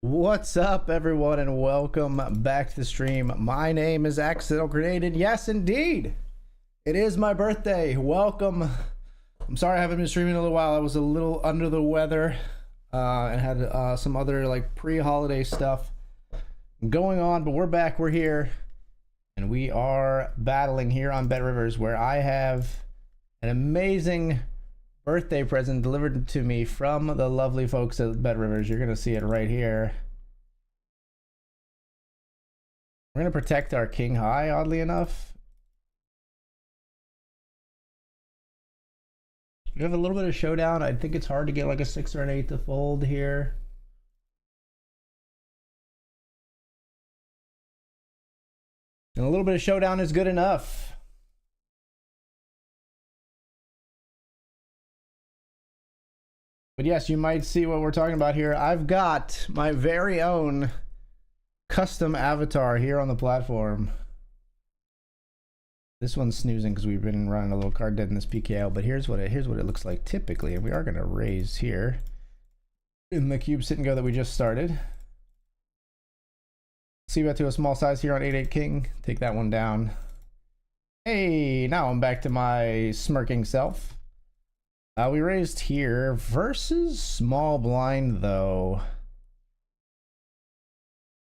What's up, everyone, and welcome back to the stream. My name is Accidental Grenade, and yes, indeed, it is my birthday. Welcome. I'm sorry I haven't been streaming in a little while. I was a little under the weather and had some other like pre-holiday stuff going on, but we're back. We're here, and we are battling here on BetRivers, where I have an amazing birthday present delivered to me from the lovely folks at BetRivers. You're gonna see it right here. We're gonna protect our king high, oddly enough. We have a little bit of showdown. I think it's hard to get like a 6 or an 8 to fold here. And a little bit of showdown is good enough. But yes, you might see what we're talking about here. I've got my very own custom avatar here on the platform. This one's snoozing because we've been running a little card dead in this PKO, but here's what it looks like typically, and we are going to raise here in the cube sit and go that we just started. See bet to a small size here on 8-8 king. Take that one down. Hey, now I'm back to my smirking self. We raised here versus small blind, though.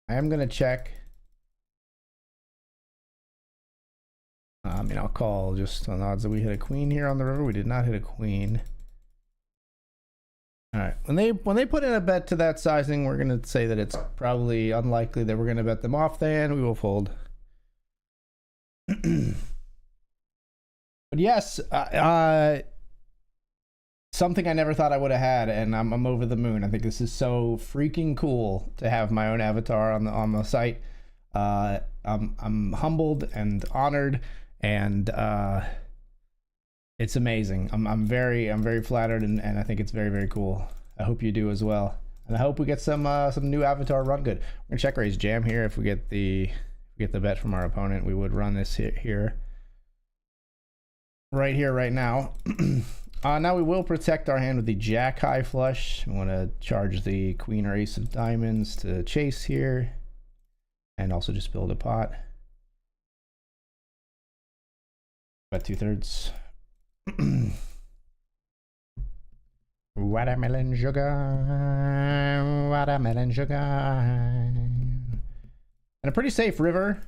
I am going to check. I mean, I'll call just on the odds that we hit a queen here on the river. We did not hit a queen. All right. When they put in a bet to that sizing, we're going to say that it's probably unlikely that we're going to bet them off then. We will fold. But yes, something I never thought I would have had, and I'm over the moon. I think this is so freaking cool to have my own avatar on the site. I'm humbled and honored, and it's amazing. I'm very flattered, and I think it's very cool. I hope you do as well, and I hope we get some new avatar run good. We're gonna check raise jam here. If we get the bet from our opponent, we would run this here right now. Now we will protect our hand with the jack high flush. We want to charge the queen or ace of diamonds to chase here, and also just build a pot. About 2/3. Watermelon sugar, watermelon sugar, and a pretty safe river.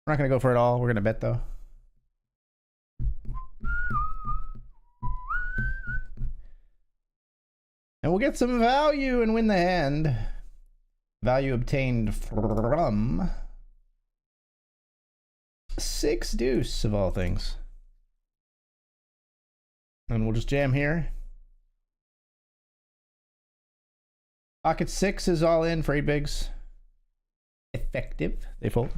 We're not gonna go for it all. We're gonna bet though. And we'll get some value and win the hand. Value obtained from 6 deuce of all things. And we'll just jam here. Pocket 6 is all in for 8 bigs. Effective. They fold.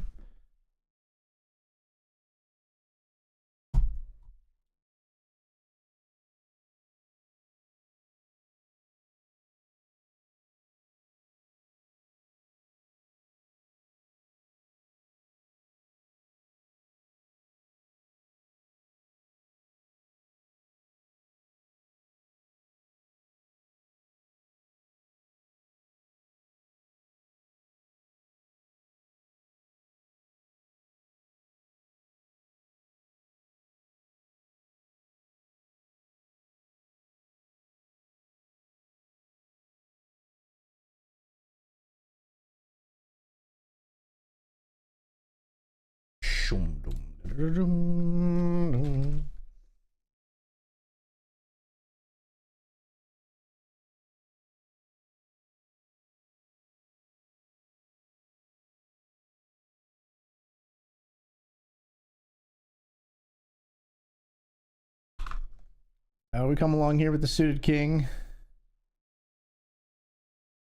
We come along here with the suited king.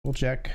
We'll check.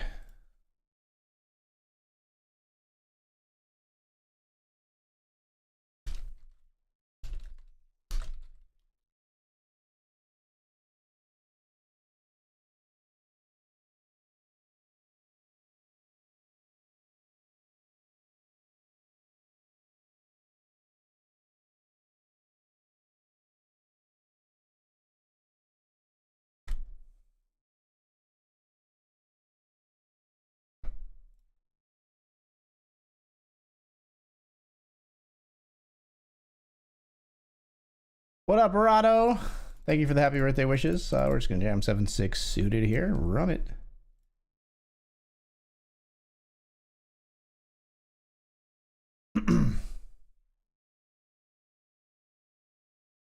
What up, Rado? Thank you for the happy birthday wishes. We're just gonna jam 7-6 suited here. Run it.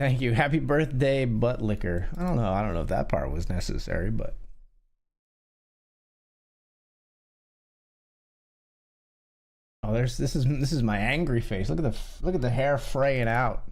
Thank you. Happy birthday, butt liquor. I don't know. I don't know if that part was necessary, but oh, this is my angry face. Look at the hair fraying out.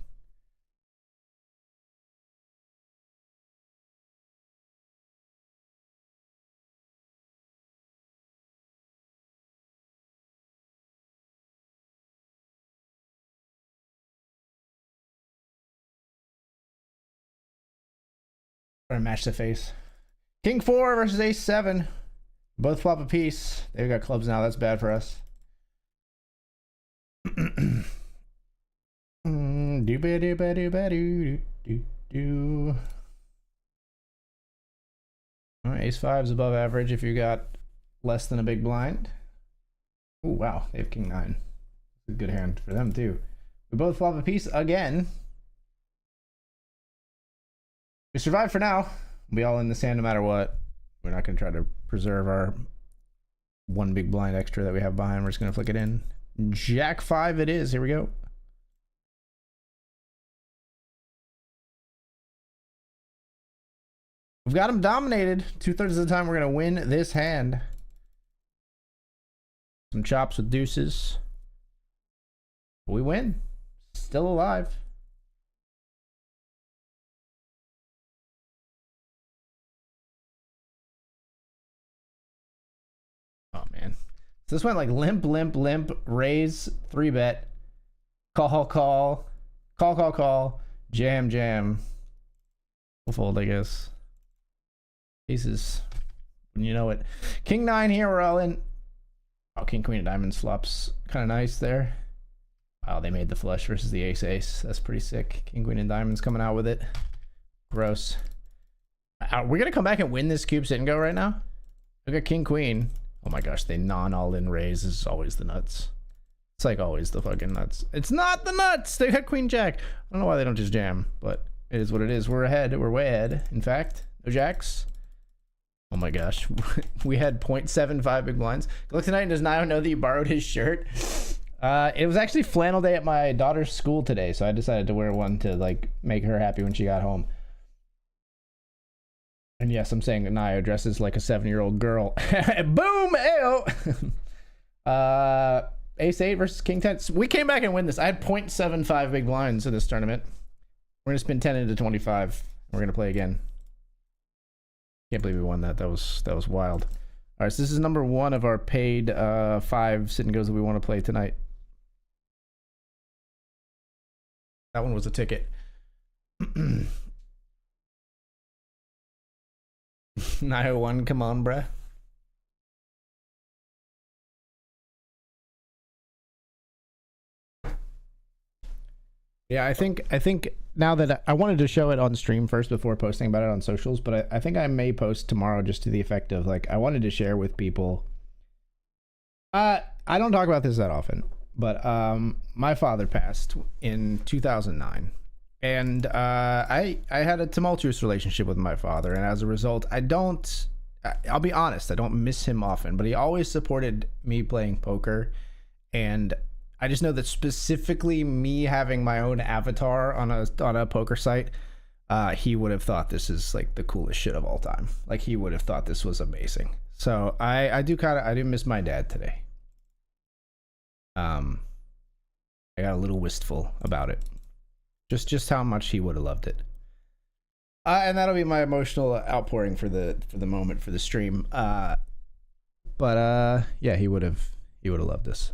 Trying to match the face. King 4 versus Ace 7. Both flop a piece. They've got clubs now. That's bad for us. All right, Ace 5 is above average if you got less than a big blind. Oh wow, they have King 9. It's a good hand for them too. We both flop a piece again. We survived for now. We'll be all in the sand no matter what. We're not going to try to preserve our one big blind extra that we have behind. We're just going to flick it in. Jack 5 it is. Here we go. We've got him dominated. 2/3 of the time we're going to win this hand. Some chops with deuces. We win. Still alive. Oh man. So this went like limp, limp, limp, raise, 3-bet, call, jam, jam. We'll fold, I guess. Aces. You know it. King 9 here, we're all in. Oh, King Queen of Diamonds flops. Kind of nice there. Wow, they made the flush versus the ace ace. That's pretty sick. King Queen and Diamonds coming out with it. Gross. We're gonna come back and win this cube sit and go right now. Look at King Queen. Oh my gosh, they non-all-in raise. This is always the nuts. It's like always the fucking nuts. It's not the nuts! They got Queen Jack. I don't know why they don't just jam, but it is what it is. We're ahead. We're way ahead. In fact, no jacks. Oh my gosh. We had 0.75 big blinds. Look tonight, and does Nio know that you borrowed his shirt? It was actually flannel day at my daughter's school today, so I decided to wear one to like make her happy when she got home. And yes, I'm saying that Nio dresses like a 7-year-old girl. Boom! Ayo! Ace 8 versus King 10. We came back and win this. I had 0.75 big blinds in this tournament. We're going to spin 10 into 25. We're going to play again. Can't believe we won that. That was wild. All right, so this is number 1 of our paid 5 sit and goes that we want to play tonight. That one was a ticket. Nio 1, come on, bruh. Yeah, I think now that I wanted to show it on stream first before posting about it on socials, but I think I may post tomorrow just to the effect of like I wanted to share with people. I don't talk about this that often, but my father passed in 2009. And I had a tumultuous relationship with my father, and as a result, I'll be honest, I don't miss him often, but he always supported me playing poker. And I just know that specifically me having my own avatar on a poker site, he would have thought this is like the coolest shit of all time. Like he would have thought this was amazing. So I do miss my dad today. I got a little wistful about it. Just how much he would have loved it. And that'll be my emotional outpouring for the moment for the stream. But yeah, he would have loved this.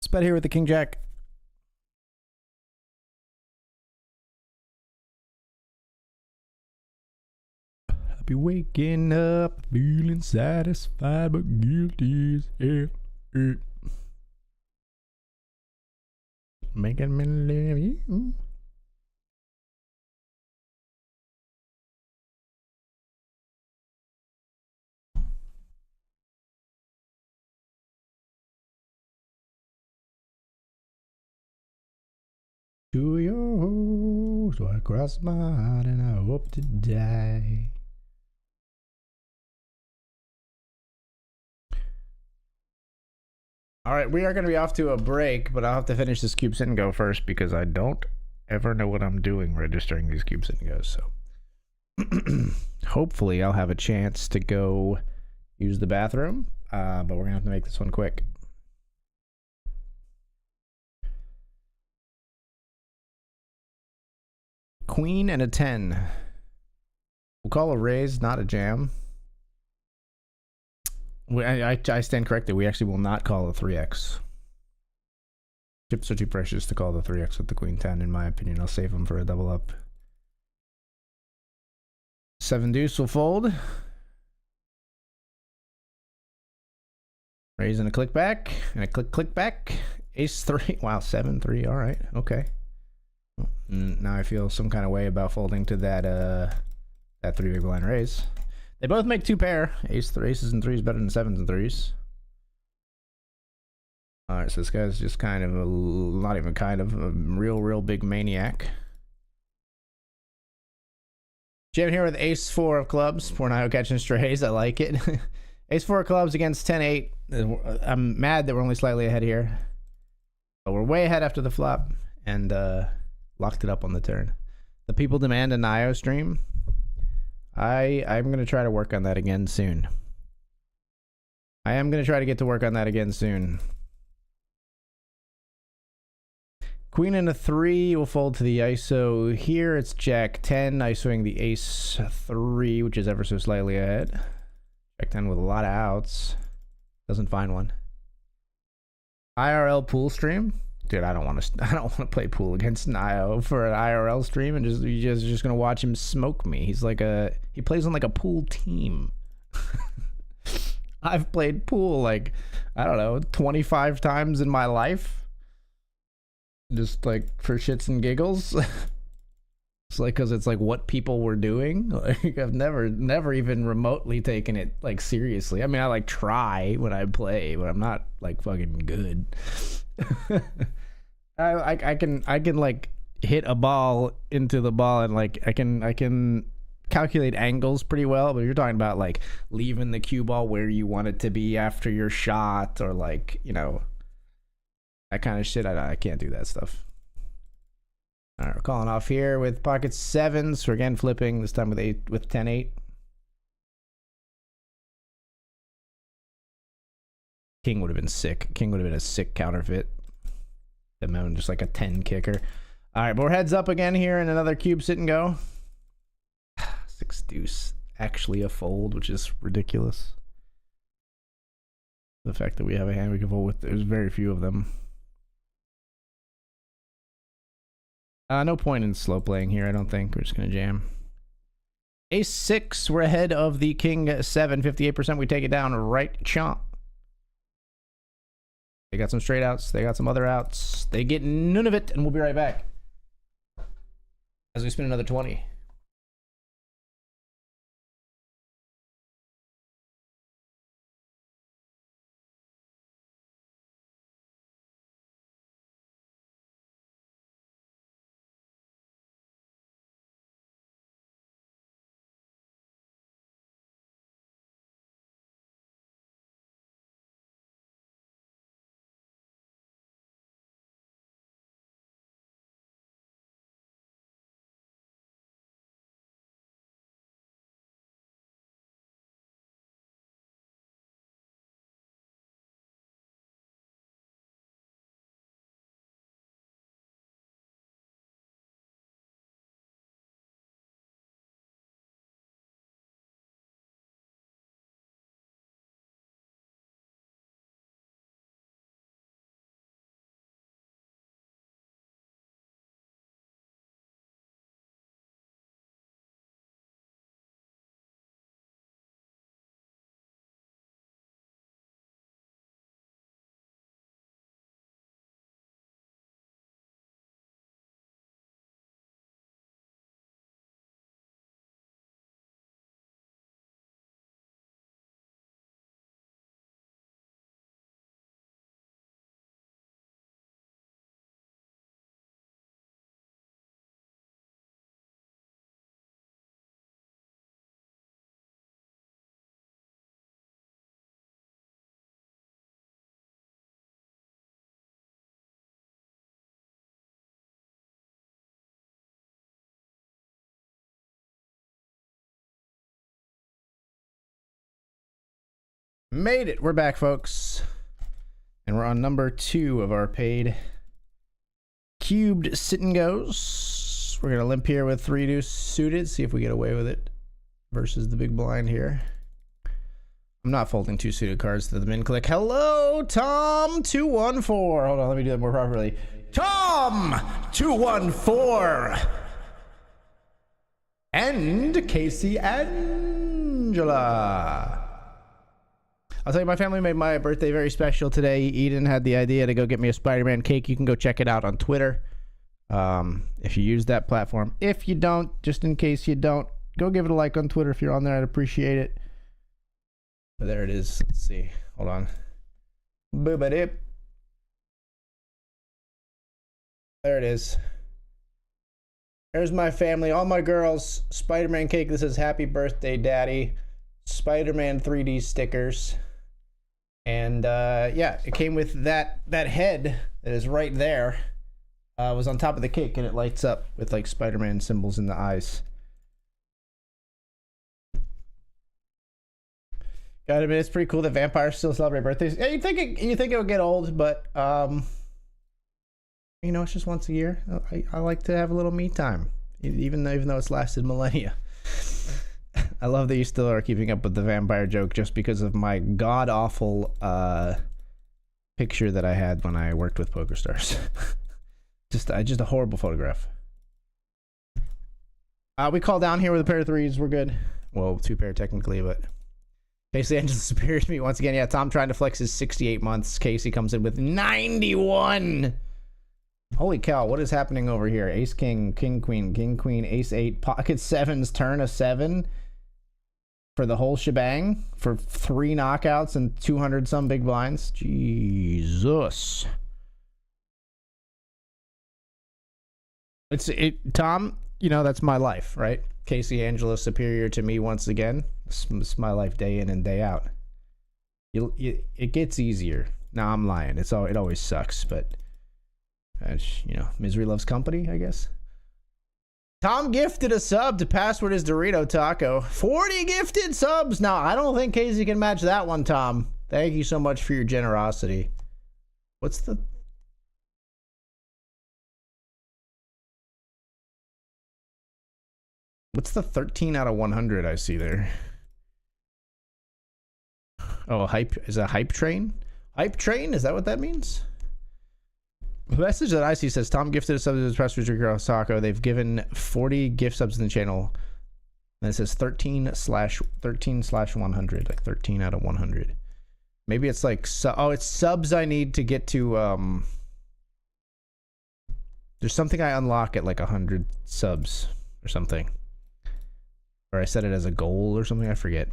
Let's bet here with the King Jack. I'll be waking up feeling satisfied but guilty as hell. Making me love you. so I cross my heart and I hope to die. All right, we are going to be off to a break, but I'll have to finish this cube sit and go first because I don't ever know what I'm doing registering these cube sit and goes. So hopefully I'll have a chance to go use the bathroom, but we're going to have to make this one quick. Queen and a 10. We'll call a raise, not a jam. I stand corrected. We actually will not call a 3x. Chips are too precious to call the 3x with the queen 10, in my opinion. I'll save them for a double up. 7 deuce will fold. Raise and a click back, and a click back. Ace 3. Wow, 7-3. All right, okay. Now I feel some kind of way about folding to that that 3 big blind raise. They both make 2 pair. Aces and 3s better than 7s and 3s. All right, so this guy's just kind of not even kind of a real big maniac. Jam here with ace 4 of clubs. Poor Nio catching strays. I like it. Ace 4 of clubs against 10-8. I'm mad that we're only slightly ahead here, but we're way ahead after the flop and locked it up on the turn. The people demand a Nio stream. I'm going to try to work on that again soon. I am going to try to get to work on that again soon. Queen and a 3 will fold to the ISO here. It's Jack 10, ISOing the ace 3, which is ever so slightly ahead. Jack 10 with a lot of outs. Doesn't find one. IRL pool stream. Dude, I don't want to play pool against Nio for an IRL stream and you're just gonna watch him smoke me. He plays on like a pool team. I've played pool like, I don't know, 25 times in my life. Just like for shits and giggles. It's like, cause it's like what people were doing. Like I've never even remotely taken it like seriously. I mean, I like try when I play, but I'm not like fucking good. I can like hit a ball into the ball and like I can calculate angles pretty well, but you're talking about like leaving the cue ball where you want it to be after your shot or like, you know, that kind of shit. I can't do that stuff. All right, we're calling off here with pocket 7s. We're again flipping, this time with 10-8. King would have been sick. King would have been a sick counterfeit. Them having just like a 10 kicker. All right, but we're heads up again here in another cube sit and go. 6 deuce. Actually a fold, which is ridiculous. The fact that we have a hand we can fold with, there's very few of them. No point in slow playing here, I don't think. We're just going to jam. Ace 6, we're ahead of the king 7, 58%. We take it down right chomp. They got some straight outs. They got some other outs. They get none of it, and we'll be right back as we spin another 20. Made it. We're back, folks. And we're on number 2 of our paid cubed sit and goes. We're going to limp here with 3 deuce suited. See if we get away with it versus the big blind here. I'm not folding 2 suited cards to the min click. Hello, Tom214. Hold on, let me do that more properly. Tom214. And Casey Angela. I'll tell you, my family made my birthday very special today. Eden had the idea to go get me a Spider-Man cake. You can go check it out on Twitter if you use that platform. If you don't, just in case you don't, go give it a like on Twitter if you're on there. I'd appreciate it. But there it is. Let's see. Hold on. Boop-a-dip. There it is. There's my family. All my girls. Spider-Man cake. This is Happy Birthday, Daddy. Spider-Man 3D stickers. And yeah, it came with that head that is right there. Was on top of the cake, and it lights up with like Spider-Man symbols in the eyes. Gotta admit, it's pretty cool that vampires still celebrate birthdays. Yeah, you think it would get old, but you know, it's just once a year. I like to have a little me time, even though it's lasted millennia. I love that you still are keeping up with the vampire joke just because of my god-awful picture that I had when I worked with PokerStars. just a horrible photograph. We call down here with a pair of 3s. We're good. Well, 2 pair technically, but Casey Angela's superior to me once again. Yeah, Tom trying to flex his 68 months. Casey comes in with 91. Holy cow, what is happening over here? Ace, king, king, queen, ace, 8, pocket 7s, turn a 7 for the whole shebang for 3 knockouts and 200 some big blinds. Jesus. Tom, you know, that's my life, right? Casey Angela superior to me once again. It's my life day in and day out. It gets easier. No, I'm lying. It always sucks, but you know, misery loves company, I guess. Tom gifted a sub to password his Dorito Taco. 40 gifted subs. Now, I don't think Casey can match that one, Tom. Thank you so much for your generosity. What's the 13 out of 100 I see there? Oh, is a hype train? Hype train? Is that what that means? The message that I see says Tom gifted a sub to his press Dorito Taco. They've given 40 gift subs in the channel. And it says 13/100, like 13 out of 100. Maybe it's like it's subs I need to get to there's something I unlock at like 100 subs or something. Or I set it as a goal or something, I forget.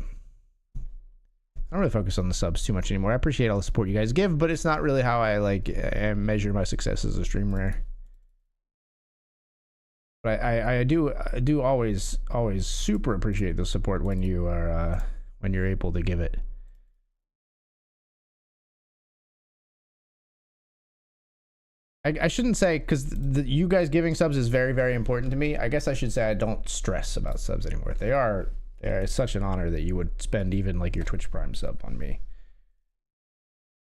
I don't really focus on the subs too much anymore. I appreciate all the support you guys give, but it's not really how I measure my success as a streamer. But I do always super appreciate the support when you are when you're able to give it. I shouldn't say, because you guys giving subs is very, very important to me. I guess I should say I don't stress about subs anymore. It's such an honor that you would spend even like your Twitch Prime sub on me.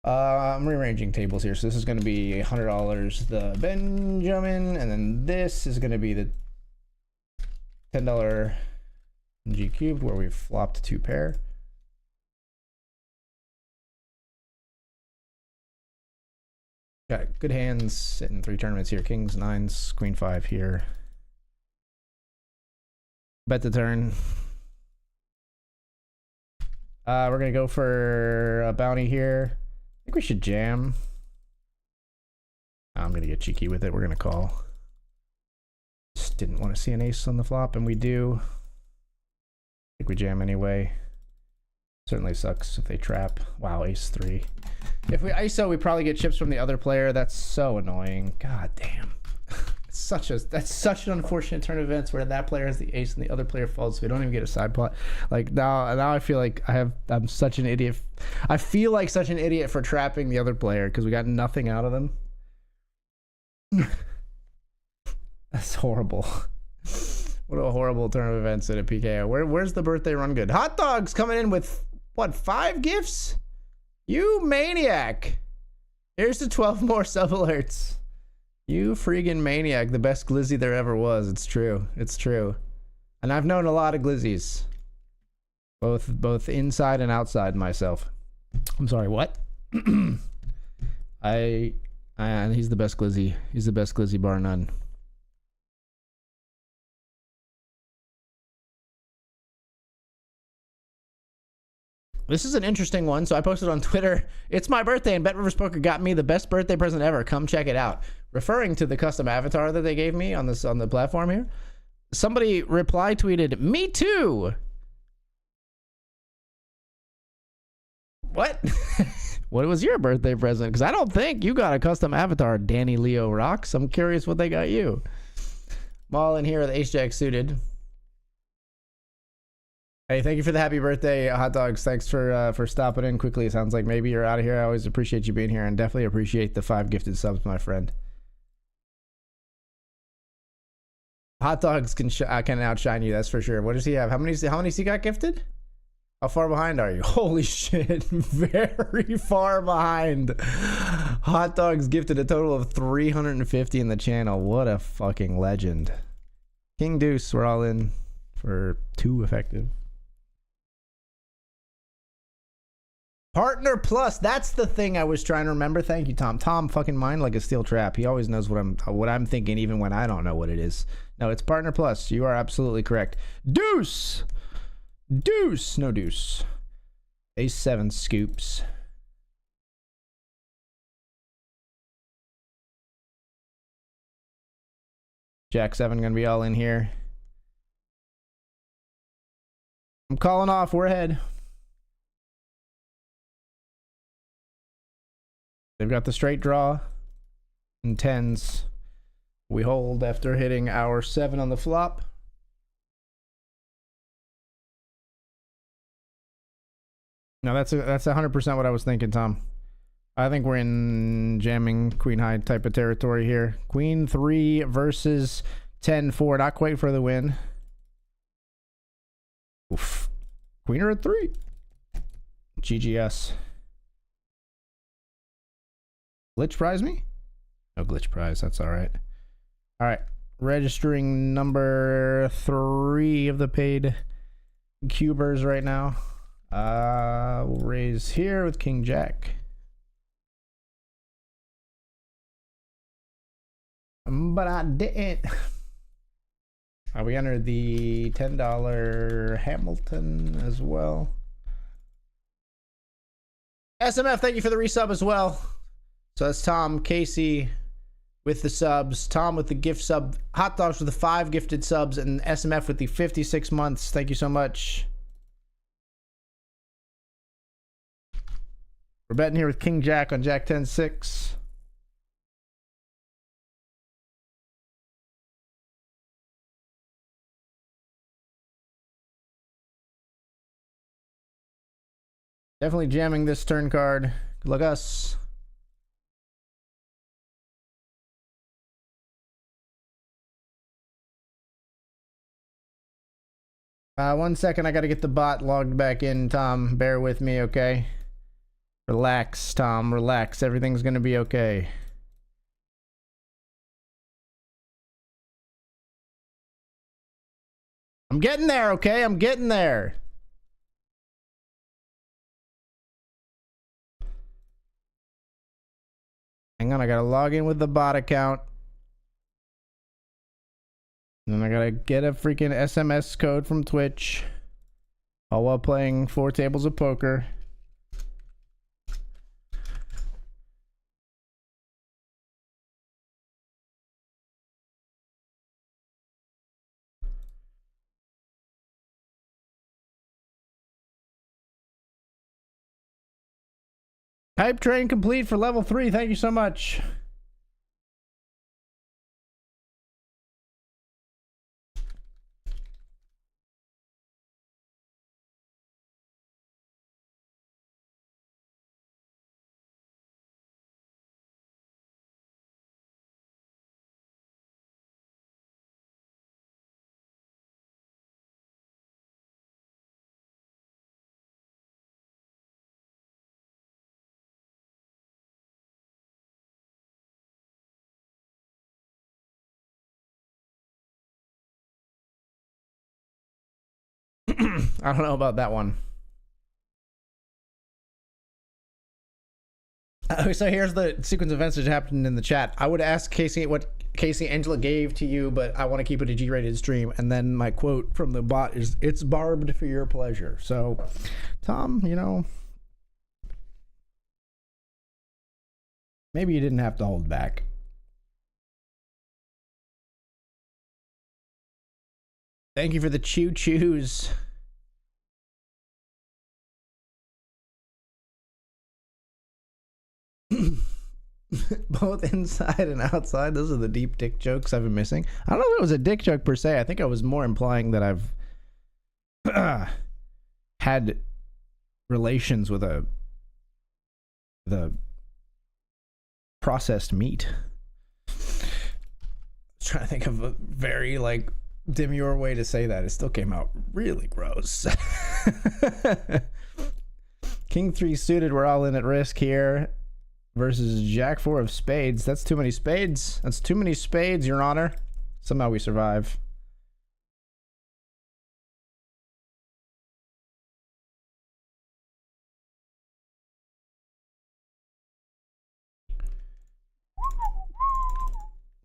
I'm rearranging tables here. So this is going to be $100 the Benjamin, and then this is going to be the $10 G cubed where we've flopped 2 pair. Got good hands sitting 3 tournaments here. Kings, 9s, queen 5 here. Bet the turn. We're gonna go for a bounty here. I think we should jam. I'm gonna get cheeky with it. We're gonna call. Just didn't want to see an ace on the flop, and we do. I think we jam anyway. Certainly sucks if they trap. Wow, ace 3. If we ISO, we probably get chips from the other player. That's so annoying. God damn. That's such an unfortunate turn of events where that player has the ace and the other player folds, so we don't even get a side pot. Like now I feel like I'm such an idiot. I feel like such an idiot for trapping the other player because we got nothing out of them. That's horrible. What a horrible turn of events at a PKO. Where's the birthday run good? Hot dogs coming in with what, 5 gifts? You maniac. Here's the 12 more sub alerts. You freaking maniac. The best glizzy there ever was. It's true. It's true. And I've known a lot of glizzies. Both inside and outside myself. I'm sorry, what? And he's the best glizzy. He's the best glizzy bar none. This is an interesting one. So I posted on Twitter, it's my birthday and BetRivers Poker got me the best birthday present ever. Come check it out. Referring to the custom avatar that they gave me on the platform here. Somebody reply tweeted, me too. What? What was your birthday present? Because I don't think you got a custom avatar, Danny Leo Rocks. I'm curious what they got you. I'm all in here with Ace-Jack suited. Hey, thank you for the happy birthday, Hot Dogs. Thanks for stopping in quickly. It sounds like maybe you're out of here. I always appreciate you being here and definitely appreciate the 5 gifted subs, my friend. Hot Dogs can outshine you, that's for sure. What does he have? How many he got gifted? How far behind are you? Holy shit, very far behind. Hot Dogs gifted a total of 350 in the channel. What a fucking legend. King Deuce, we're all in for 2 effective. Partner Plus, that's the thing I was trying to remember. Thank you, Tom. Tom fucking mind like a steel trap. He always knows what I'm thinking even when I don't know what it is. No, it's Partner Plus. You are absolutely correct. Deuce! Deuce! No deuce. Ace 7 scoops. Jack 7 gonna be all in here. I'm calling off. We're ahead. They've got the straight draw and 10s. We hold after hitting our 7 on the flop. No, that's 100% what I was thinking, Tom. I think we're in jamming queen high type of territory here. Queen 3 versus 10-4. Not quite for the win. Oof. Queener at 3. GGS. Glitch prize me? No glitch prize. That's all right. All right. Registering number 3 of the paid cubers right now. We'll raise here with King Jack. But I didn't. We entered the $10 Hamilton as well. SMF, thank you for the resub as well. So that's Tom, Casey with the subs, Tom with the gift sub, Hot Dogs with the 5 gifted subs, and SMF with the 56 months. Thank you so much. We're betting here with King Jack on Jack 10-6. Definitely jamming this turn card. Good luck us. One second, I gotta get the bot logged back in, Tom. Bear with me, okay? Relax, Tom, relax. Everything's gonna be okay. I'm getting there, okay? I'm getting there. Hang on, I gotta log in with the bot account. And then I gotta get a freaking SMS code from Twitch. All while playing 4 tables of poker. Hype train complete for level 3. Thank you so much. I don't know about that one. So here's the sequence of events that happened in the chat. I would ask Casey what Casey Angela gave to you, but I want to keep it a G-rated stream. And then my quote from the bot is, "It's barbed for your pleasure." So, Tom, you know, maybe you didn't have to hold back. Thank you for the choo-choos. Both inside and outside. Those are the deep dick jokes I've been missing. I don't know if it was a dick joke per se. I think I was more implying that I've had relations with the processed meat. I was trying to think of a very like demure way to say that. It still came out really gross. King 3 suited. We're all in at risk here. Versus Jack 4 of spades. That's too many spades. That's too many spades, Your Honor. Somehow we survive.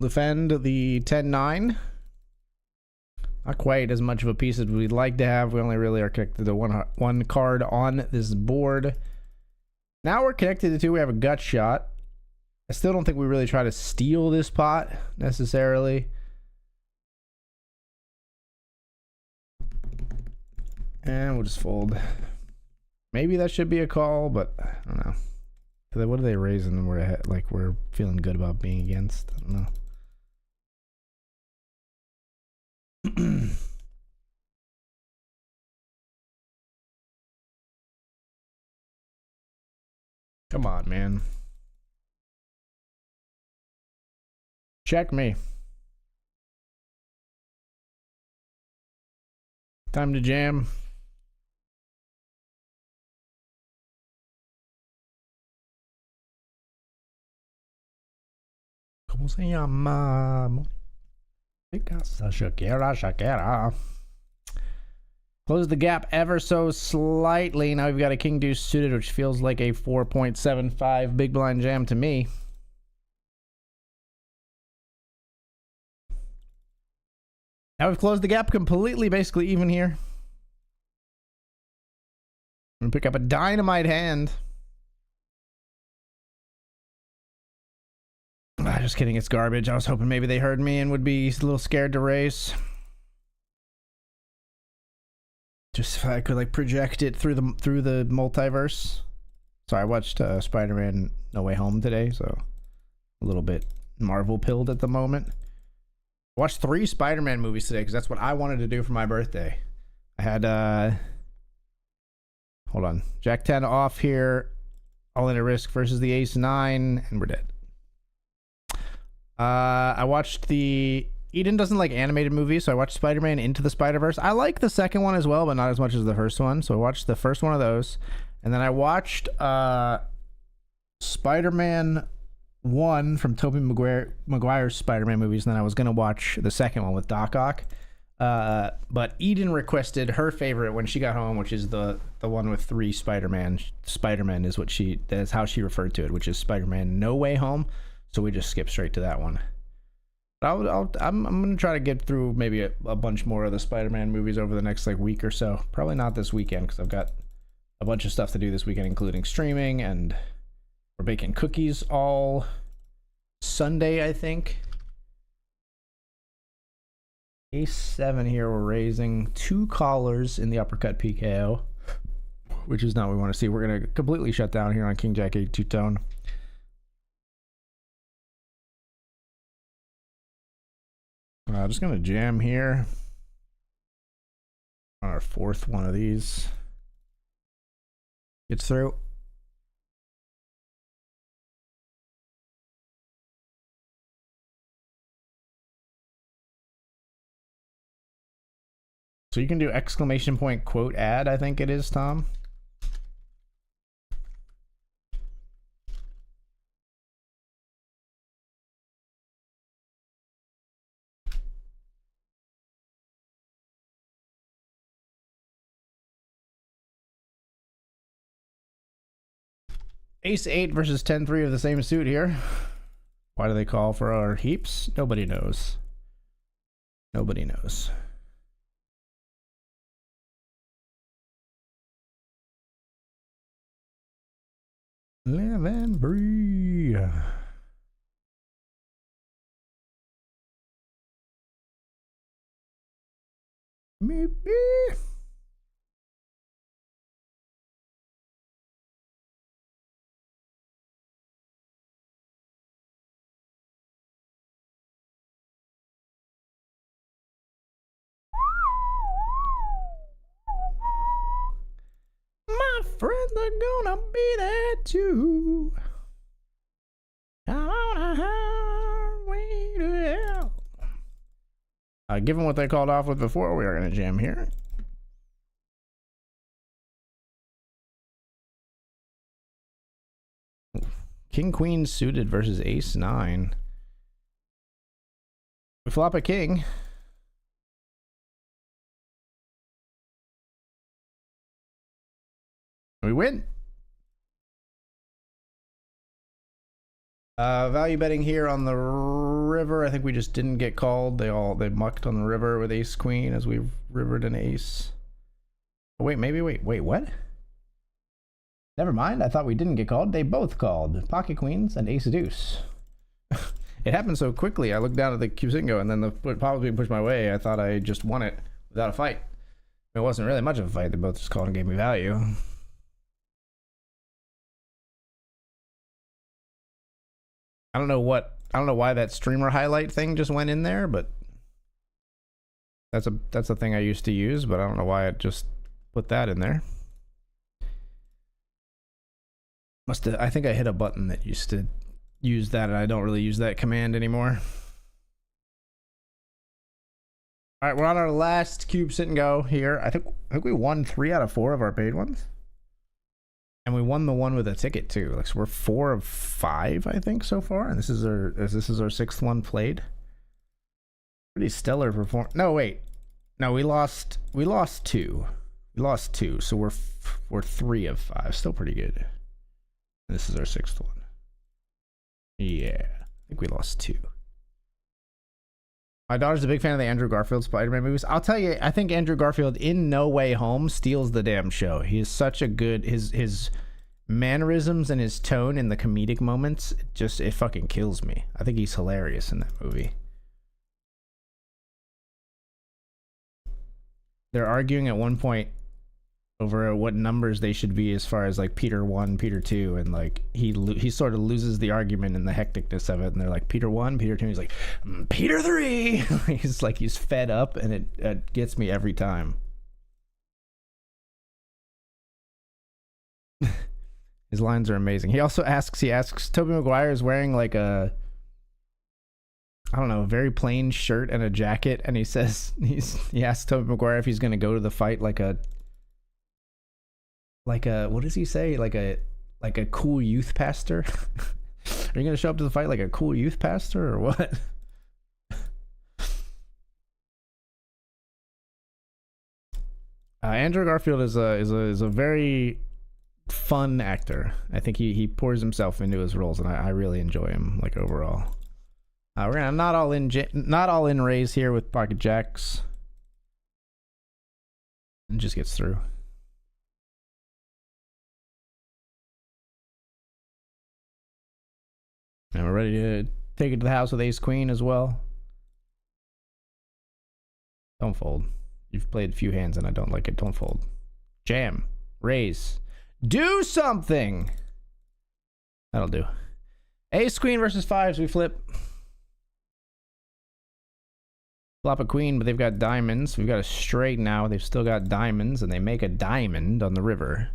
Defend the 10-9. Not quite as much of a piece as we'd like to have. We only really are connected to one card on this board. Now we're connected to two. We have a gut shot. I still don't think we really try to steal this pot necessarily. And we'll just fold. Maybe that should be a call, but I don't know. What are they raising? We're ahead, like we're feeling good about being against. I don't know. Come on, man. Check me. Time to jam. ¿Cómo se llama? Shakira. Close the gap ever so slightly. Now we've got a king deuce suited, which feels like a 4.75 big blind jam to me. Now we've closed the gap completely, basically even here. I'm gonna pick up a dynamite hand. Just kidding, it's garbage. I was hoping maybe they heard me and would be a little scared to race. Just if I could like project it through the multiverse. Sorry, I watched Spider-Man No Way Home today, so a little bit Marvel pilled at the moment. I watched 3 Spider-Man movies today because that's what I wanted to do for my birthday. I had hold on, Jack 10 off here, all in at risk versus the Ace 9, and we're dead. I watched Eden doesn't like animated movies, so I watched Spider-Man Into the Spider-Verse. I like the second one as well, but not as much as the first one. So I watched the first one of those. And then I watched Spider-Man 1 from Tobey Maguire's Spider-Man movies, and then I was going to watch the second one with Doc Ock. But Eden requested her favorite when she got home, which is the one with 3 Spider-Man. Spider-Man is that's how she referred to it, which is Spider-Man No Way Home. So we just skip straight to that one. I'm gonna try to get through maybe a bunch more of the Spider-Man movies over the next like week or so. Probably not this weekend because I've got a bunch of stuff to do this weekend, including streaming, and we're baking cookies all Sunday, I think. Ace 7 here. We're raising 2 callers in the uppercut PKO, which is not what we want to see. We're gonna completely shut down here on King Jack 8 two-tone. Just gonna jam here on our 4th one of these. Gets through. So you can do exclamation point quote add, I think it is, Tom. Ace 8 versus 10-3 of the same suit here. Why do they call for our heaps? Nobody knows. Nobody knows. Live and breathe. Maybe. My friends are gonna be there too. On a highway to hell. Given what they called off with before, we are gonna jam here. King Queen suited versus Ace 9. We flop a king. We win. Value betting here on the river. I think we just didn't get called. They mucked on the river with Ace Queen as we rivered an ace. Oh, wait, wait, what? Never mind. I thought we didn't get called. They both called. Pocket Queens and Ace Deuce. It happened so quickly. I looked down at the Cusingo and then the pot was being pushed my way. I thought I just won it without a fight. It wasn't really much of a fight. They both just called and gave me value. I don't know why that streamer highlight thing just went in there, but that's a thing I used to use, but I don't know why it just put that in there. I think I hit a button that used to use that, and I don't really use that command anymore. All right, we're on our last cube sit and go here. I think we won 3 out of 4 of our paid ones. And we won the one with a ticket too. Like, so we're 4 of 5, I think, so far. And this is our 6th one played. Pretty stellar performance. No, wait. No, we lost 2. We lost 2, so we're 3 of 5. Still pretty good. And this is our 6th one. Yeah, I think we lost 2. My daughter's a big fan of the Andrew Garfield Spider-Man movies. I'll tell you, I think Andrew Garfield in No Way Home steals the damn show. He is such a good, his mannerisms and his tone in the comedic moments, it fucking kills me. I think he's hilarious in that movie. They're arguing at one point over what numbers they should be as far as like Peter 1, Peter 2, and like he sort of loses the argument in the hecticness of it, and they're like Peter 1, Peter 2, and he's like Peter 3. he's fed up, and it gets me every time. His lines are amazing. He asks Tobey Maguire is wearing like a, I don't know, a very plain shirt and a jacket, and he asks Tobey Maguire if he's gonna go to the fight like a what does he say? Like a cool youth pastor? Are you gonna show up to the fight like a cool youth pastor or what? Andrew Garfield is a very fun actor. I think he pours himself into his roles, and I really enjoy him like overall. We're gonna not all in raise here with pocket jacks, and just gets through. And we're ready to take it to the house with Ace Queen as well. Don't fold. You've played a few hands and I don't like it. Don't fold. Jam. Raise. Do something! That'll do. Ace Queen versus 5s. We flip. Flop a queen, but they've got diamonds. We've got a straight now. They've still got diamonds, and they make a diamond on the river.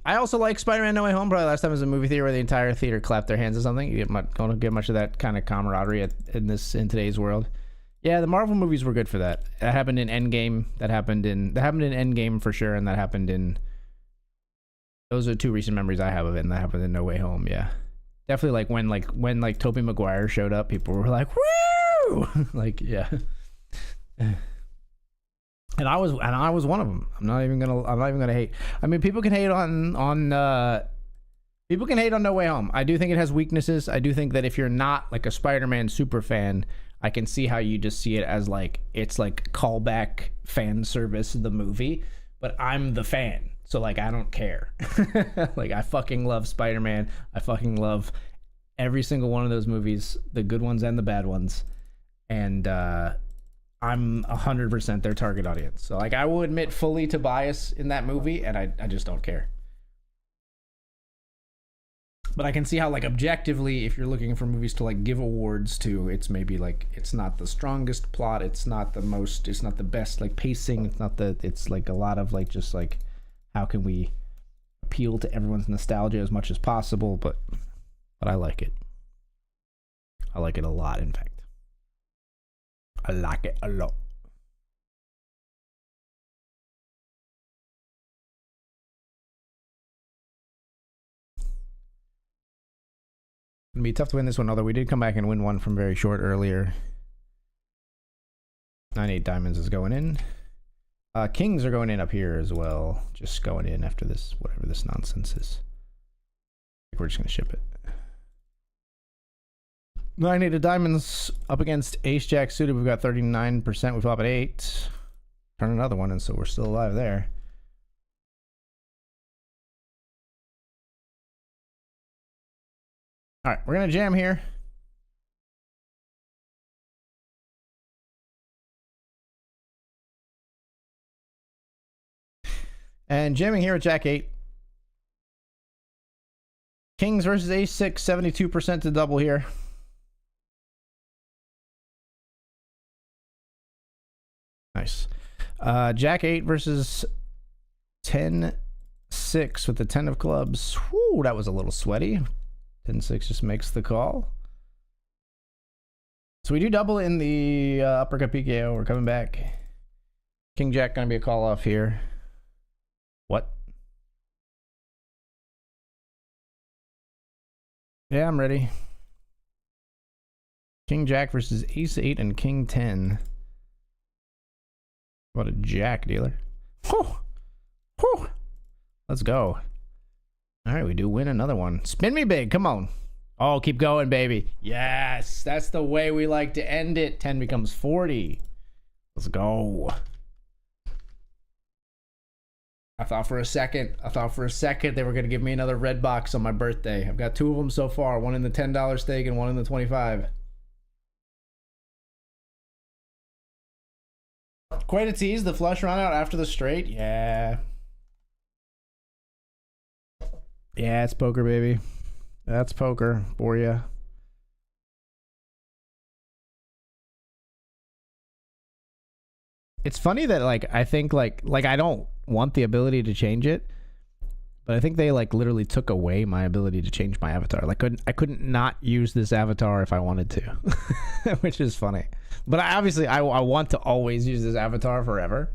I also like Spider-Man No Way Home. Probably last time was a movie theater where the entire theater clapped their hands or something. You don't get much of that kind of camaraderie in today's world. Yeah, the Marvel movies were good for that. That happened in Endgame. That happened in Endgame for sure, and that happened in. Those are 2 recent memories I have of it, and that happened in No Way Home. Yeah, definitely when Tobey Maguire showed up, people were like, "Woo!" Like, yeah. And I was one of them. I'm not even gonna hate. I mean, people can hate on People can hate on No Way Home. I do think it has weaknesses. I do think that if you're not like a Spider-Man super fan, I can see how you just see it as like it's like callback fan service of the movie. But I'm the fan, so like I don't care. Like I fucking love Spider-Man. I fucking love every single one of those movies, the good ones and the bad ones. And I'm 100% their target audience. So like I will admit fully to bias in that movie, and I just don't care. But I can see how like objectively, if you're looking for movies to like give awards to, it's maybe like it's not the strongest plot, it's not the most, it's not the best like pacing, it's like a lot of like just like how can we appeal to everyone's nostalgia as much as possible. But I like it. I like it a lot, in fact. I like it a lot. It'll be tough to win this one, although we did come back and win one from very short earlier. 9-8 diamonds is going in. Kings are going in up here as well. Just going in after this, whatever this nonsense is. I think we're just going to ship it. 9-8 of diamonds up against Ace Jack suited. We've got 39%. We flop at 8. Turn another one, and so we're still alive there. All right, we're going to jam here. And jamming here at Jack 8. Kings versus Ace 6, 72% to double here. Nice. Jack 8 versus 10-6 with the 10 of clubs. Whew, that was a little sweaty. 10-6 just makes the call. So we do double in the uppercut PKO. We're coming back. King Jack going to be a call off here. What? Yeah, I'm ready. King Jack versus Ace 8 and King 10. What a Jack dealer. Whew. Whew. Let's go. All right, we do win another one. Spin me big. Come on. Oh, keep going, baby. Yes, that's the way we like to end it. 10 becomes 40. Let's go. I thought for a second they were going to give me another red box on my birthday. I've got 2 of them so far. One in the $10 stake and one in the 25. Quite a tease. The flush run out after the straight. Yeah. Yeah, it's poker, baby. That's poker for you. It's funny that like I think like I don't want the ability to change it, but I think they like literally took away my ability to change my avatar. Like I couldn't not use this avatar if I wanted to, which is funny. But I want to always use this avatar forever.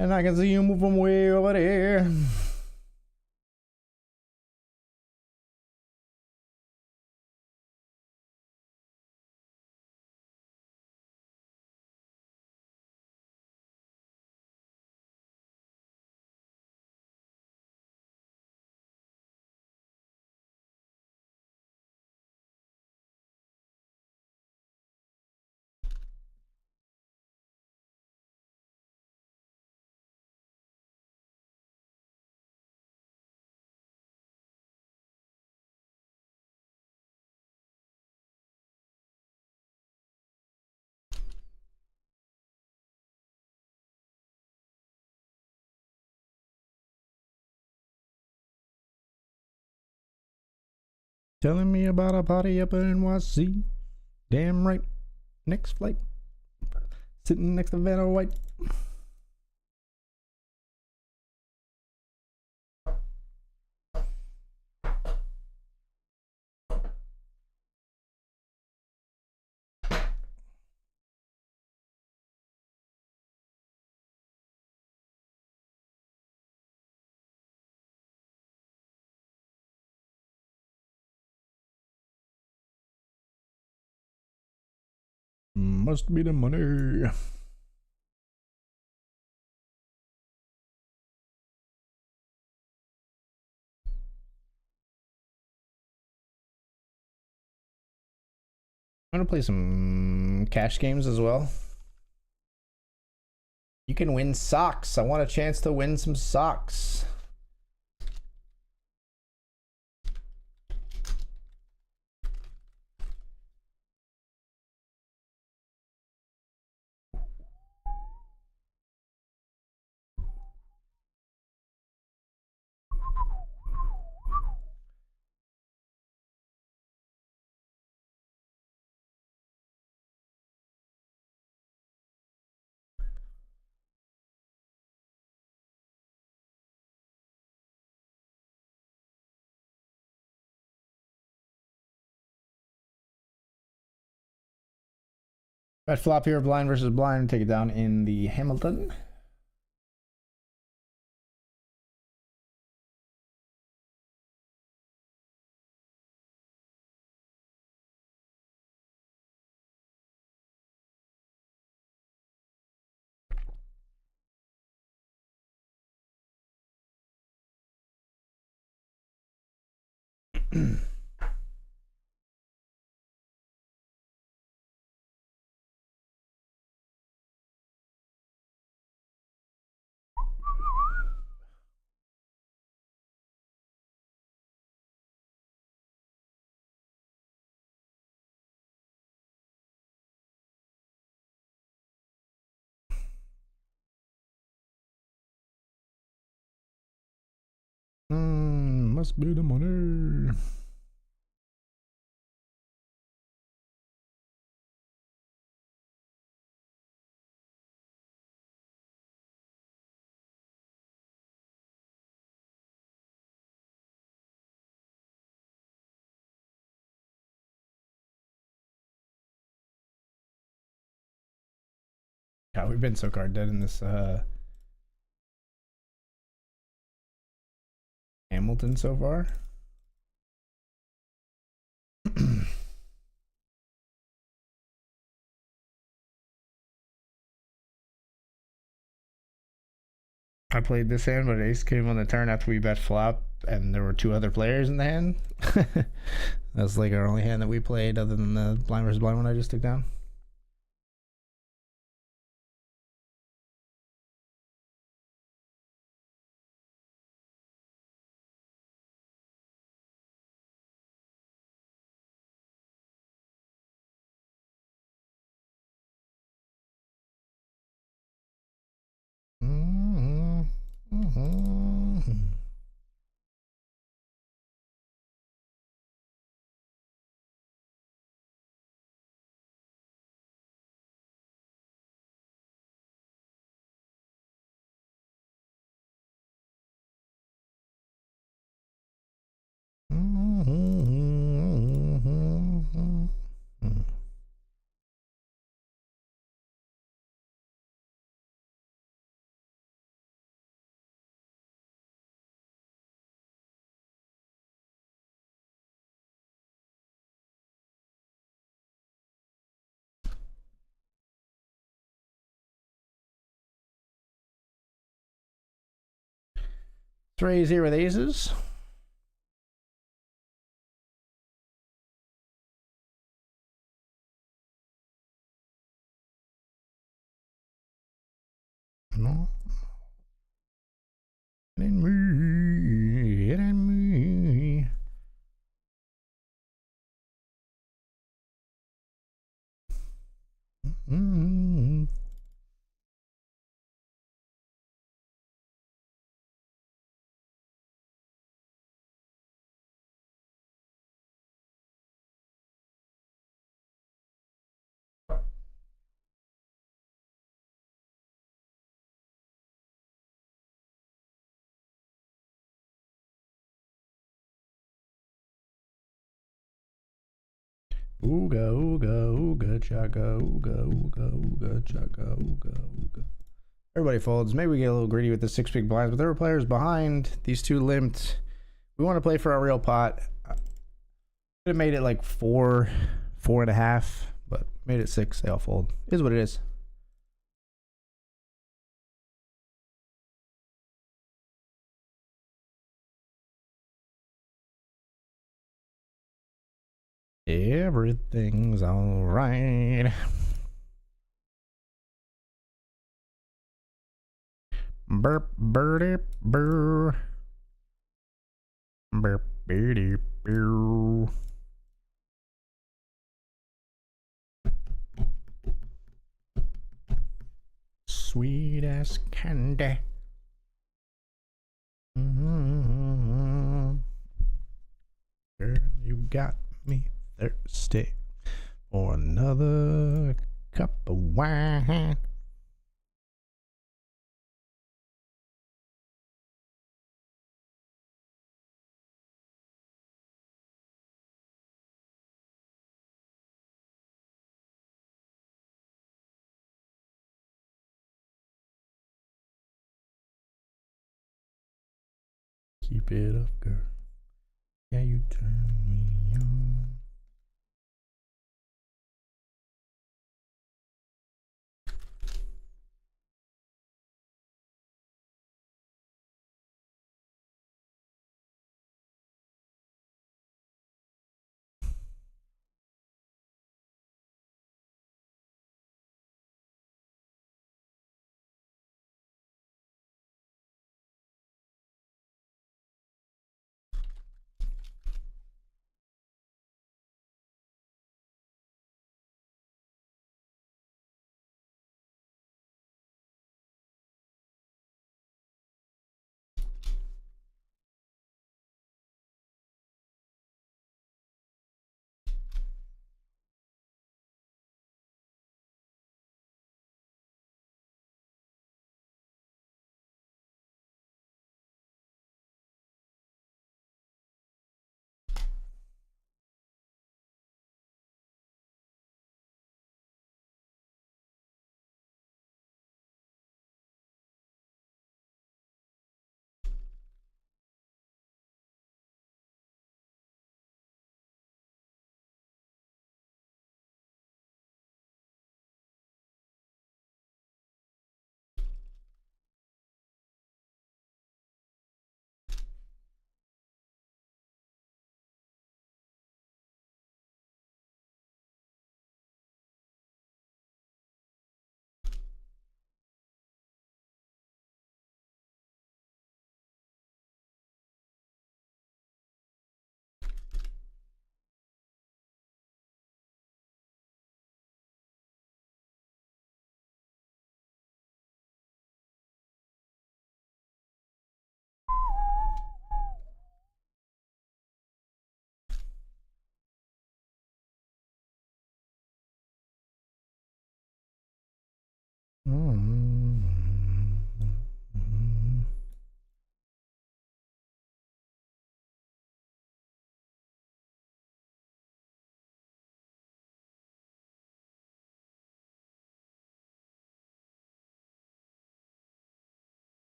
And I can see you move from way over there. Telling me about a party up in NYC. Damn right. Next flight. Sitting next to Vanna White. Must be the money. I'm gonna play some cash games as well. You can win socks. I want a chance to win some socks. Bet flop here, blind versus blind. Take it down in the Hamilton. Must be the money. God, we've been so card dead in this Hamilton so far. I played this hand, but ace came on the turn after we bet flop, and there were two other players in the hand. That's like our only hand that we played, other than the blind versus blind one I just took down. Raise here with aces. No. Hitting me, hitting me. Ooga, ooga, ooga, chaka, ooga, ooga, ooga, chaka, ooga, ooga. Everybody folds. Maybe we get a little greedy with the 6 big blinds, but there were players behind. These two limped. We want to play for our real pot. Could have made it like 4, 4.5, but made it 6. They all fold. Is what it is. Everything's all right. Burp, birdie, burr. Burp, birdie, burr. Sweet as candy. Girl, you got me thirsty for another cup of wine. Keep it up, girl. Yeah, you turn me on.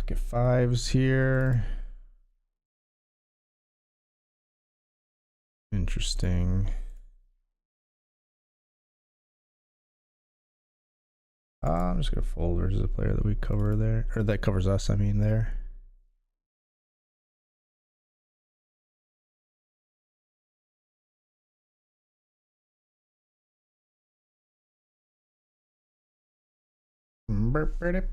Pocket fives here. Interesting. I'm just gonna fold versus a player that we cover there, or that covers us, I mean, there. Burp, burp.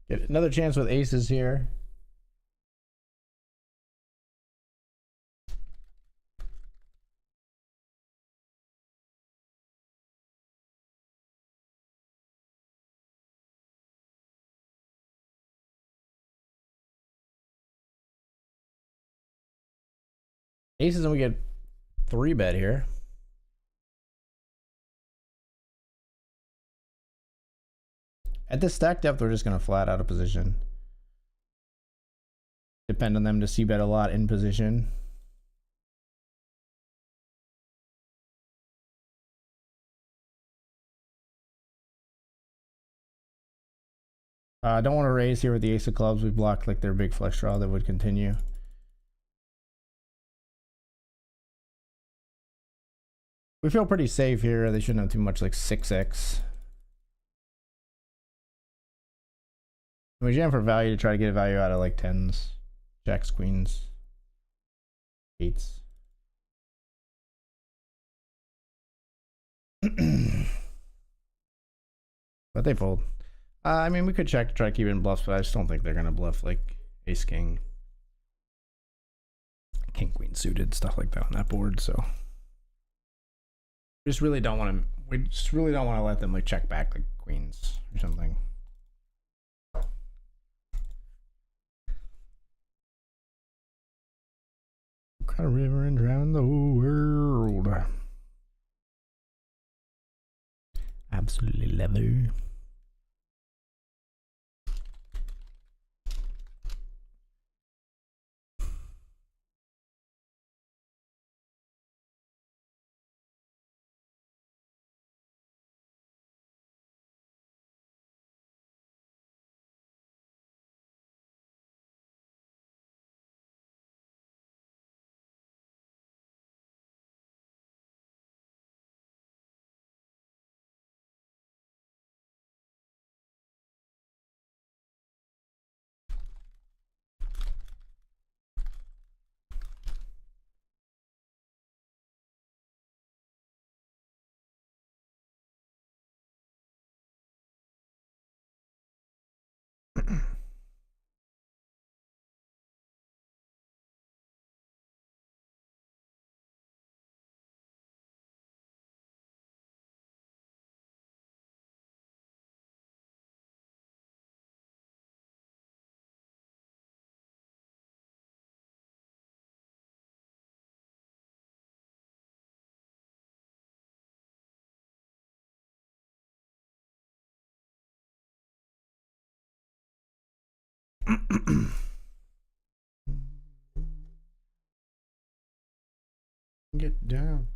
Get another chance with aces here. Aces and we get 3-bet here. At this stack depth, we're just gonna flat out of position. Depend on them to c-bet a lot in position. I don't want to raise here with the ace of clubs. We blocked like their big flush draw that would continue. We feel pretty safe here. They shouldn't have too much like 6x. We jam for value to try to get a value out of like 10s, jacks, queens, 8s. But they fold. I mean, we could check to try to keep it in bluffs, but I just don't think they're going to bluff like ace, king, king, queen suited, stuff like that on that board. So we just really don't want to, let them like check back like queens or something. Kind of river and drown the whole world. Absolutely leather. Get down.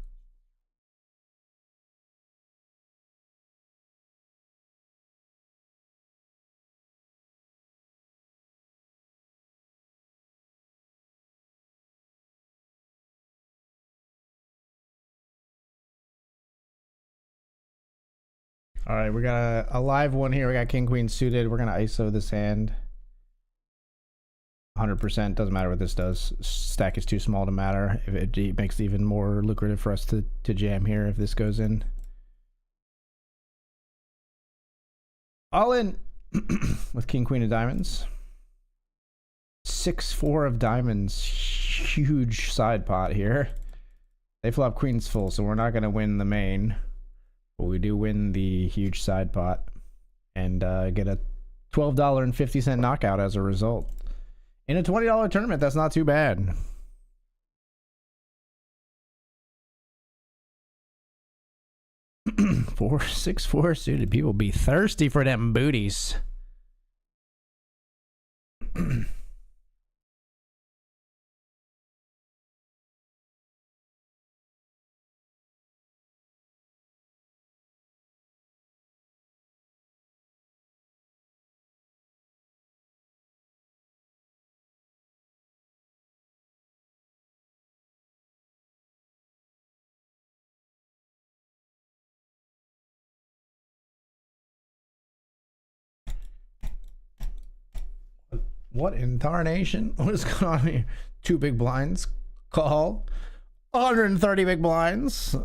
All right, we got a live one here. We got king queen suited. We're gonna ISO this hand. 100%, doesn't matter what this does. Stack is too small to matter. If it makes it even more lucrative for us to jam here if this goes in. All in with king queen of diamonds. 6-4 of diamonds. Huge side pot here. They flop queens full, so we're not going to win the main. But we do win the huge side pot and get a $12.50 knockout as a result. In a $20 tournament, that's not too bad. Four, 6-4 suited. People be thirsty for them booties. What in tarnation? What is going on here? 2 big blinds. Call. 130 big blinds.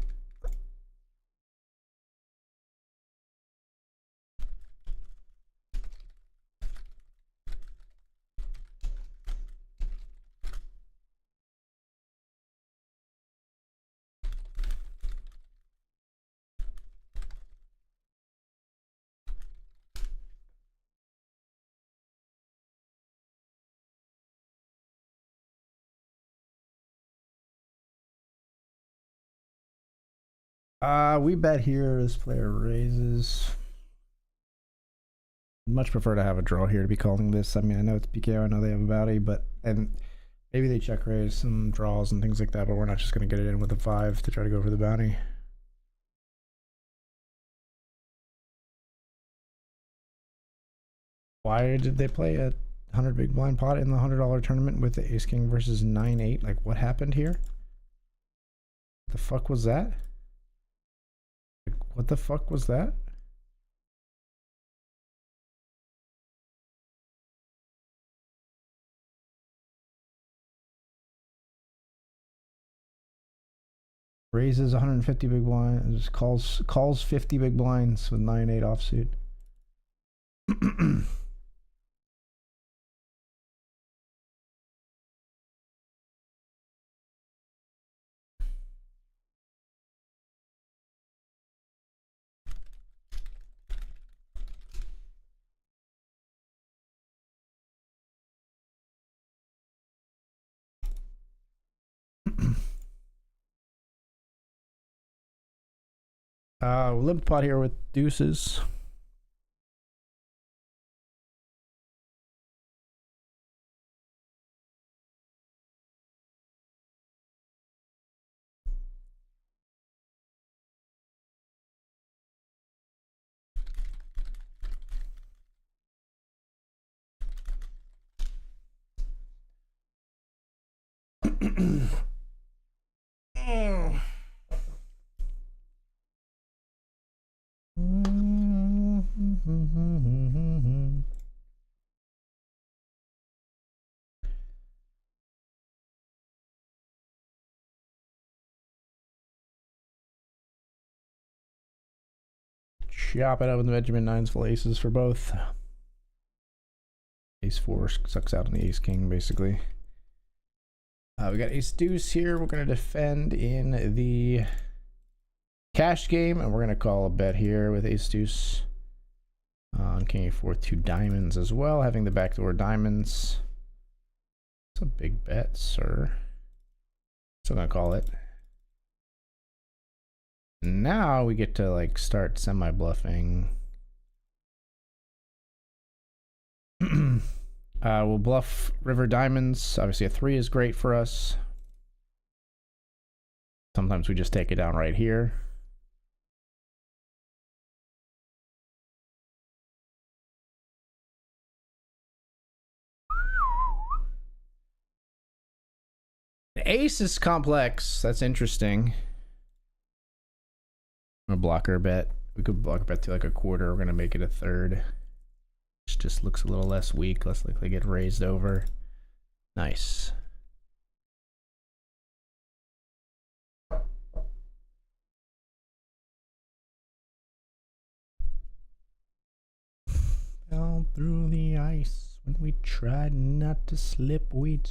We bet here this player raises. Much prefer to have a draw here to be calling this. I mean, I know it's PKO, I know they have a bounty, but and maybe they check raise some draws and things like that, but we're not just going to get it in with a 5 to try to go for the bounty. Why did they play a 100 big blind pot in the $100 tournament with the ace king versus 9-8? Like, what happened here? The fuck was that? Like, what the fuck was that? Raises 150 big blinds, calls 50 big blinds with 9-8 offsuit. Limp pot here with deuces. Chop it up with the Benjamin 9s full aces for both. Ace 4 sucks out on the ace king, basically. We got ace deuce here. We're going to defend in the cash game, and we're going to call a bet here with ace deuce on king a4, 2 diamonds as well, having the backdoor diamonds. It's a big bet, sir. So I'm going to call it. Now we get to like start semi bluffing. We'll bluff river diamonds. Obviously a 3 is great for us. Sometimes we just take it down right here. The ace is complex. That's interesting. I'm gonna block our bet. We could block our bet to like a quarter. We're gonna make it a third. Which just looks a little less weak, less likely to get raised over. Nice. Fell through the ice when we tried not to slip. We'd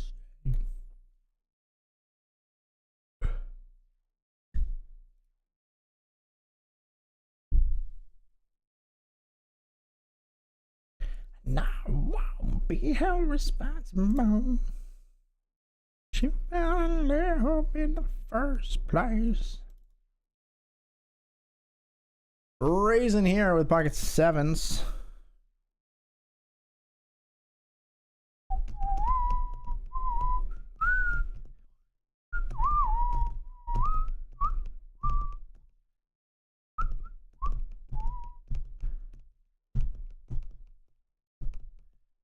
now won't be held responsible. She fell in love in the first place. Raising here with pocket sevens.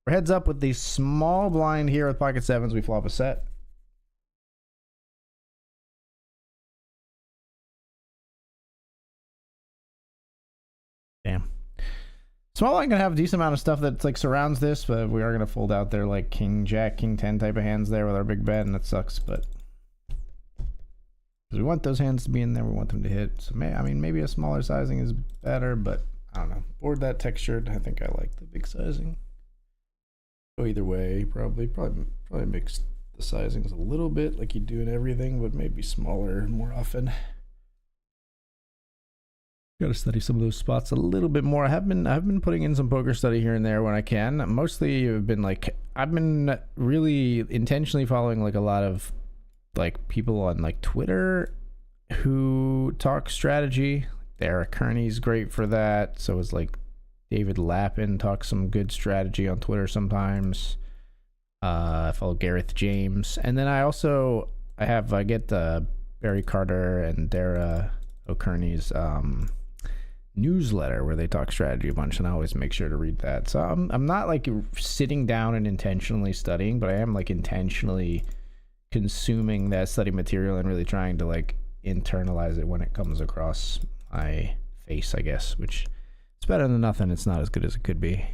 We're heads up with the small blind here with pocket sevens. We flop a set. Damn. Small blind gonna have a decent amount of stuff that like surrounds this, but we are gonna fold out there like king, jack, king 10 type of hands there with our big bet, and that sucks. But we want those hands to be in there. We want them to hit. So I mean, maybe a smaller sizing is better, but I don't know. Board that textured. I think I like the big sizing. Go either way. Probably mix the sizings a little bit, like you do in everything, but maybe smaller more often. Got to study some of those spots a little bit more. I've been putting in some poker study here and there when I can. Mostly I've been really intentionally following like a lot of like people on like Twitter who talk strategy. Eric Kearney's great for that. So is like David Lappin talks some good strategy on Twitter sometimes. I follow Gareth James, and then I get Barry Carter and Dara O'Kearney's newsletter where they talk strategy a bunch, and I always make sure to read that. So I'm not like sitting down and intentionally studying, but I am like intentionally consuming that study material and really trying to like internalize it when it comes across my face, I guess, which it's better than nothing. It's not as good as it could be.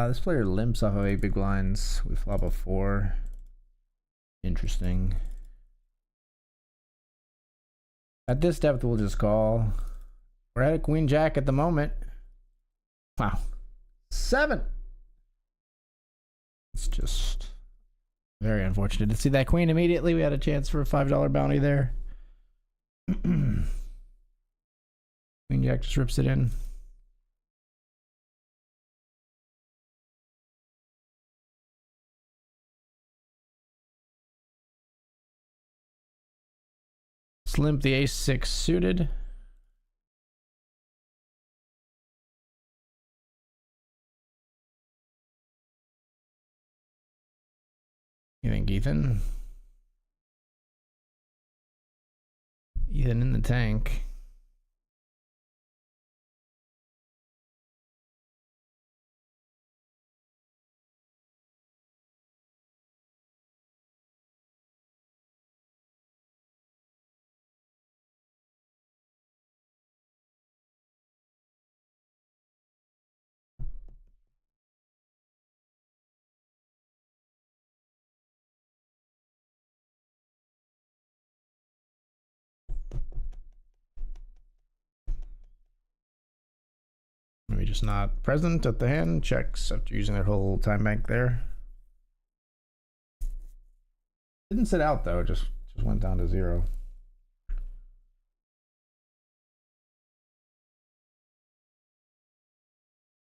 This player limps off of 8 big blinds. We flop a 4. Interesting. At this depth, we'll just call. We're at a queen jack at the moment. Wow. 7. It's just very unfortunate to see that queen immediately. We had a chance for a $5 bounty there. Queen jack just rips it in. Limp the ace-6 suited. You think Ethan? Ethan in the tank. just not present at the hand. Checks after using their whole time bank there. Didn't sit out though, just went down to 0.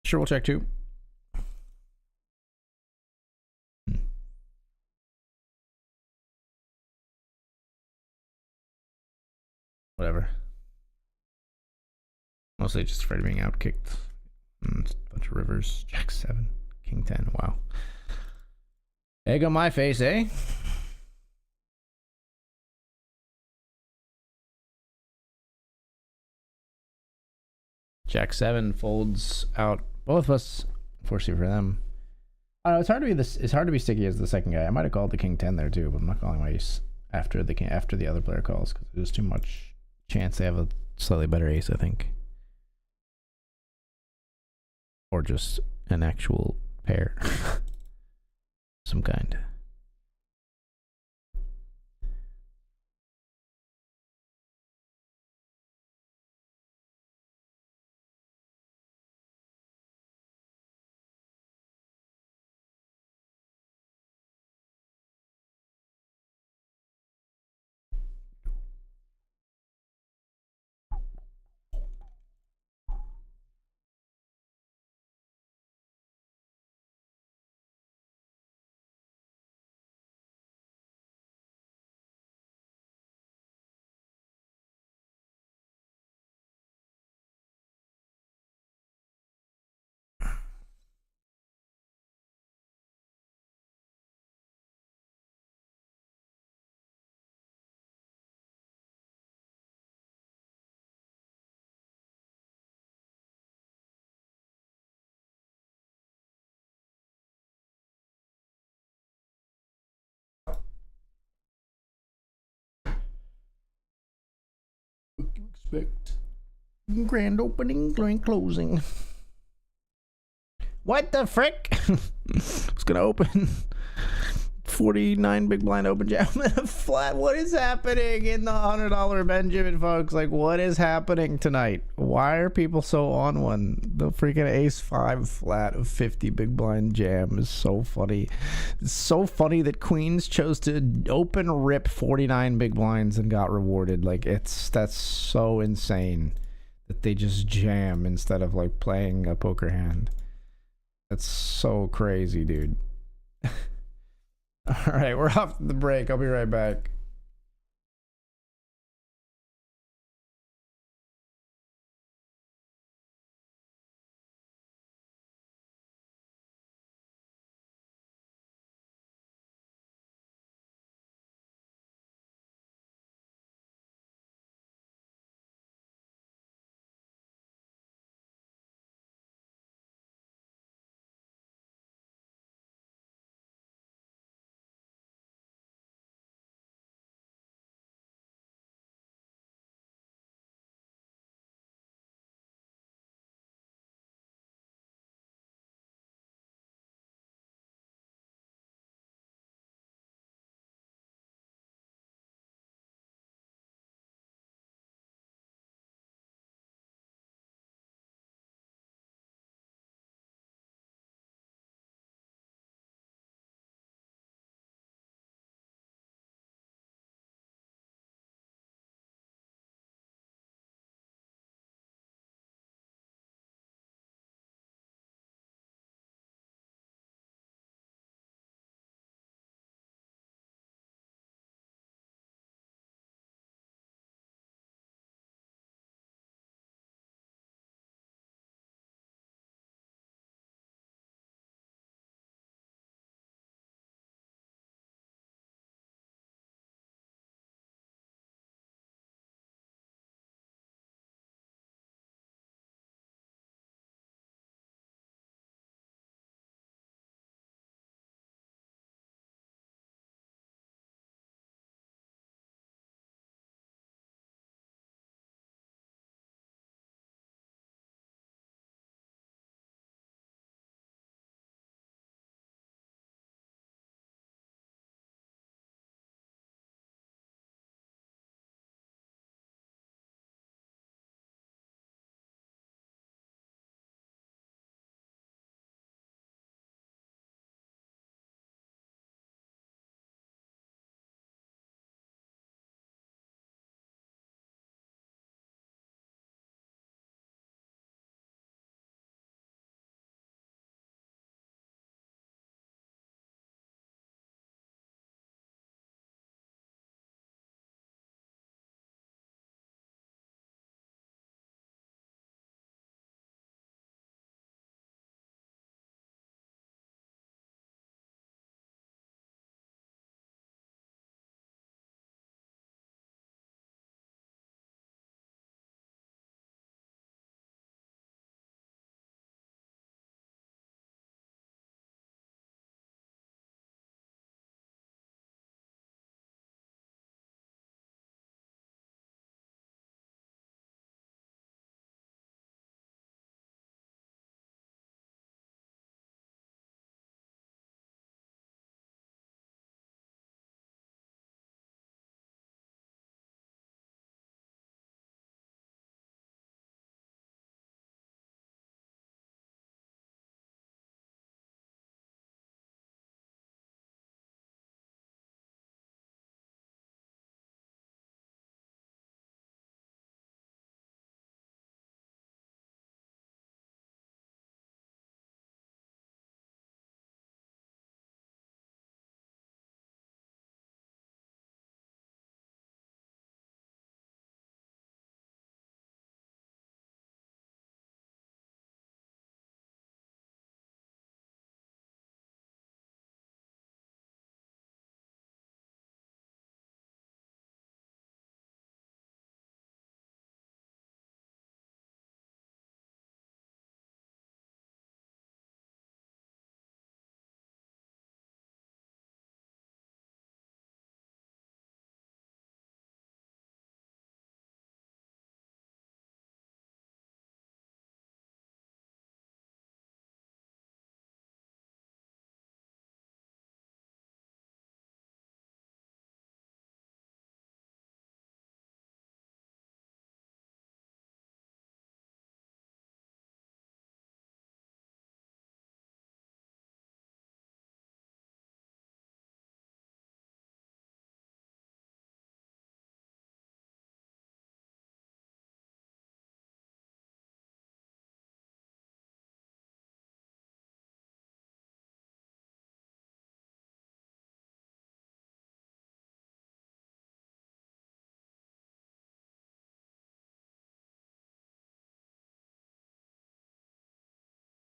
Sure, we'll check 2. Whatever. Mostly just afraid of being outkicked. Bunch of rivers. Jack 7. King 10. Wow. Egg on my face, eh? Jack 7 folds out both of us. Fortunately for them. I don't know, it's hard to be this. It's hard to be sticky as the second guy. I might have called the King 10 there too, but I'm not calling my ace after the other player calls because there's too much chance they have a slightly better ace, I think, or just an actual pair, some kind. What do you expect? Grand opening, grand closing. What the frick? It's gonna open 49 big blind open jam and a flat. What is happening in the $100 Benjamin, folks? Like, what is happening tonight? Why are people so on one? The freaking ace 5 flat of 50 big blind jam is so funny. It's so funny that queens chose to open rip 49 big blinds and got rewarded. Like, that's so insane that they just jam instead of like playing a poker hand. That's so crazy, dude. All right, we're off the break. I'll be right back.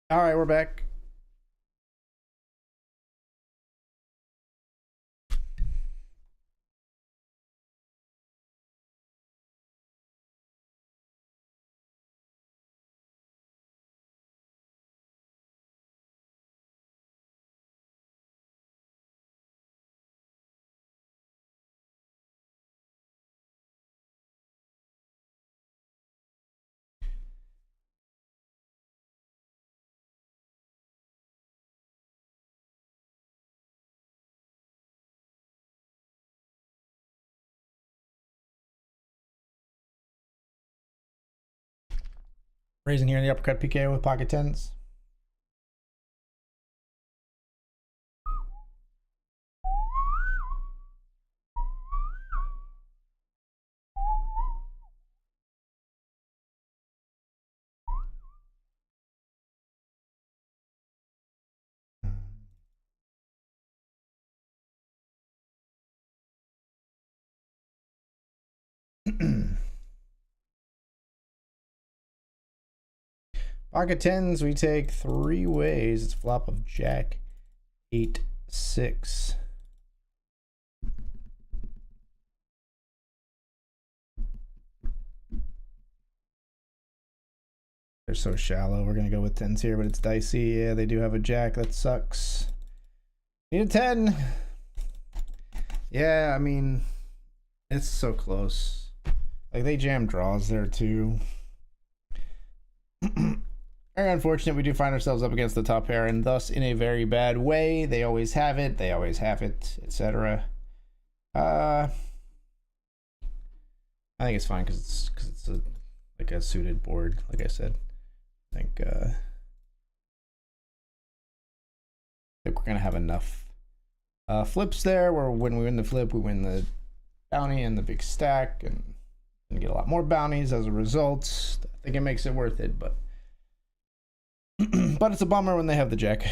All right, we're back. Raising here in the uppercut PK with pocket tens. Pocket tens, we take 3 ways. It's flop of Jack 8 6. They're so shallow. We're gonna go with tens here, but it's dicey. Yeah, they do have a jack. That sucks. Need a 10. Yeah, I mean, it's so close. Like, they jam draws there too. Very unfortunate. We do find ourselves up against the top pair, and thus in a very bad way. They always have it. They always have it, etc. I think it's fine because it's like a suited board. Like I said, I think we're gonna have enough flips there where when we win the flip, we win the bounty and the big stack, and get a lot more bounties as a result. I think it makes it worth it, but but it's a bummer when they have the jack.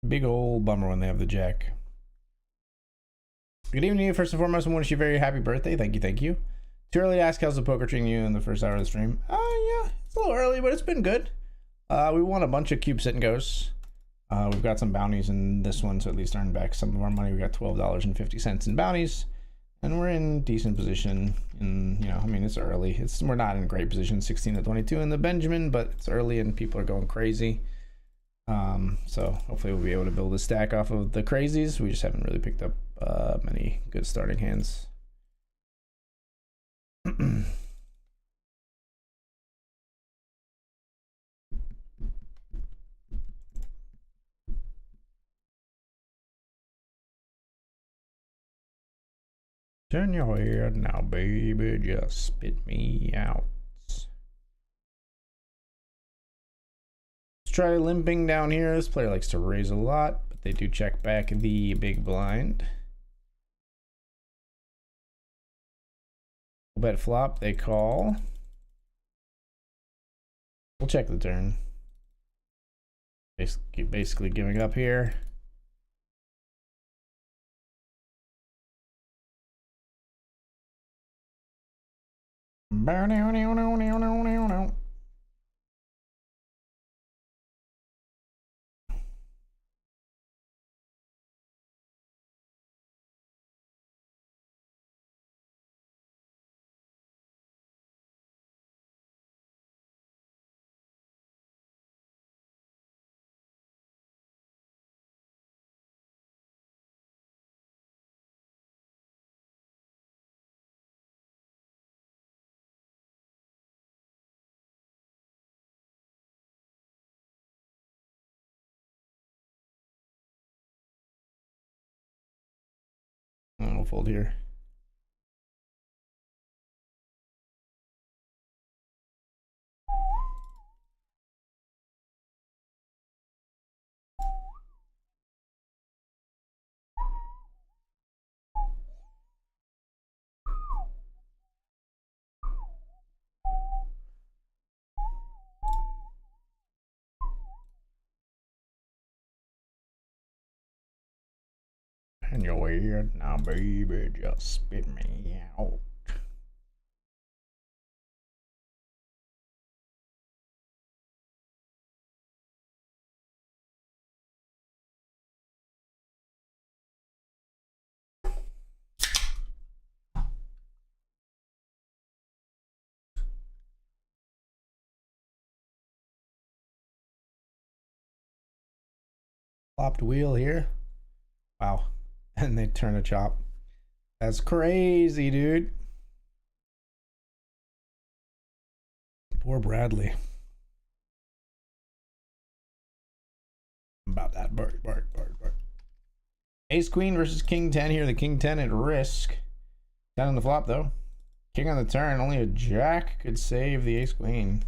Big old bummer when they have the jack. Good evening to you. First and foremost, I want to wish you a very happy birthday. Thank you, thank you. Too early to ask how's the poker treating you in the first hour of the stream. Yeah, it's a little early, but it's been good. We won a bunch of cube sit and goes. We've got some bounties in this one, so at least earn back some of our money. We got $12.50 in bounties, and we're in decent position. In, you know, I mean, it's early. We're not in great position, 16 to 22 in the Benjamin, but it's early and people are going crazy. So hopefully we'll be able to build a stack off of the crazies. We just haven't really picked up many good starting hands. Turn your head now, baby, just spit me out. Let's try limping down here. This player likes to raise a lot, but they do check back the big blind. We'll bet flop, they call. We'll check the turn. Basically giving up here. I'll fold here. And your head now, baby, just spit me out. Flopped wheel here. Wow. And they turn a chop. That's crazy, dude. Poor Bradley. About that. Bark. Ace Queen versus King 10 here. The King 10 at risk. 10 on the flop, though. King on the turn. Only a jack could save the Ace Queen.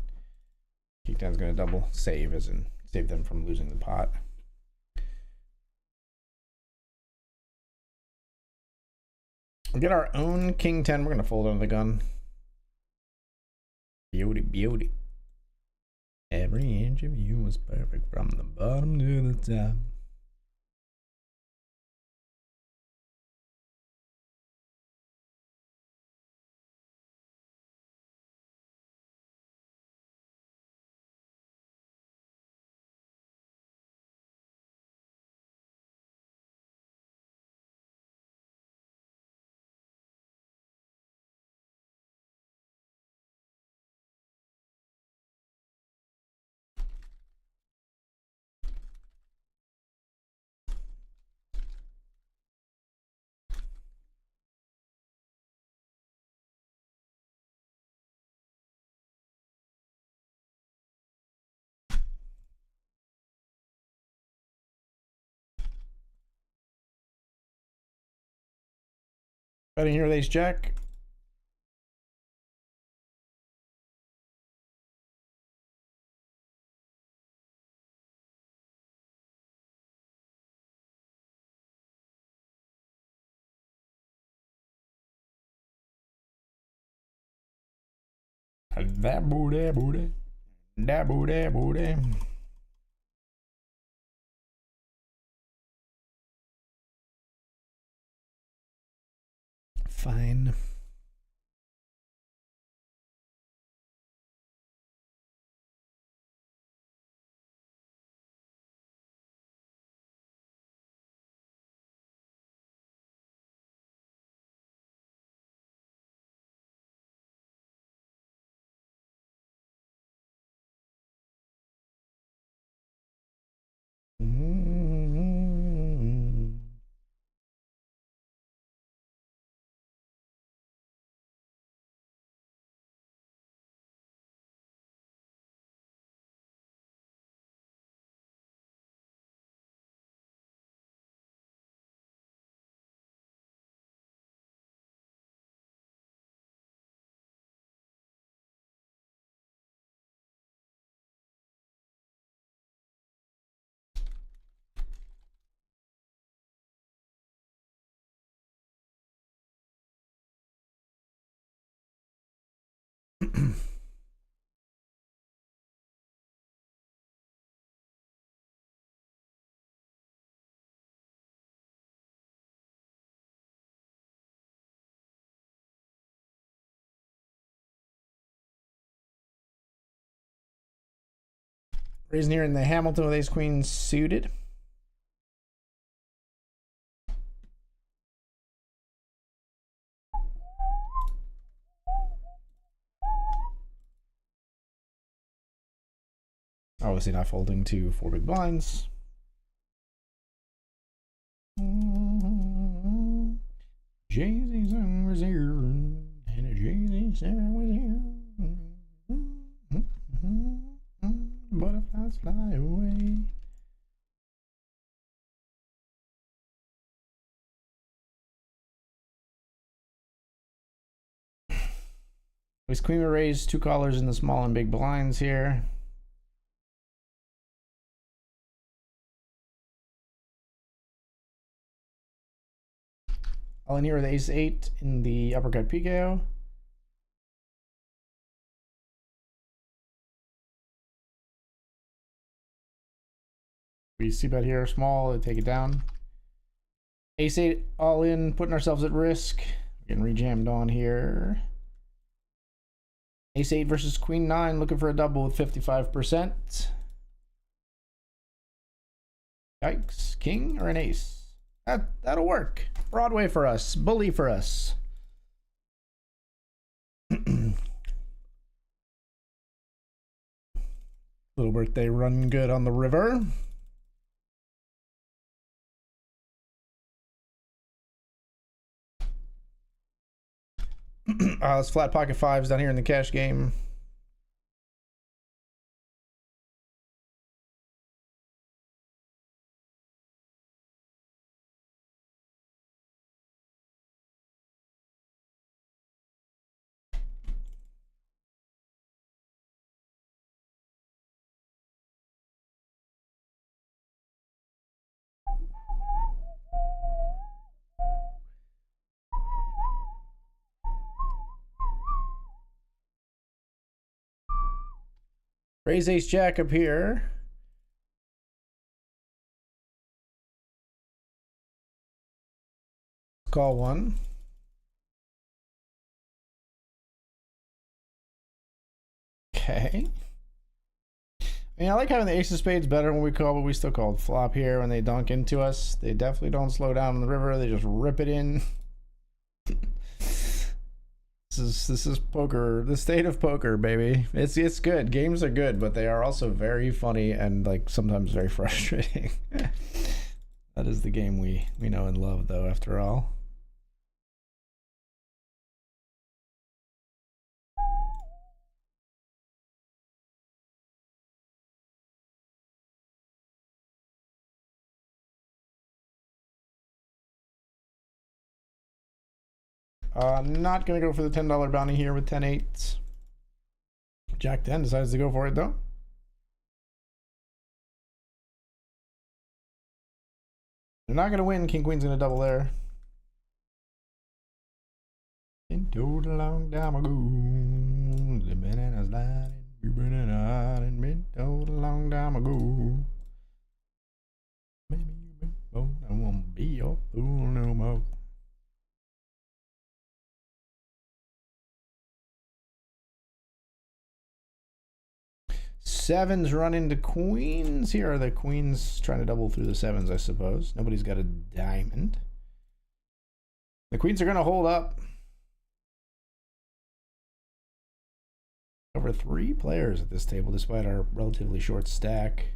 King 10's going to double save, as in save them from losing the pot. We'll get our own King 10. We're going to fold under the gun. Beauty. Every inch of you was perfect from the bottom to the top. Betting here with ace jack. That booty. Fine. Raising here in the Hamilton with ace queen suited. Obviously not folding to 4 big blinds. Jay-Z song was here, and a Jay-Z song was here. Butterflies fly away. Ace queen will raise 2 callers in the small and big blinds here. All in here with ace 8 in the uppercut PKO. We see bet here, small, take it down. Ace 8 all in, putting ourselves at risk. Getting rejammed on here. Ace 8 versus Queen 9, looking for a double with 55%. Yikes, king or an ace? That'll work. Broadway for us, bully for us. Little birthday run good on the river. It's flat pocket fives down here in the cash game. Raise ace jack up here. Call one. Okay. I mean, I like having the ace of spades better when we call, but we still called flop here when they dunk into us. They definitely don't slow down on the river. They just rip it in. This is poker, the state of poker, baby. It's good. Games are good, but they are also very funny and like sometimes very frustrating. That is the game we know and love, though, after all. Not gonna go for the $10 bounty here with 10-8s. Jack 10 decides to go for it though. They're not gonna win. King Queen's gonna double there. Into the long time ago, the bananas lied, you burning out and been told a long time ago. Maybe you've been born, I won't be your fool no more. Sevens run into queens. Here are the queens trying to double through the sevens, I suppose. Nobody's got a diamond. The queens are going to hold up. Over 3 players at this table, despite our relatively short stack.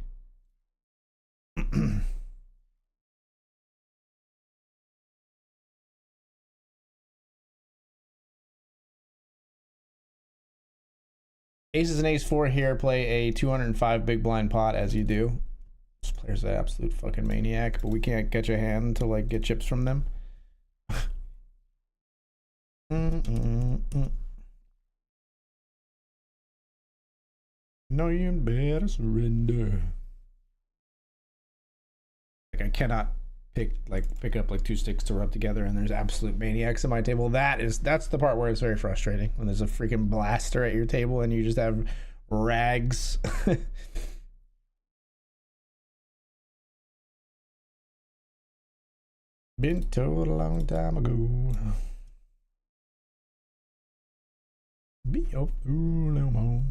Aces and ace 4 here play a 205 big blind pot, as you do. This player's an absolute fucking maniac, but we can't catch a hand to like get chips from them. No, you better surrender. Like I cannot pick up like 2 sticks to rub together, and there's absolute maniacs at my table. That's the part where it's very frustrating, when there's a freaking blaster at your table and you just have rags. Been told a long time ago, be your fool no more.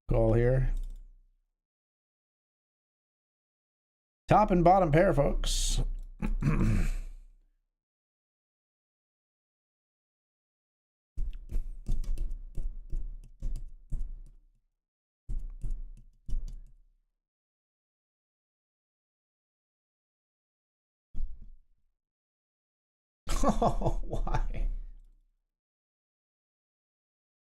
Call here. Top and bottom pair, folks. Oh, why?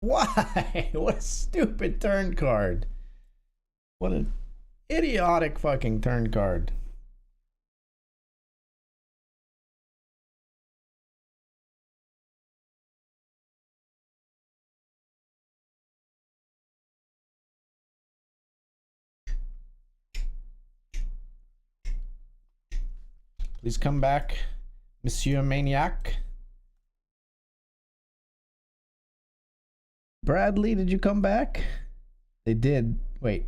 Why? What a stupid turn card. What an idiotic fucking turn card. Please come back, Monsieur Maniac. Bradley, did you come back? They did. Wait.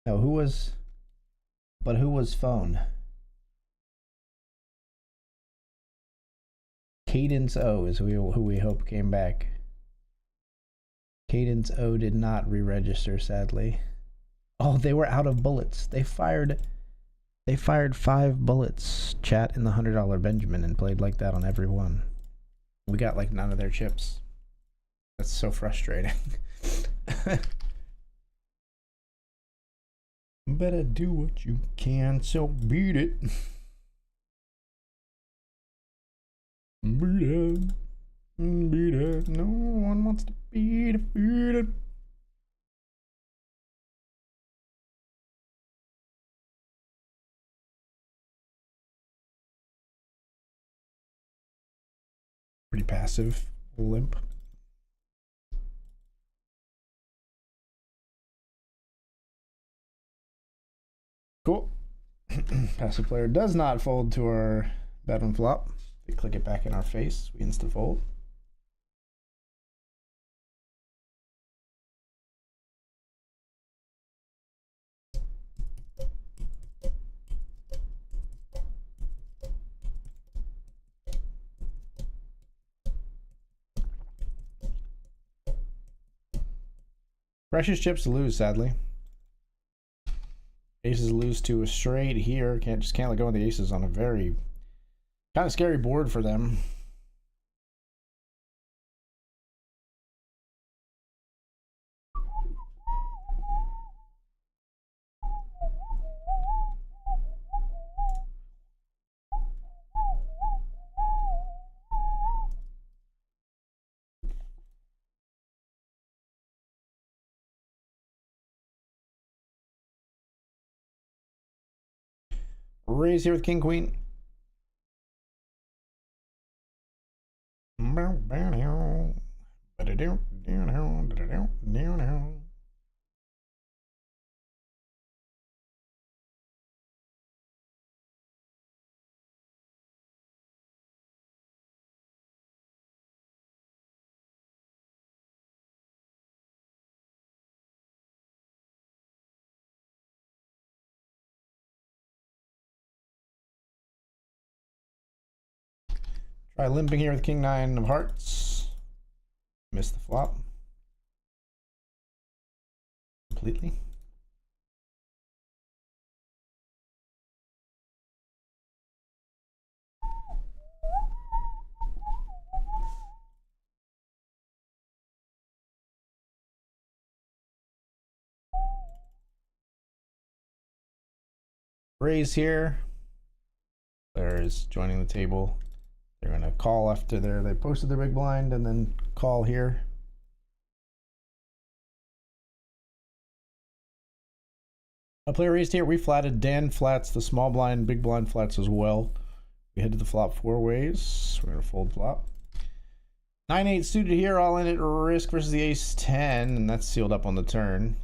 No, who was phone? Cadence O is who we hope came back. Cadence O did not re-register, sadly. Oh, they were out of bullets. They fired They fired 5 bullets, chat, in the $100 Benjamin and played like that on every one. We got like none of their chips. That's so frustrating. Better do what you can, so beat it. Beat it. Beat it. No one wants to beat it. Beat it. Pretty passive. Limp. Cool. Passive player does not fold to our bedroom flop. We click it back in our face. We insta fold. Precious chips lose, sadly. Aces lose to a straight here. Can't let go of the aces on a very kind of scary board for them. Raise here with king queen. Try limping here with king 9 of hearts. Miss the flop completely. Raise here. Player is joining the table. They're gonna call after they posted their big blind and then call here. A player raised here. We flatted. Dan flats the small blind, big blind flats as well. We head to the flop 4 ways. We're gonna fold flop. 9-8 suited here, all in at risk versus the ace 10, and that's sealed up on the turn.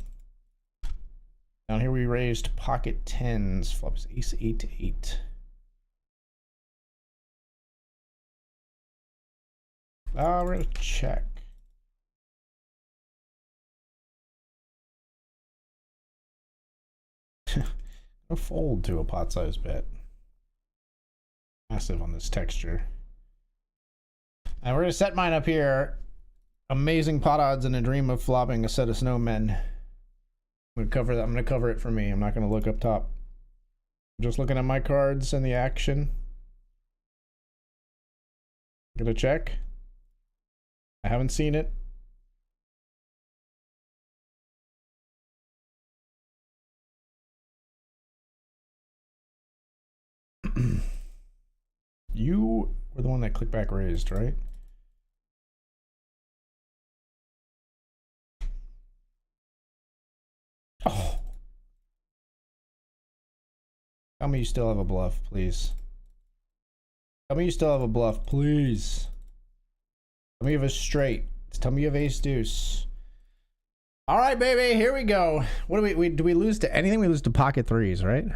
Down here we raised pocket 10s. Flop is ace 8 to 8. We're gonna check. I'll fold to a pot size bet. Massive on this texture. And we're gonna set mine up here. Amazing pot odds and a dream of flopping a set of snowmen. I'm gonna cover that. I'm gonna cover it for me. I'm not gonna look up top. I'm just looking at my cards and the action. Gonna check. I haven't seen it. You were the one that click back raised, right? Oh. Tell me you still have a bluff, please. Tell me you still have a bluff, please. Tell me you have a straight. Tell me you have ace deuce. All right, baby, here we go. What do we lose to anything? We lose to pocket 3s, right?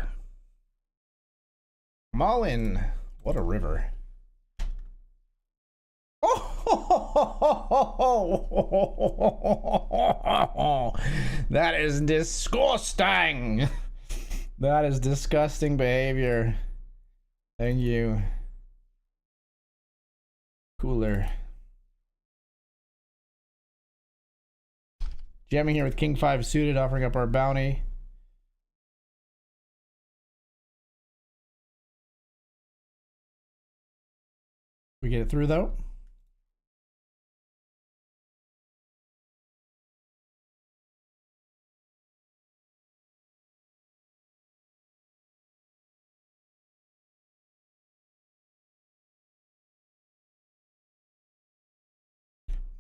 I'm all in. What a river. Oh, that is disgusting. That is disgusting behavior. Thank you. Cooler. Jamming here with king 5 suited, offering up our bounty. We get it through though.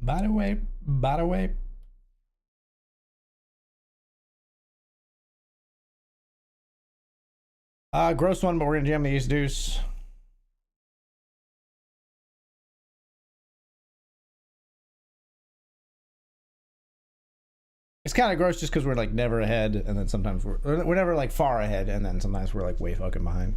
By the way, gross one, but we're gonna jam the ace deuce. It's kind of gross just because we're like never ahead, and then sometimes we're never like far ahead, and then sometimes we're like way fucking behind.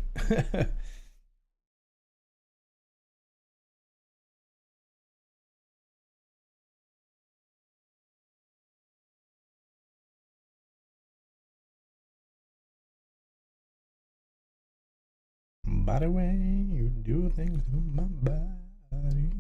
By the way, you do things to my body.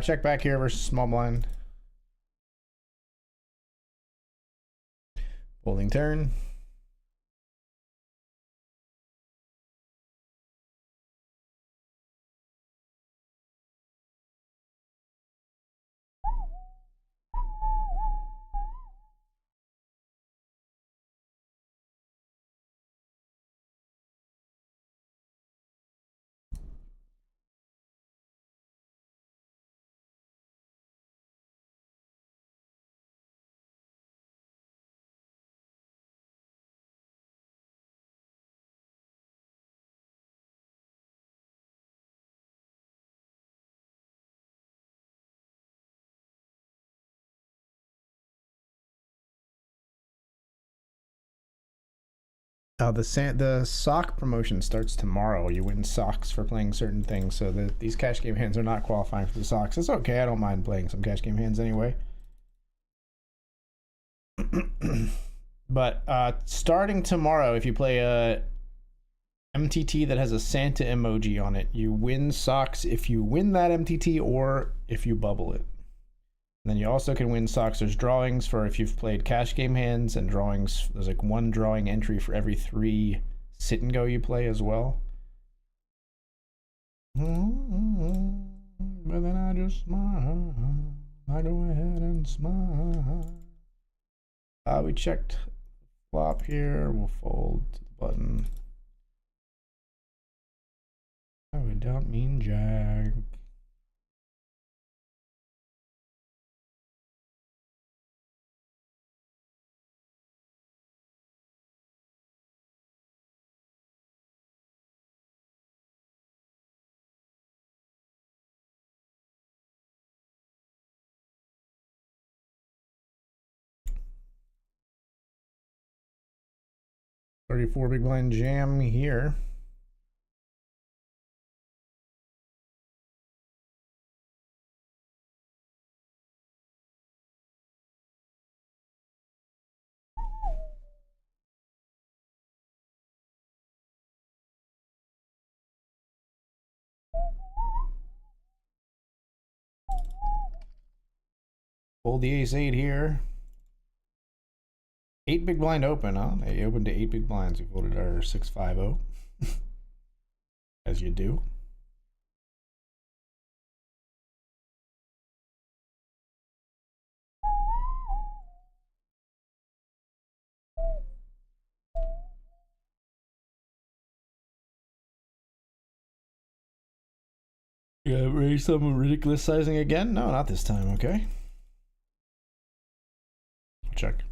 Check back here versus small blind. Holding turn. The sock promotion starts tomorrow. You win socks for playing certain things, so these cash game hands are not qualifying for the socks. It's okay. I don't mind playing some cash game hands anyway. But starting tomorrow, if you play a MTT that has a Santa emoji on it, you win socks if you win that MTT or if you bubble it. And then you also can win socks. There's drawings for if you've played cash game hands, and drawings. There's like one drawing entry for every 3 sit and go you play as well. But then I just smile. I go ahead and smile. We checked flop here. We'll fold to the button. Oh, we don't mean jack. $34 big blind jam here. Fold the ace-8 here. 8 big blind open, huh? They opened to 8 big blinds. We folded our 6-5-0. As you do. Yeah, raise some ridiculous sizing again? No, not this time, okay. Check.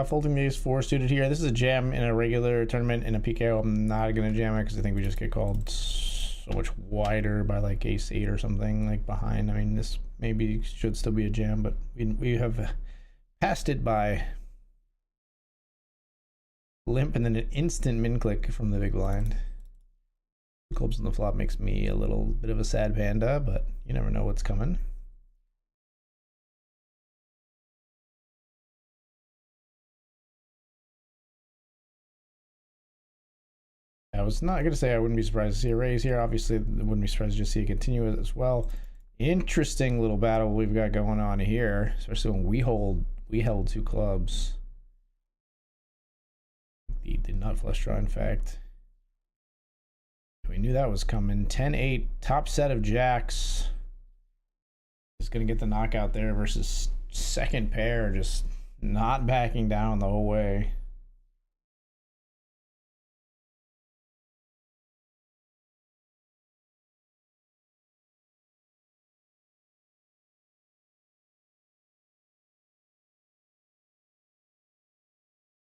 Folding the ace-4 suited here. This is a jam in a regular tournament. In a PKO, I'm not going to jam it because I think we just get called. so much wider by like ace 8 or something like behind. I mean, this maybe should still be a jam, but we have passed it by limp and then an instant min click from the big blind. Clubs on the flop makes me a little bit of a sad panda, but you never know what's coming. I was not going to say I wouldn't be surprised to see a raise here. Obviously, I wouldn't be surprised to just see it continue as well. Interesting little battle we've got going on here, especially when we held 2 clubs. The nut flush draw, in fact. We knew that was coming. 10-8, top set of jacks. Just going to get the knockout there versus second pair, just not backing down the whole way.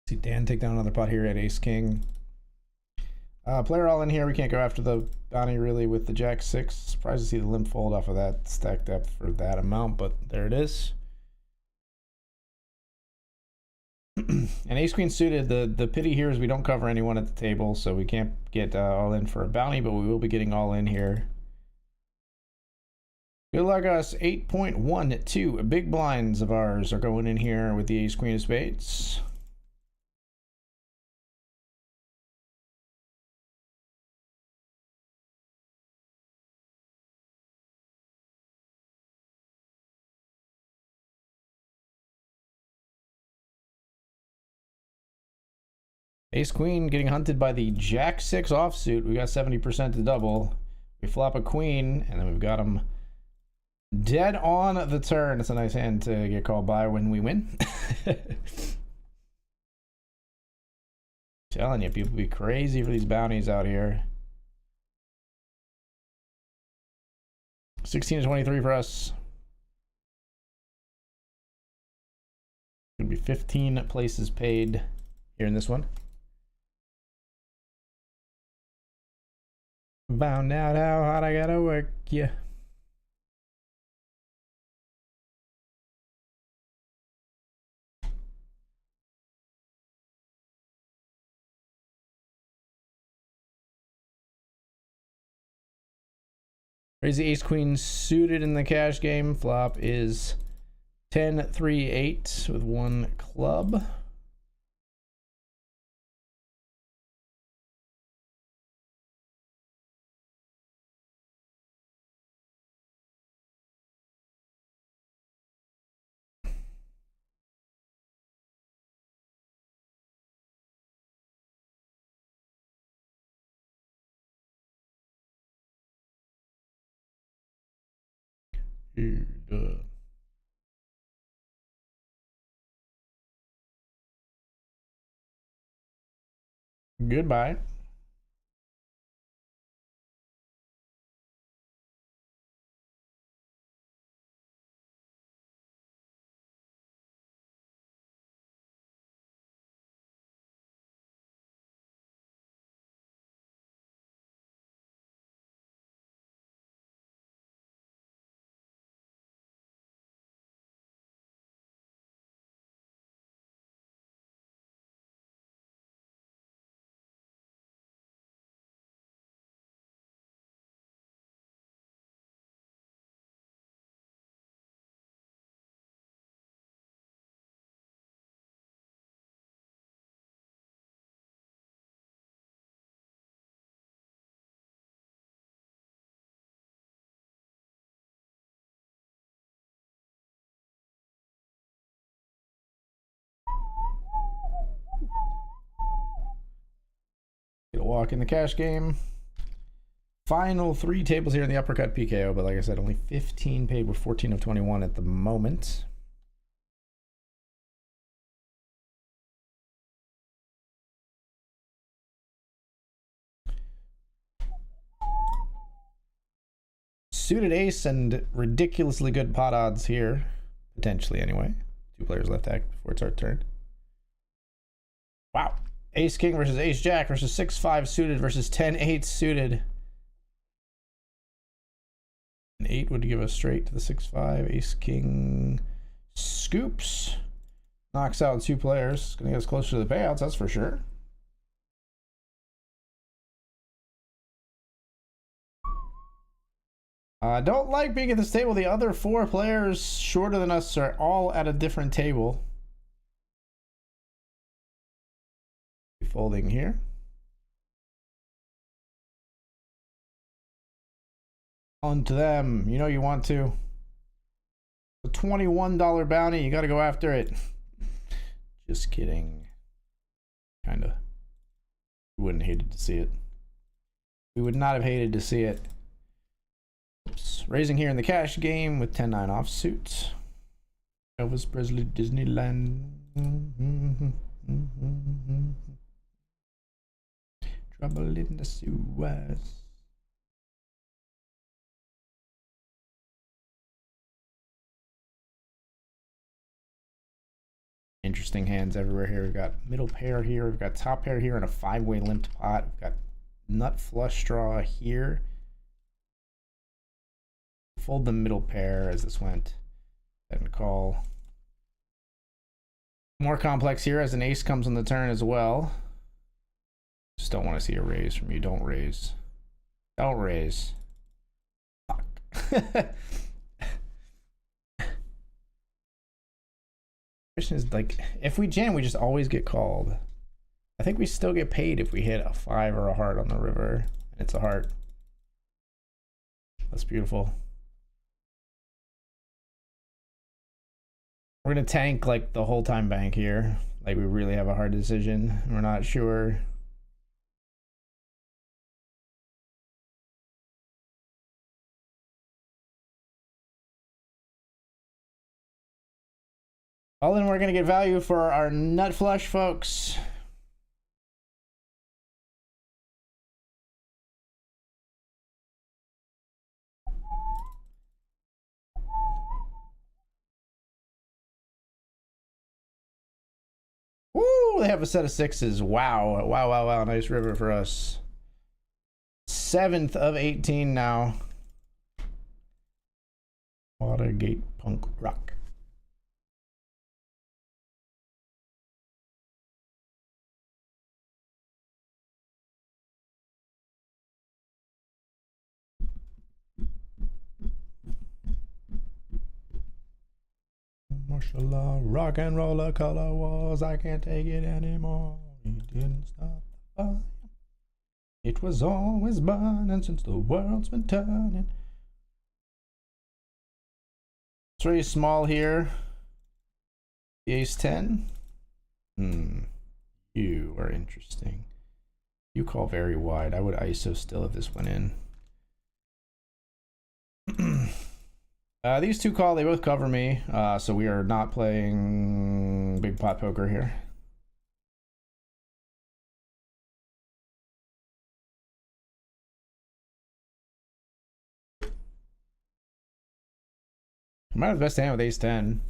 See Dan take down another pot here at ace king. Player all in here. We can't go after the bounty really with the jack 6. Surprised to see the limp fold off of that stack depth for that amount, but there it is. And ace queen suited. The pity here is we don't cover anyone at the table, so we can't get all in for a bounty, but we will be getting all in here. Good luck us. 8.12 big blinds of ours are going in here with the ace queen of spades. Ace queen getting hunted by the jack 6 offsuit. We got 70% to double. We flop a queen, and then we've got him dead on the turn. It's a nice hand to get called by when we win. Telling you, people be crazy for these bounties out here. 16 to 23 for us. Gonna be 15 places paid here in this one. Found out how hard I gotta work, yeah. Crazy ace queen suited in the cash game. Flop is 10-3-8 with 1 club. Goodbye. Get a walk in the cash game. Final 3 tables here in the uppercut PKO, but like I said, only 15 paid with 14 of 21 at the moment. Suited ace and ridiculously good pot odds here, potentially anyway. 2 players left to act before it's our turn. Wow. Ace king versus ace jack versus 6-5 suited versus 10-8 suited. An 8 would give us straight to the 6-5. Ace king scoops. Knocks out 2 players. Gonna get us closer to the payouts, that's for sure. I don't like being at this table. The other 4 players shorter than us are all at a different table. Folding here. On to them. You know you want to. A $21 bounty. You got to go after it. Just kidding. Kind of. We wouldn't have hated to see it. We would not have hated to see it. Oops. Raising here in the cash game with 10-9 offsuit. Elvis Presley Disneyland. Trouble in the sewers. Interesting hands everywhere here. We've got middle pair here. We've got top pair here and a 5-way limped pot. We've got nut flush draw here. Fold the middle pair as this went. And call. More complex here as an ace comes on the turn as well. Just don't want to see a raise from you. Don't raise. Don't raise. Fuck. Question is, like, if we jam, we just always get called. I think we still get paid if we hit a 5 or a heart on the river. It's a heart. That's beautiful. We're gonna tank like the whole time bank here. Like we really have a hard decision. We're not sure. All in, we're gonna get value for our nut flush, folks. Woo! They have a set of 6s. Wow! Wow! Wow! Wow! Nice river for us. 7th of 18 now. Watergate punk rock. Martial law, rock and roller, color wars. I can't take it anymore. He didn't stop the fire. It was always burning since the world's been turning. It's very small here. The ace 10. You are interesting. You call very wide. I would ISO still if this went in. These two call, they both cover me, so we are not playing big pot poker here. I might have the best hand with ace 10.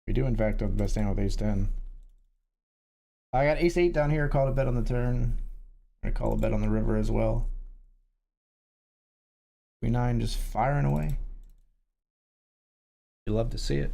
We do in fact have the best hand with ace 10. I got ace 8 down here, called a bet on the turn. I call a bet on the river as well. Queen 9 just firing away. You love to see it.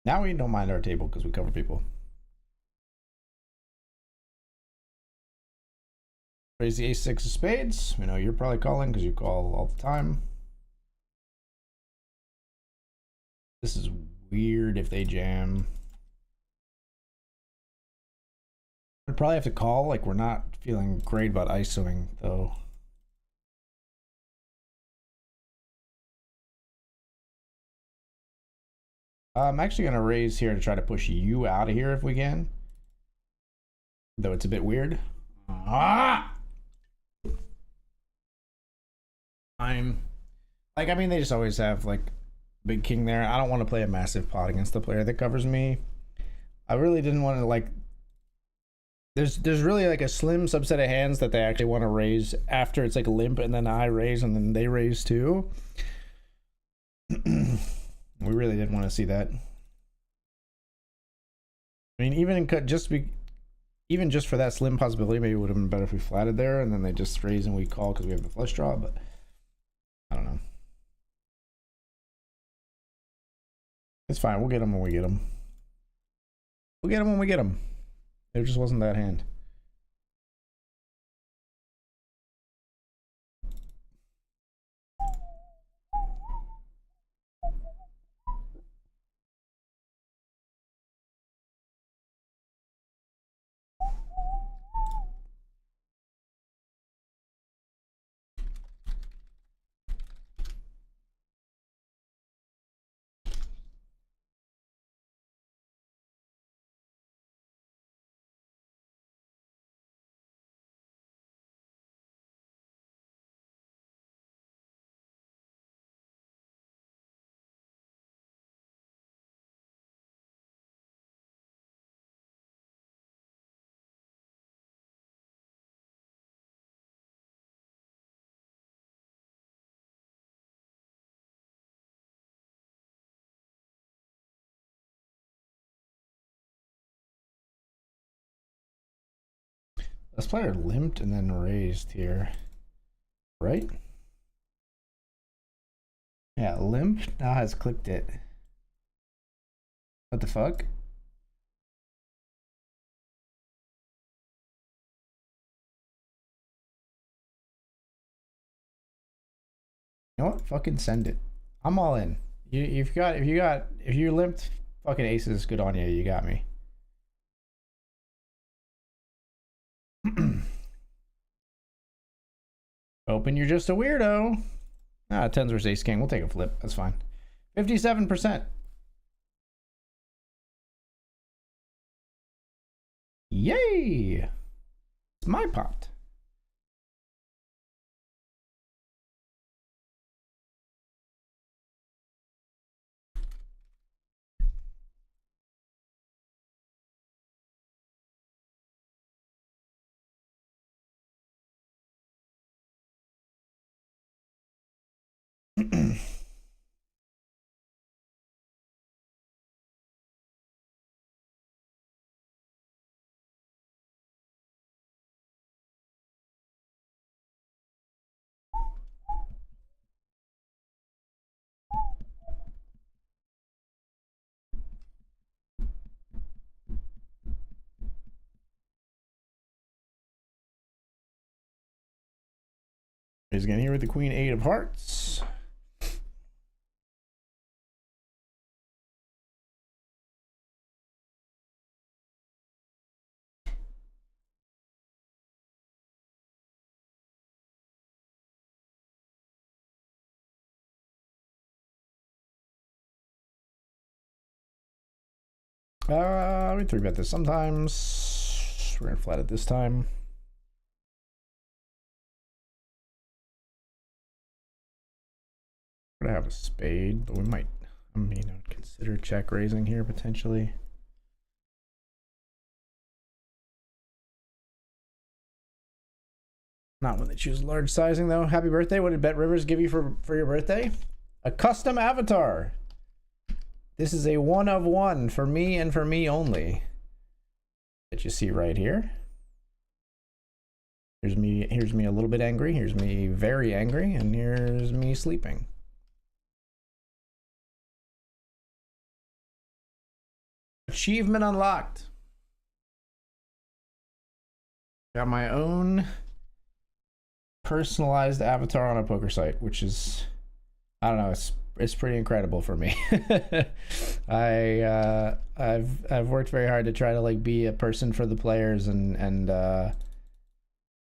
Now we don't mind our table because we cover people. Raise the ace 6 of spades. We know you're probably calling because you call all the time. This is weird if they jam. I'd probably have to call. Like, we're not feeling great about ISOing though. I'm actually going to raise here to try to push you out of here if we can. Though it's a bit weird. Ah! I'm like, I mean, they just always have like big king there. I don't want to play a massive pot against the player that covers me. I really didn't want to like. There's really like a slim subset of hands that they actually want to raise after it's like limp, and then I raise and then they raise too. We really didn't want to see that. I mean, even just for that slim possibility, maybe it would have been better if we flatted there and then they just raise and we call because we have the flush draw. But I don't know. It's fine. We'll get them when we get them. We'll get them when we get them. There just wasn't that hand. This player limped and then raised here, right? Yeah, limp now has clicked it. What the fuck? You know what? Fucking send it. I'm all in. If you limped fucking aces, good on you. You got me. Open, you're just a weirdo. Ah, tens versus ace king. We'll take a flip. That's fine. 57%. Yay! It's my pot. He's getting here with the queen eight of hearts. We 3-bet this sometimes. We're gonna flat it this time. We're gonna have a spade, but we might, I mean, I'd consider check raising here potentially. Not when they choose large sizing though. Happy birthday. What did BetRivers give you for your birthday? A custom avatar. This is a 1 of 1 for me and for me only. That you see right here. Here's me a little bit angry. Here's me very angry, and here's me sleeping. Achievement unlocked. Got my own personalized avatar on a poker site, which is, I don't know, it's pretty incredible for me. I've worked very hard to try to like be a person for the players and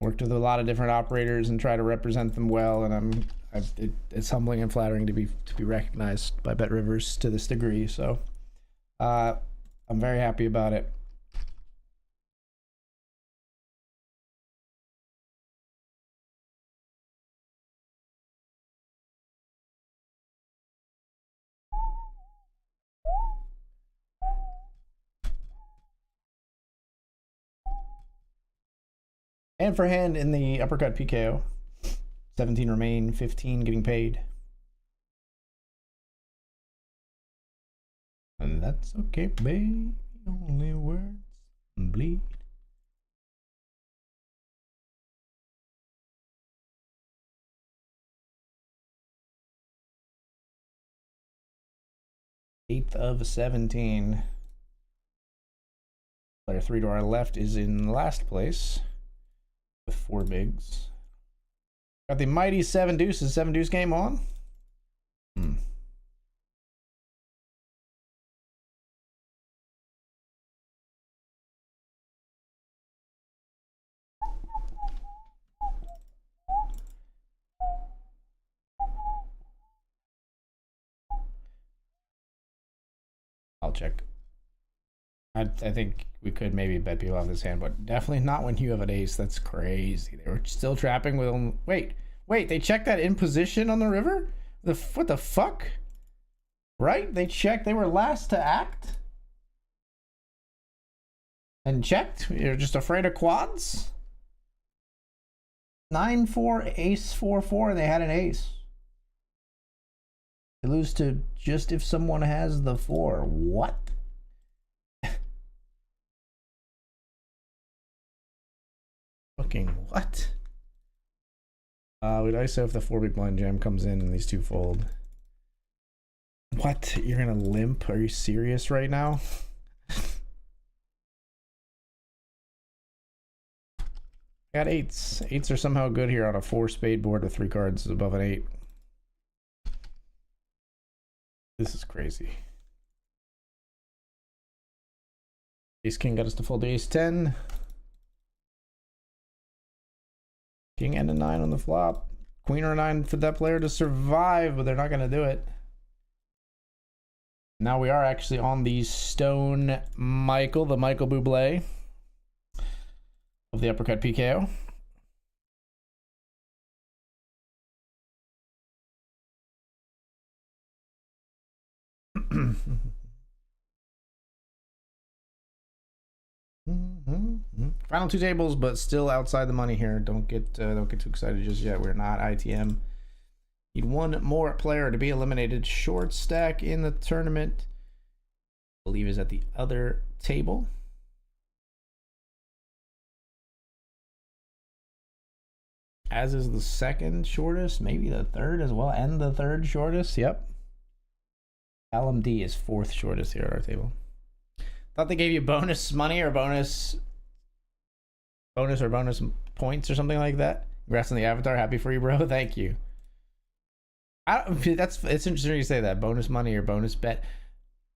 worked with a lot of different operators and try to represent them well, and it's humbling and flattering to be recognized by BetRivers to this degree. So I'm very happy about it. And for hand in the uppercut PKO. 17 remain, 15 getting paid. And that's okay, baby. Only words bleed. Eighth of 17. Player 3 to our left is in last place with 4 bigs. Got the mighty 7 deuces. 7 deuce game on. I'll check. I think we could maybe bet people off this hand, but definitely not when you have an ace. That's crazy. They were still trapping with them. Wait, they checked that in position on the river? What the fuck? Right? They checked. They were last to act? And checked? You're just afraid of quads? 9-4, ace 4-4, and they had an ace. They lose to just if someone has the 4. What? Fucking what? We'd ISO if the 4 big blind jam comes in and these 2 fold. What? You're gonna limp? Are you serious right now? Got 8s. 8s are somehow good here on a 4 spade board with 3 cards above an 8. This is crazy. Ace king got us to fold to ace 10. King and a 9 on the flop. Queen or a 9 for that player to survive, but they're not going to do it. Now we are actually on the Stone Michael, the Michael Bublé of the uppercut PKO. Final 2 tables, but still outside the money here. Don't get too excited just yet. We're not ITM. Need 1 more player to be eliminated. Short stack in the tournament, I believe, is at the other table. As is the second shortest, maybe the third as well, and the third shortest. Yep. LMD is 4th shortest here at our table. Thought they gave you bonus money or bonus points or something like that. Congrats on the avatar. Happy for you, bro. Thank you. It's interesting you say that. Bonus money or bonus bet.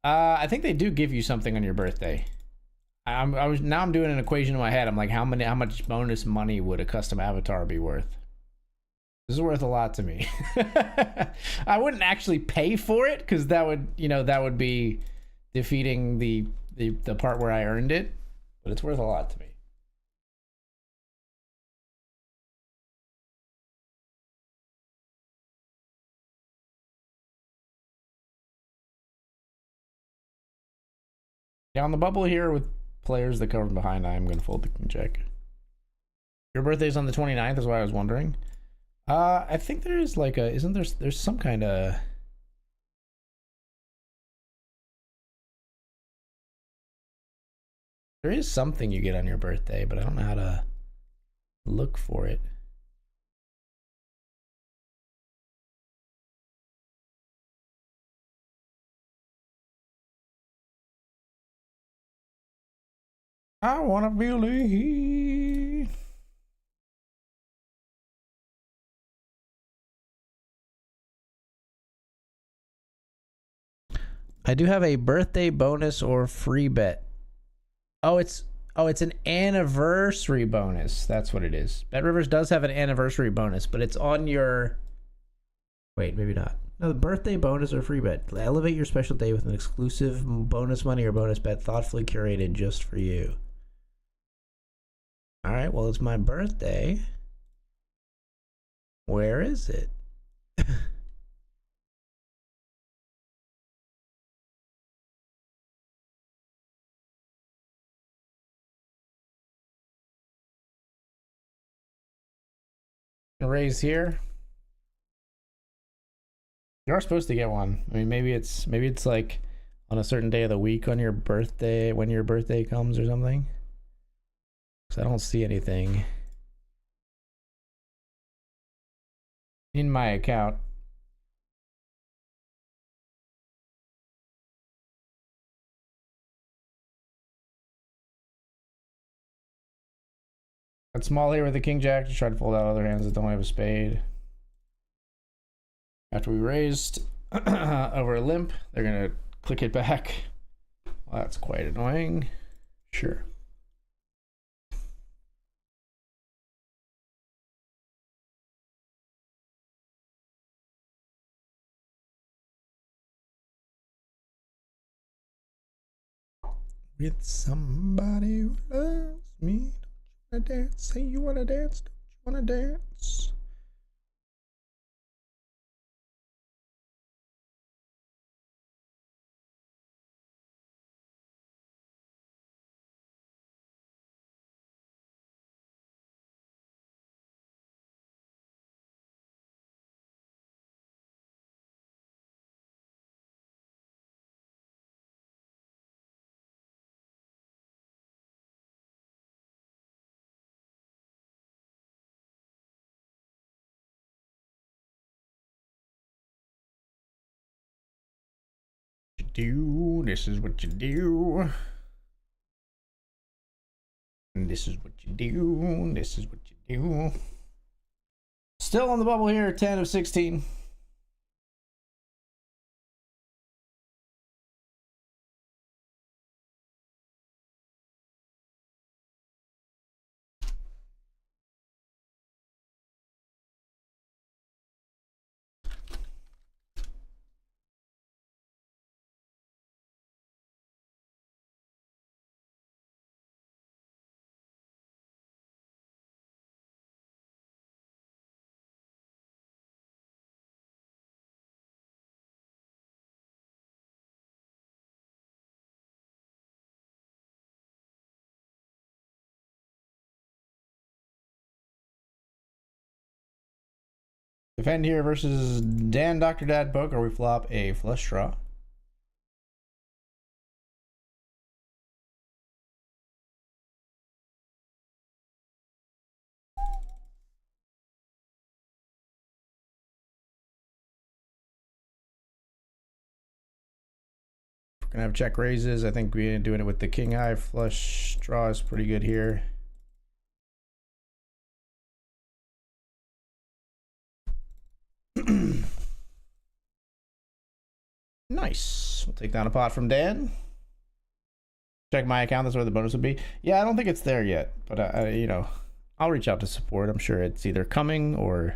I think they do give you something on your birthday. I'm doing an equation in my head. I'm like, how much bonus money would a custom avatar be worth? This is worth a lot to me. I wouldn't actually pay for it because that would be defeating the part where I earned it, but it's worth a lot to me. Down the bubble here with players that cover behind, I'm going to fold the king check. Your birthday's on the 29th is why I was wondering. I think there is like a, there's some kind of, there is something you get on your birthday, but I don't know how to look for it. I wanna believe. I do have a birthday bonus or free bet. Oh, it's an anniversary bonus. That's what it is. BetRivers does have an anniversary bonus, but it's on your... Wait, maybe not. No, the birthday bonus or free bet. Elevate your special day with an exclusive bonus money or bonus bet thoughtfully curated just for you. All right, well, it's my birthday. Where is it? Raise here. You are supposed to get one. I mean, maybe it's like on a certain day of the week on your birthday, when your birthday comes or something. Because I don't see anything in my account. Got small here with the king jack to try to fold out other hands that don't have a spade. After we raised over a limp, they're gonna click it back. Well, that's quite annoying. Sure. With somebody who loves me. Don't you wanna dance? Say you wanna dance? Don't you wanna dance? This is what you do. And this is what you do. This is what you do. Still on the bubble here, 10 of 16. Defend here versus Dan Dr. Dad Poker. We flop a flush draw. We're gonna have check raises. I think we're doing it with the king high flush draw is pretty good here. Nice. We'll take down a pot from Dan. Check my account. That's where the bonus would be. Yeah, I don't think it's there yet, but you know, I'll reach out to support. I'm sure it's either coming or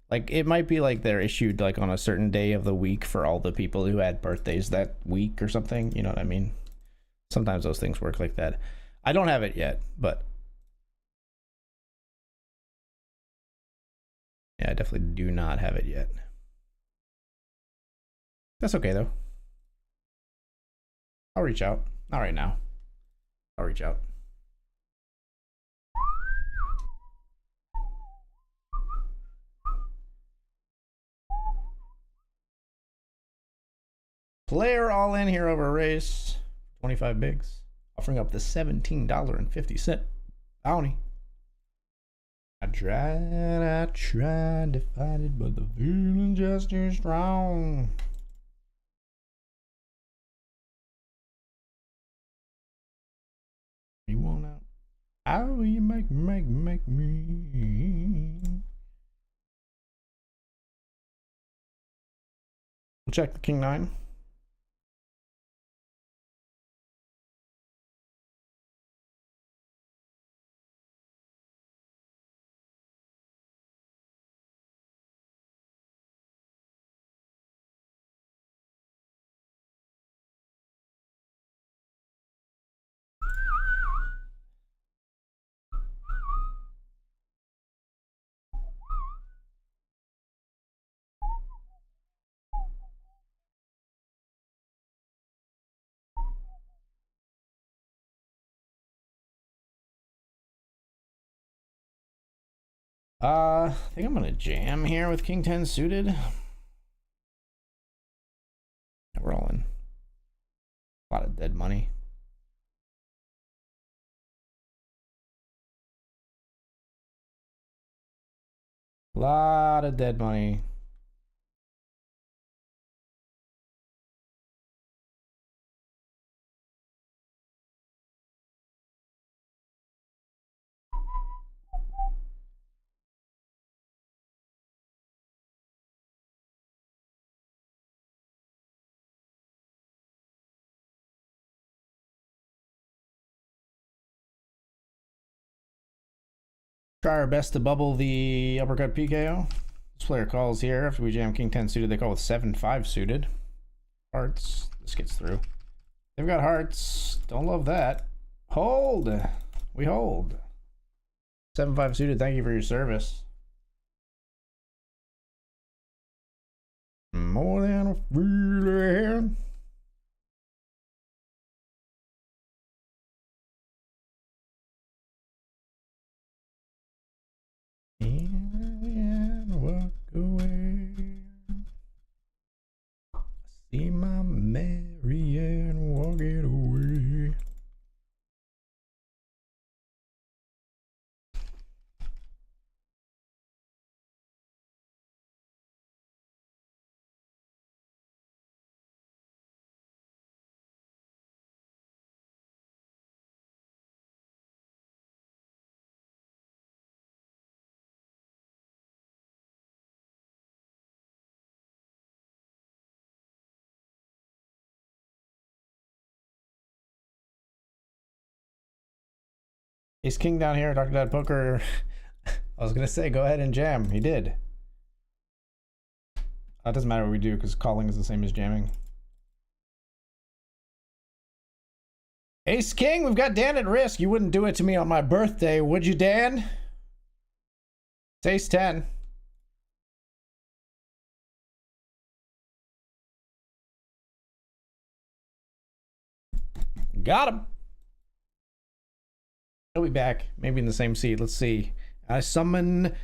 like it might be like they're issued like on a certain day of the week for all the people who had birthdays that week or something. You know what I mean? Sometimes those things work like that. I don't have it yet, but yeah, I definitely do not have it yet. That's okay though. I'll reach out. Not right now. I'll reach out. Player all in here over a race. 25 bigs. Offering up the $17.50 bounty. I tried to fight it, but the feeling's just too strong. You want out? How will you make me? We'll check the king nine. I think I'm gonna jam here with King 10 suited. Yeah, we're all in. A lot of dead money. A lot of dead money. Try our best to bubble the uppercut PKO. This player calls here after we jam King 10 suited. They call with 7-5 suited. Hearts. This gets through. They've got hearts. Don't love that. Hold. We hold. 7-5 suited. Thank you for your service. More than a feeling. And walk away. See my Marianne walking away. Ace King down here, Dr. Dad Poker. I was gonna say, go ahead and jam. He did. That doesn't matter what we do because calling is the same as jamming. Ace King, we've got Dan at risk. You wouldn't do it to me on my birthday, would you, Dan? It's Ace 10. Got him. He'll be back, maybe in the same seat. Let's see. I summon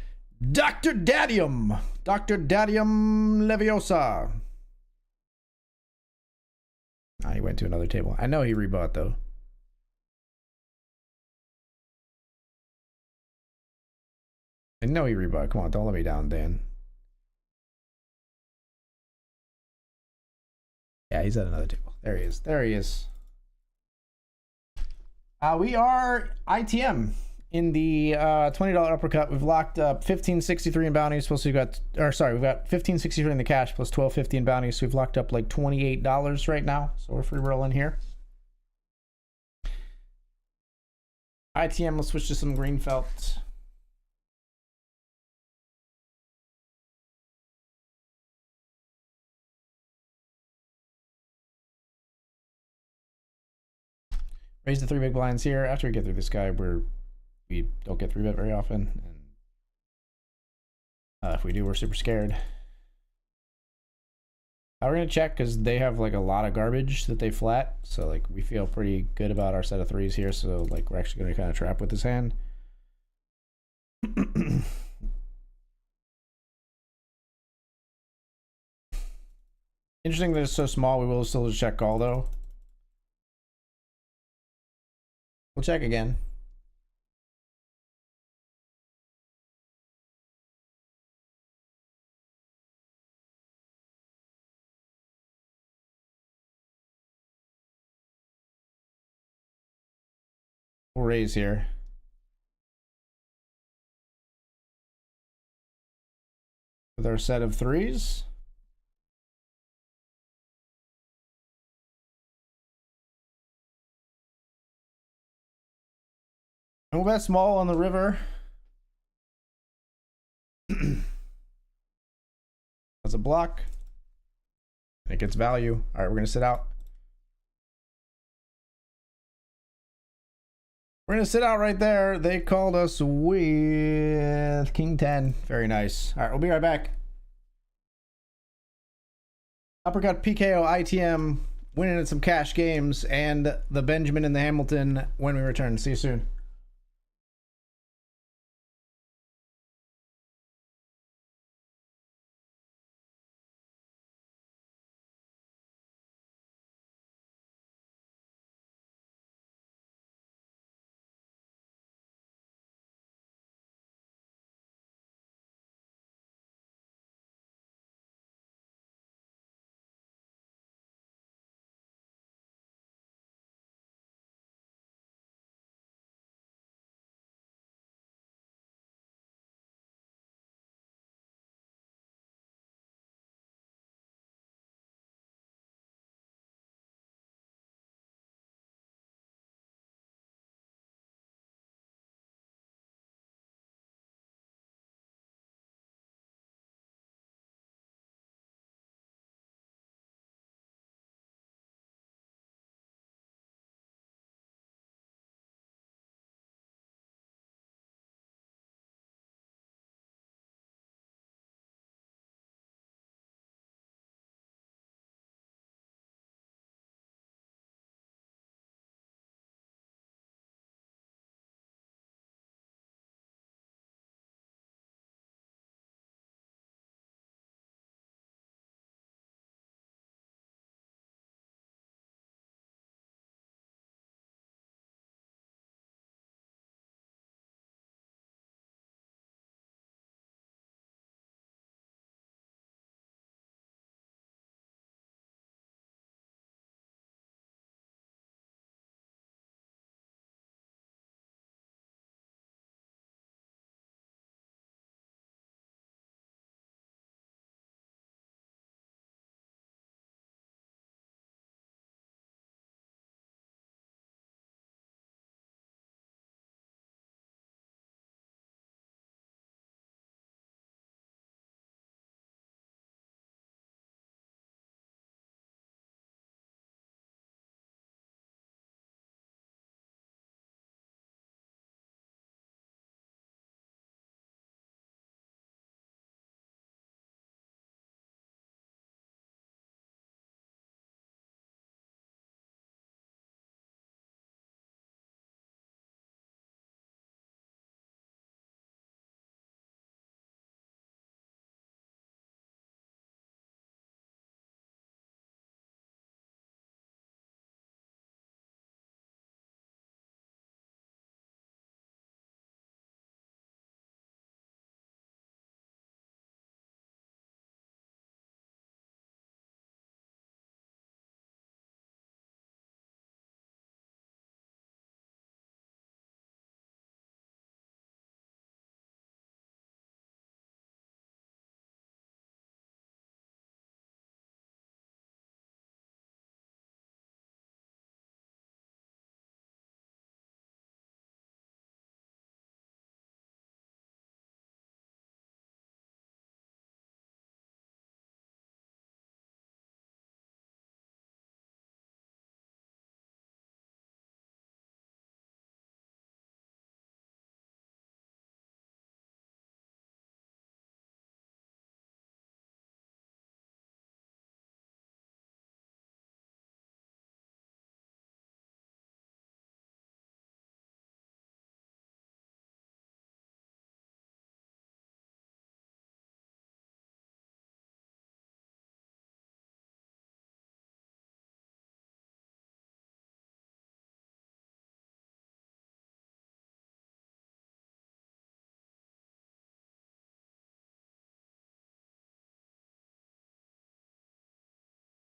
Dr. Dadium. Dr. Dadium Leviosa. Ah, he went to another table. I know he rebought, though. I know he rebought. Come on, don't let me down, Dan. Yeah, he's at another table. There he is. There he is. We are ITM in the $20 uppercut. We've locked up $15.63 in bounties. Plus we've got, or sorry, we've got $15.63 in the cash plus $12.50 in bounties. So we've locked up like $28 right now. So we're free rolling here. ITM, let's switch to some green felt. Raise the 3 big blinds here. After we get through this guy, we don't get 3-bet very often. And if we do, we're super scared. We're gonna check because they have like a lot of garbage that they flat. So like we feel pretty good about our set of 3s here. So like we're actually gonna kind of trap with this hand. Interesting that it's so small. We will still just check call though. We'll check again. We'll raise here. With our set of 3s. And we'll bet small on the river. That's a block. It gets value. All right, we're going to sit out. We're going to sit out right there. They called us with King 10. Very nice. All right, we'll be right back. Uppercut PKO ITM winning at some cash games and the Benjamin and the Hamilton when we return. See you soon.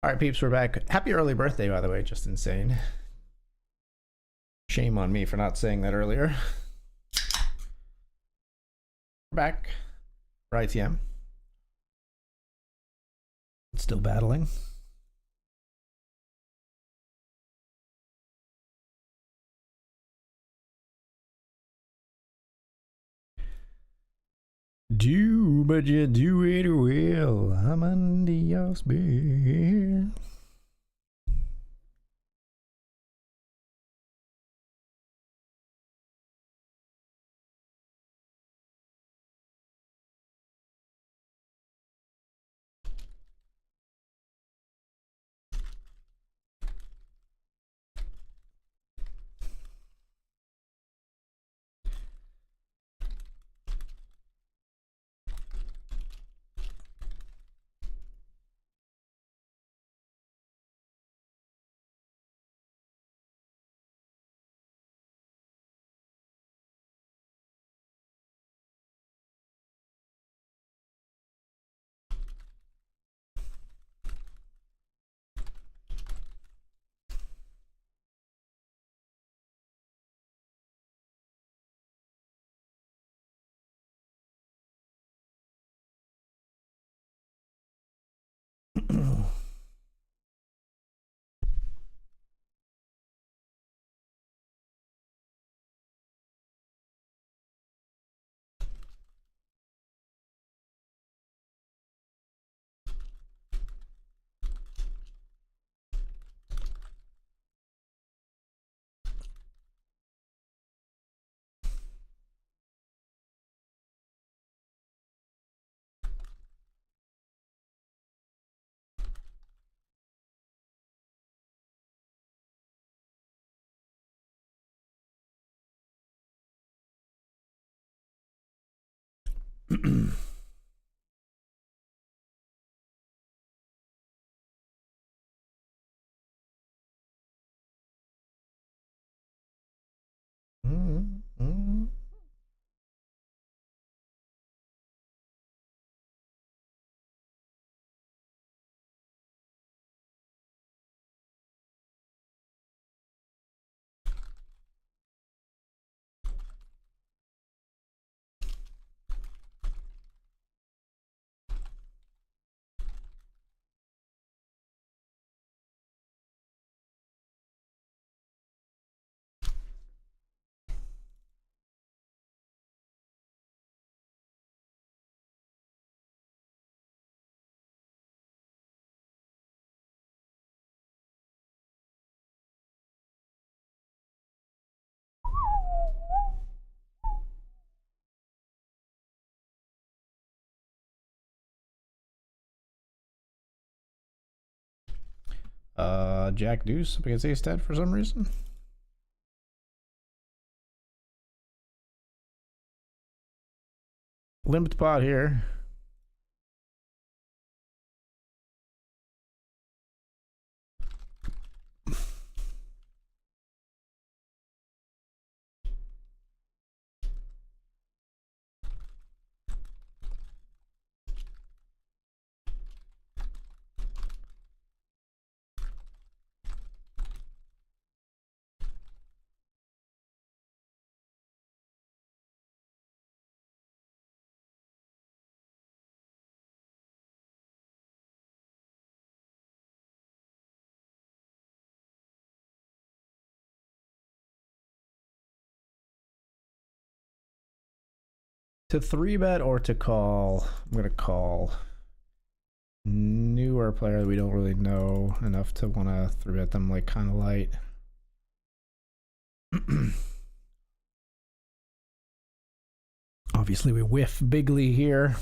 All right, peeps, we're back. Happy early birthday, by the way. Just insane. Shame on me for not saying that earlier. We're back for ITM. Still battling. But you do it well. I'm under your spell. Jack Deuce against Ace 10 for some reason. Limped pot here. To 3-bet or to call? I'm going to call. Newer player that we don't really know enough to want to 3-bet them like kind of light. Obviously we whiff bigly here.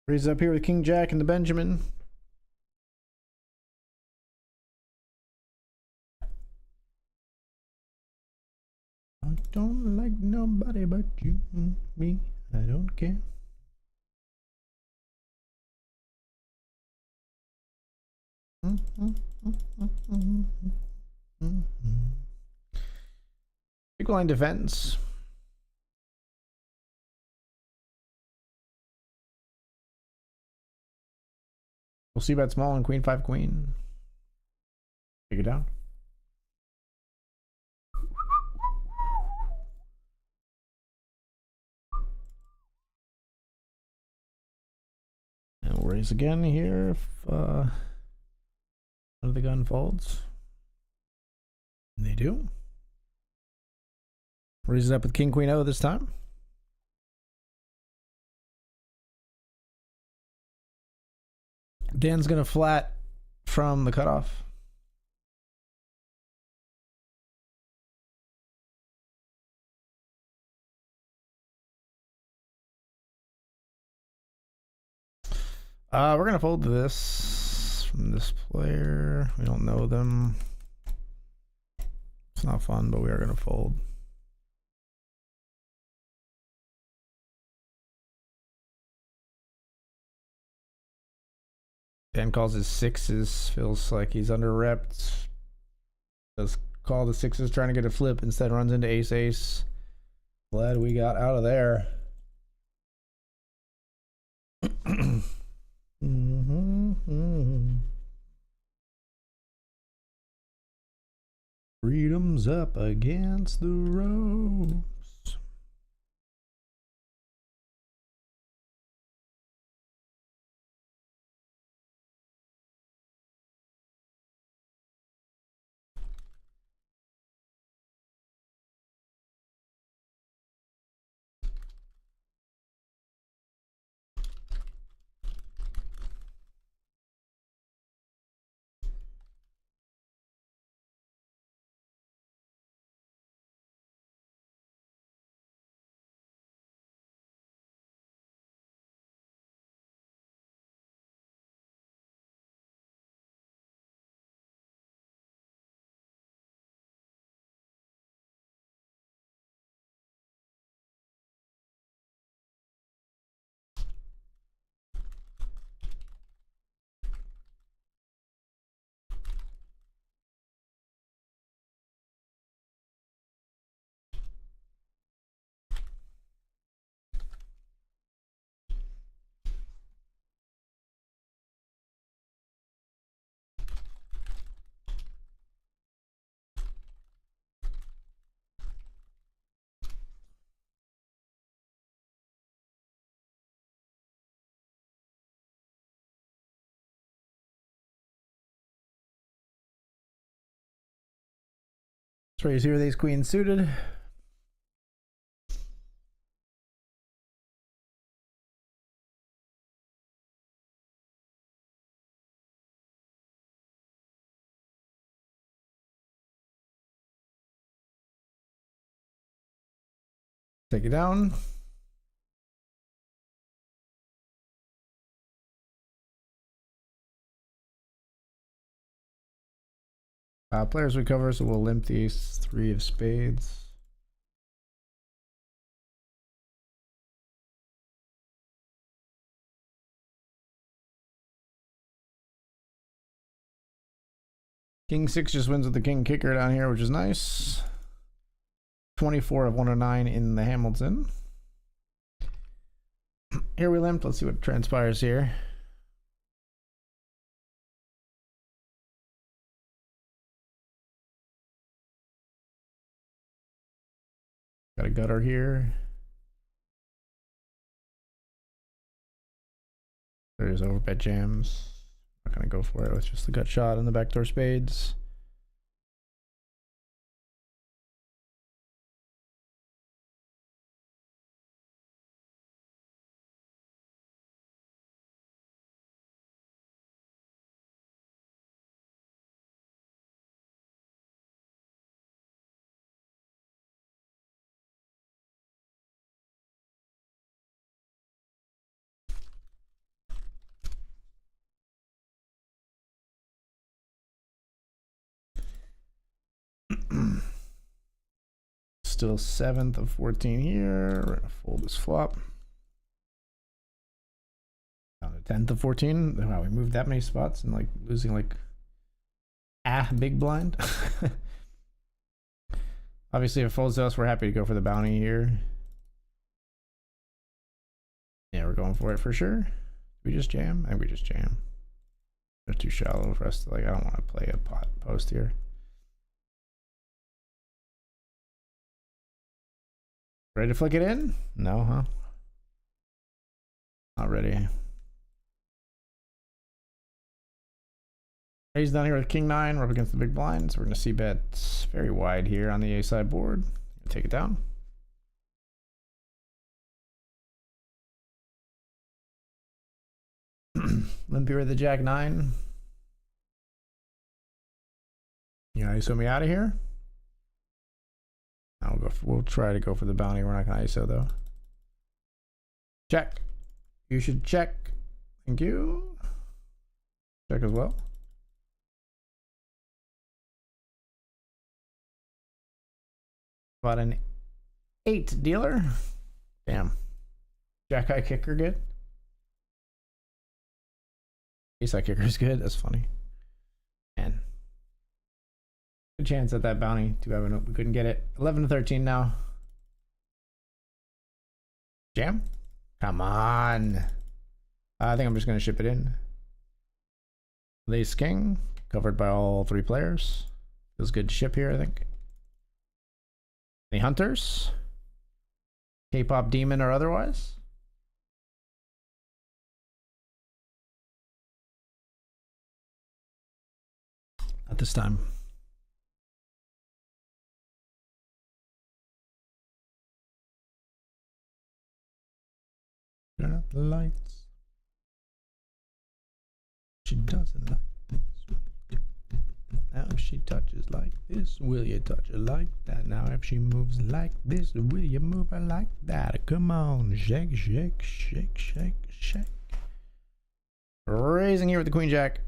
Raise up here with King Jack and the Benjamin. I don't like nobody but you and me. I don't care. Big line defense. We'll see bet small and queen 5 queen. Take it down. And we'll raise again here if one of the gun folds. And they do. Raise it up with king queen O this time. Dan's gonna flat from the cutoff. We're gonna fold this from this player. We don't know them. It's not fun, but we are gonna fold. Dan calls his sixes. Feels like he's under repped. Does call the sixes, trying to get a flip. Instead runs into ace ace. Glad we got out of there. Freedom's up against the ropes. Let's raise here with ace queen suited. Take it down. Players recover, so we'll limp the ace 3 of spades. King 6 just wins with the king kicker down here, which is nice. 24 of 109 in the Hamilton. Here we limp. Let's see what transpires here. Got a gutter here. There's overbet jams. Not gonna go for it with just the gut shot and the backdoor spades. still 7th of 14 here. We're gonna fold this flop. Down to 10th of 14. Wow, we moved that many spots and like losing like big blind. Obviously, if it folds to us, we're happy to go for the bounty here. Yeah, we're going for it for sure. We just jam? I think we just jam. They're too shallow for us to like. I don't want to play a pot post here. Ready to flick it in? No, huh? Not ready. He's down here with King 9. We're up against the big blind, so we're going to see bets very wide here on the A side board. Take it down. Limpy with the Jack 9. You ISO me out of here. We'll try to go for the bounty. We're not going to ISO though. Check. You should check. Thank you. Check as well. About an 8 dealer. Damn. Jack eye kicker good. Ace eye kicker is good. That's funny. Man. Good chance at that bounty. Too bad we couldn't get it. 11 to 13 now. Jam? Come on. I think I'm just going to ship it in. Ace king. Covered by all 3 players. Feels good to ship here, I think. Any hunters? K-pop demon or otherwise? Not this time. Turn out the lights. She doesn't like this. Now if she touches like this, will you touch her like that? Now if she moves like this, will you move her like that? Come on, shake, shake, shake, shake, shake. Raising here with the Queen Jack.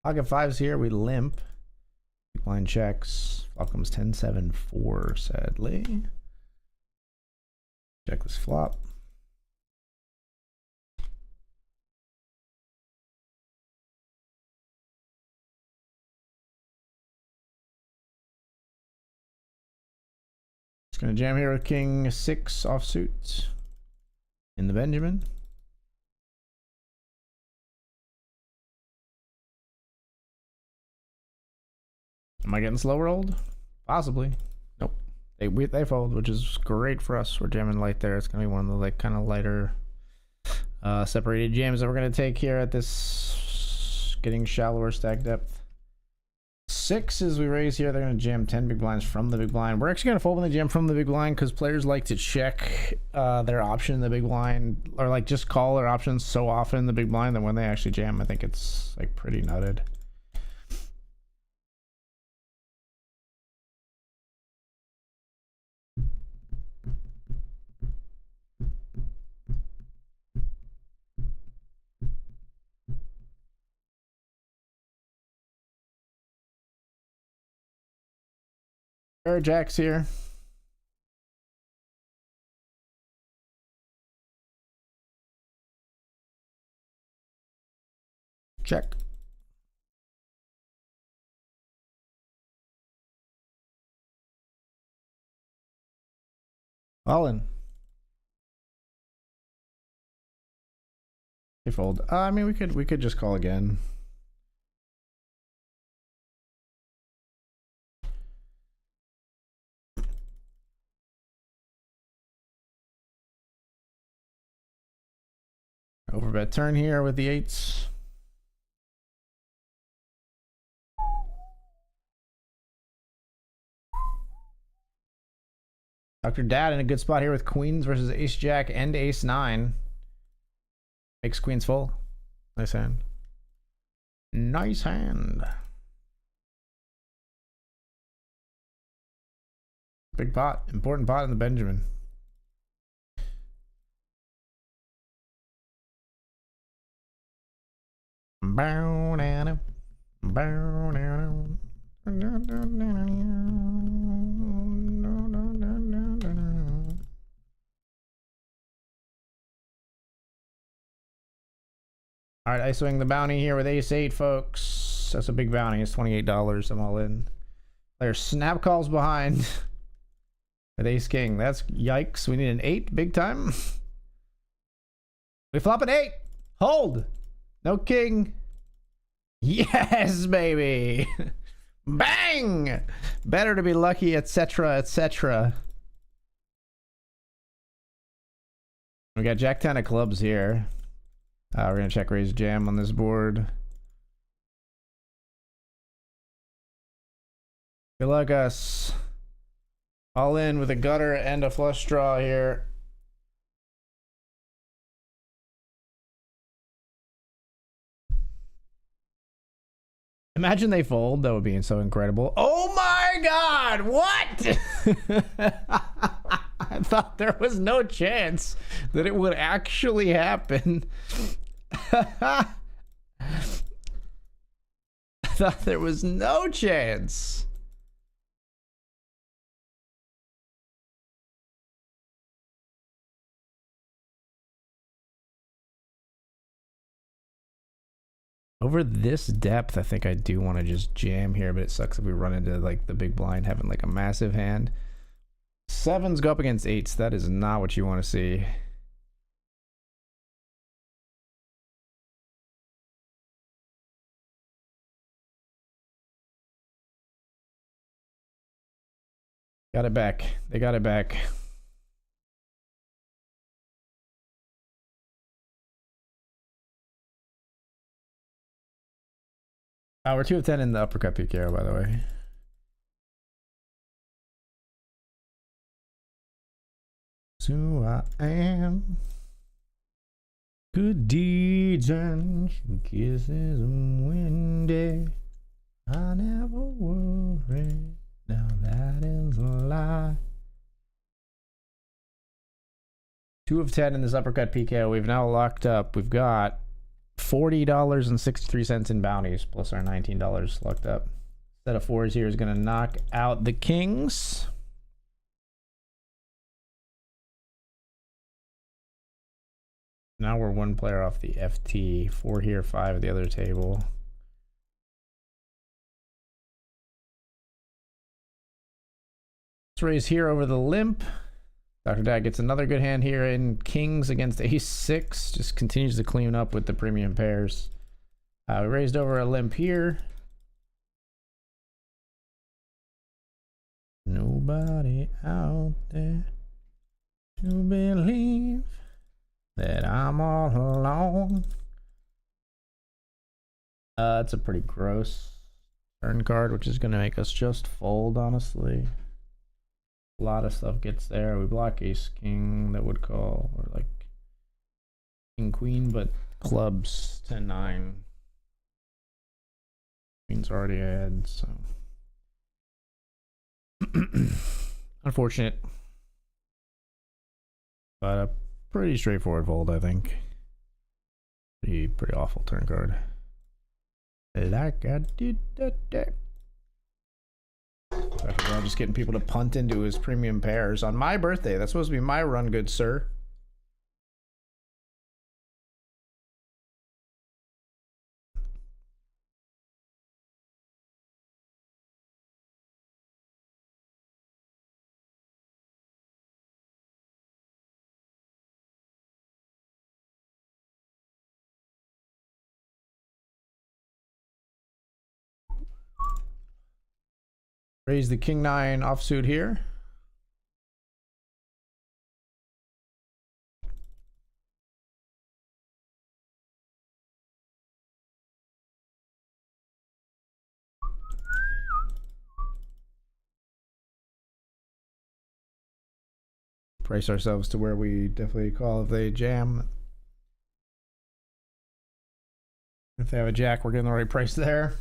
Pocket 5's here. We limp. Blind checks. Flop comes 10-7-4, sadly. Check this flop. Just gonna jam here with King 6 offsuit in the Benjamin. Am I getting slow rolled? Possibly. Nope. They fold, which is great for us. We're jamming light there. It's gonna be one of the like kind of lighter separated jams that we're gonna take here at this getting shallower stack depth. 6 is we raise here. They're gonna jam 10 big blinds from the big blind. We're actually gonna fold when they jam from the big blind because players like to check their option in the big blind, or like just call their options so often in the big blind that when they actually jam, I think it's like pretty nutted. Jack's here. Check. All in. They fold. I mean, we could just call again. Overbet turn here with the 8s. Dr. Dad in a good spot here with Queens versus Ace Jack and Ace 9. Makes Queens full. Nice hand. Nice hand. Big pot. Important pot in the Benjamin. All right, I swing the bounty here with ace-8, folks. That's a big bounty. It's $28. I'm all in. There's snap calls behind with ace-king. That's yikes. We need an 8 big time. We flop an 8. Hold. No king. Yes, baby. Bang. Better to be lucky, etc., etc. We got Jack 10 of clubs here. We're gonna check raise jam on this board. Good luck, us. All in with a gutter and a flush draw here. Imagine they fold. That would be so incredible. Oh my god, what? I thought there was no chance that it would actually happen. I thought there was no chance. Over this depth, I think I do want to just jam here, but it sucks if we run into like the big blind having like a massive hand. 7s go up against 8s. That is not what you want to see. Got it back. They got it back. We're 2 of 10 in the uppercut PKO, by the way. So I am. Good deeds and kisses windy. I never worry. Now that is a lie. 2 of 10 in this uppercut PKO. We've now locked up. We've got $40.63 in bounties plus our $19 locked up. Set of 4s here is going to knock out the kings. Now we're 1 player off the FT. 4 here, 5 at the other table. Let's raise here over the limp. Dr. Dad gets another good hand here in kings against ace-6. Just continues to clean up with the premium pairs. We raised over a limp here. Nobody out there to believe that I'm all alone. It's a pretty gross turn card, which is going to make us just fold, honestly. A lot of stuff gets there. We block ace king, that would call, or like king queen, but clubs 10-9. Queen's already ahead, so unfortunate, but a pretty straightforward fold, I think. Pretty awful turn card. Like I did that day. I'm just getting people to punt into his premium pairs on my birthday. That's supposed to be my run, good sir. Raise the king 9 offsuit here. Price ourselves to where we definitely call if they jam. If they have a jack, we're getting the right price there.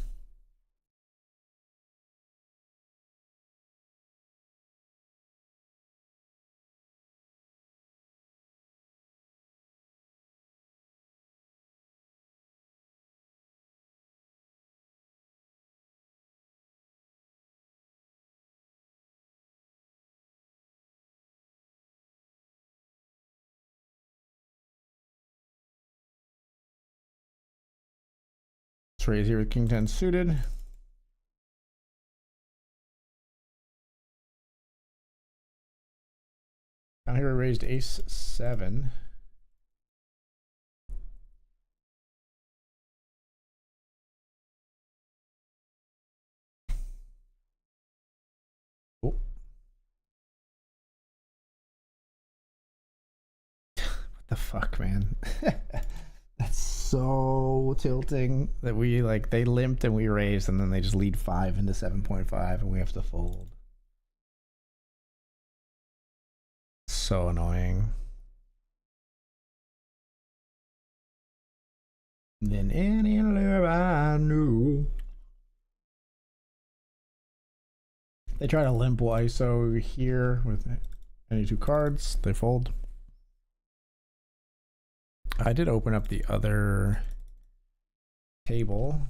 Let's raise here with king 10 suited. Down here we raised ace 7. Oh. What the fuck, man? That's so tilting that we like they limped and we raised and then they just lead 5 into 7.5 and we have to fold. So annoying. Then any love I knew. They try to limp ISO here with any 2 cards. They fold. I did open up the other table.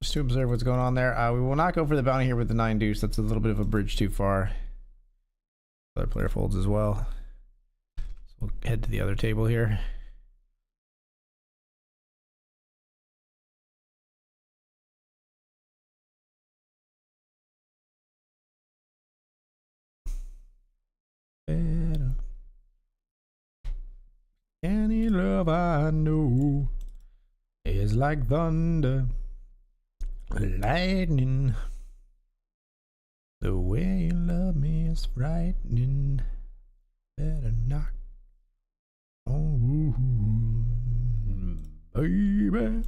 Just to observe what's going on there. We will not go for the bounty here with the 9 deuce. That's a little bit of a bridge too far. Other player folds as well. So we'll head to the other table here. Any love I know is like thunder, lightning. The way you love me is frightening. Better knock on, baby.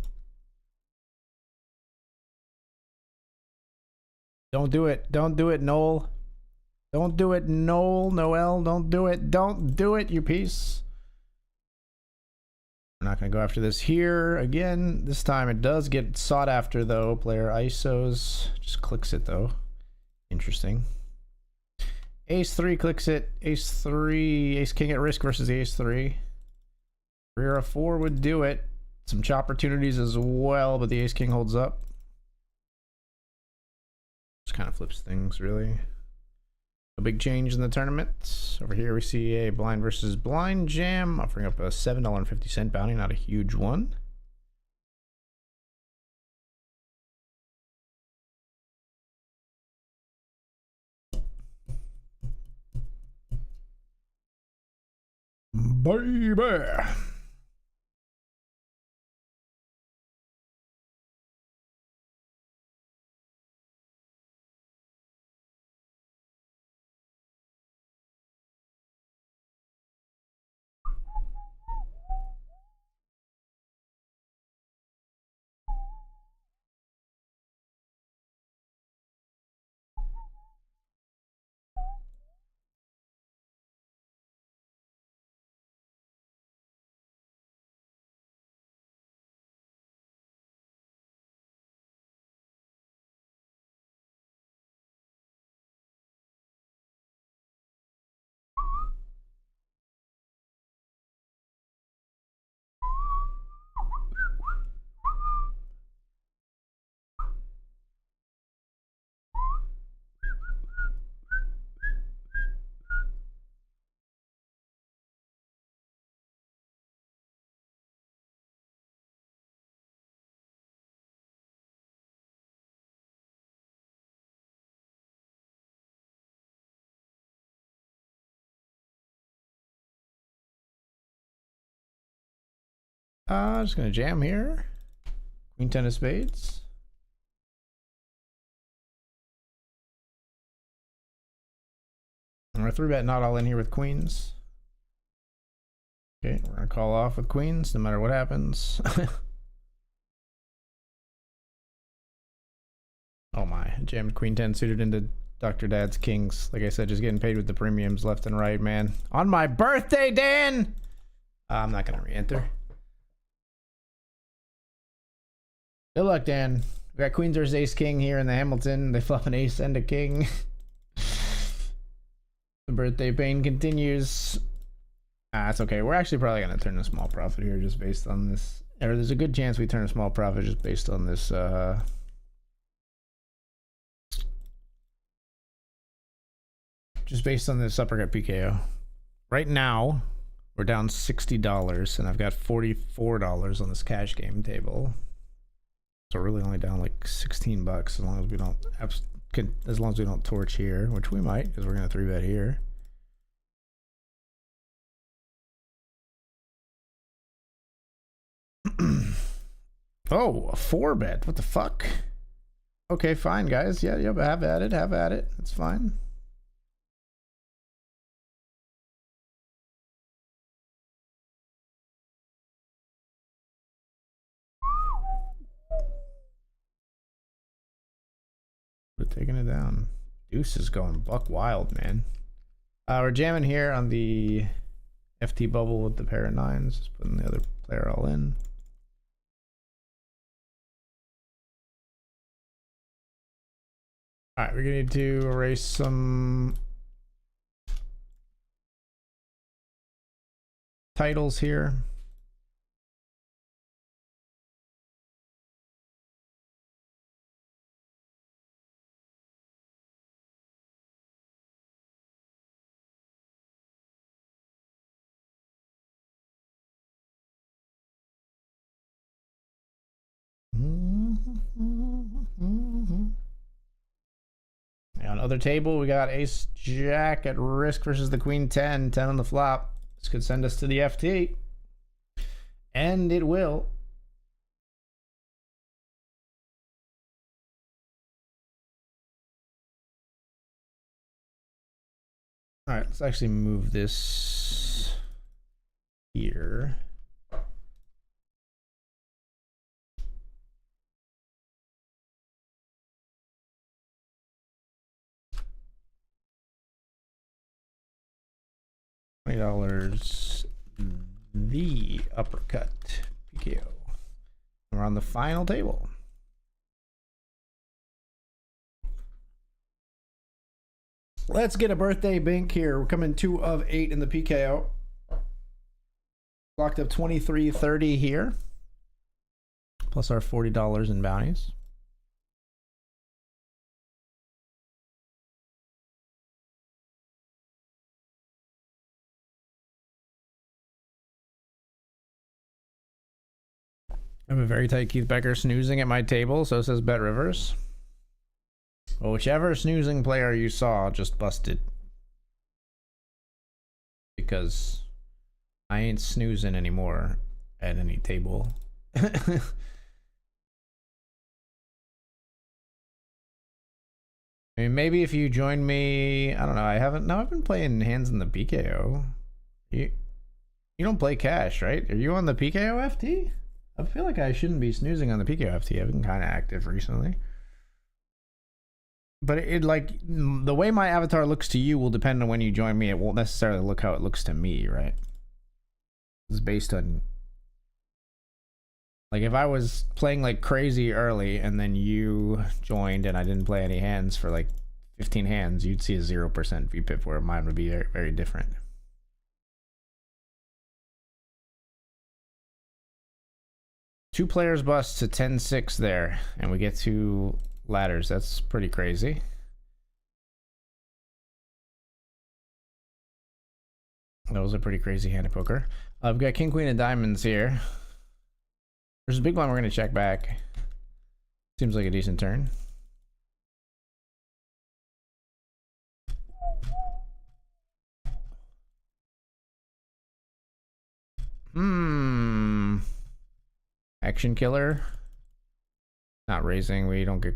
Don't do it. Don't do it, Noel. Don't do it, Noel. Noel, don't do it. Don't do it, you piece. We're not going to go after this here again. This time it does get sought after, though. Player ISOs. Just clicks it, though. Interesting. Ace 3 clicks it. Ace 3. Ace king at risk versus ace 3. Rear of 4 would do it. Some chop opportunities as well, but the ace king holds up. Just kind of flips things, really. A big change in the tournament. Over here we see a blind versus blind jam, offering up a $7.50 bounty, not a huge one. Baby. Just gonna jam here. Queen 10 of spades. I'm gonna 3-bet not all in here with queens. Okay, we're gonna call off with queens no matter what happens. Oh my, jammed queen 10 suited into Dr. Dad's kings. Like I said, just getting paid with the premiums left and right, man. On my birthday, Dan! I'm not gonna re-enter. Good luck, Dan. We got queens versus ace king here in the Hamilton. They flop an ace and a king. The birthday pain continues. That's okay. We're actually probably gonna turn a small profit here just based on this. Or there's a good chance we turn a small profit just based on this just based on this uppercut PKO. right now we're down $60 and I've got $44 on this cash game table. So we're really only down like 16 bucks as long as we don't torch here, which we might because we're gonna 3-bet here. Oh, a 4-bet. What the fuck? Okay, fine, guys. Yeah, have at it. Have at it. That's fine. We're taking it down. Deuce is going buck wild, man. We're jamming here on the FT bubble with the pair of nines. Just putting the other player all in. All right, we're gonna need to erase some titles here. On the other table, we got ace jack at risk versus the queen 10 on the flop. This could send us to the FT, and it will. All right, let's actually move this here. $20. The uppercut PKO. We're on the final table. Let's get a birthday bink here. We're coming 2 of 8 in the PKO. Locked up 23.30 here. Plus our $40 in bounties. I have a very tight Keith Becker snoozing at my table, so says BetRivers. Well, whichever snoozing player you saw just busted. Because I ain't snoozing anymore at any table. I mean, maybe if you join me, I don't know. I've been playing hands in the PKO. You don't play cash, right? Are you on the PKO FT? I feel like I shouldn't be snoozing on the PKO FT. I've been kind of active recently. But it like the way my avatar looks to you will depend on when you join me. It won't necessarily look how it looks to me, right? It's based on like if I was playing like crazy early and then you joined and I didn't play any hands for like 15 hands, you'd see a 0% VPIP where mine would be very, very different. Two players bust to 10-6 there, and we get 2 ladders. That's pretty crazy. That was a pretty crazy hand of poker. I've got king, queen, and diamonds here. There's a big one we're going to check back. Seems like a decent turn. Action killer. Not raising. We don't get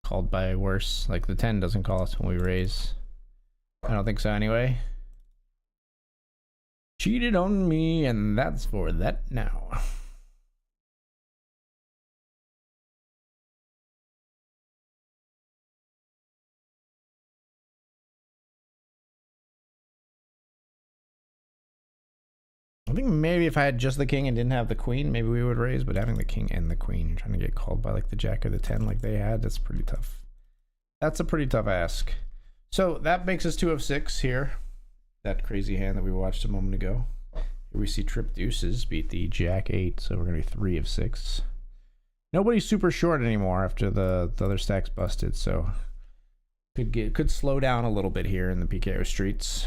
called by worse. Like the 10 doesn't call us when we raise. I don't think so anyway. Cheated on me, and that's for that now. I think maybe if I had just the king and didn't have the queen, maybe we would raise, but having the king and the queen, you're trying to get called by like the jack or the 10 like they had, that's pretty tough. That's a pretty tough ask. So that makes us 2 of 6 here. That crazy hand that we watched a moment ago. Here we see trip deuces beat the jack 8, so we're going to be 3 of 6. Nobody's super short anymore after the other stacks busted, so could slow down a little bit here in the PKO streets.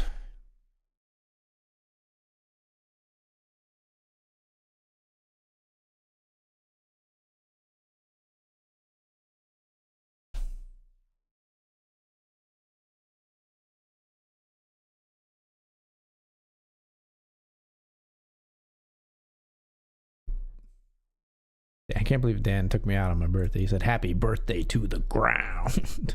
can't believe Dan took me out on my birthday. He said, "Happy birthday to the ground."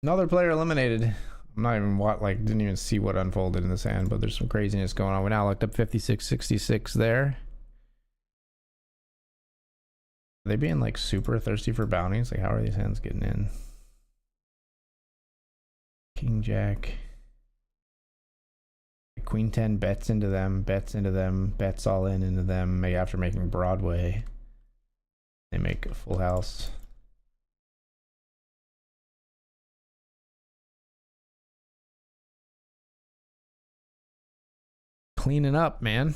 Another player eliminated. I'm not even didn't even see what unfolded in this hand, but there's some craziness going on. We now looked up 56-66 there. Are they being like super thirsty for bounties? Like, how are these hands getting in? King Jack. Queen 10 bets into them, bets all in into them. After making Broadway, they make a full house. Cleaning up, man.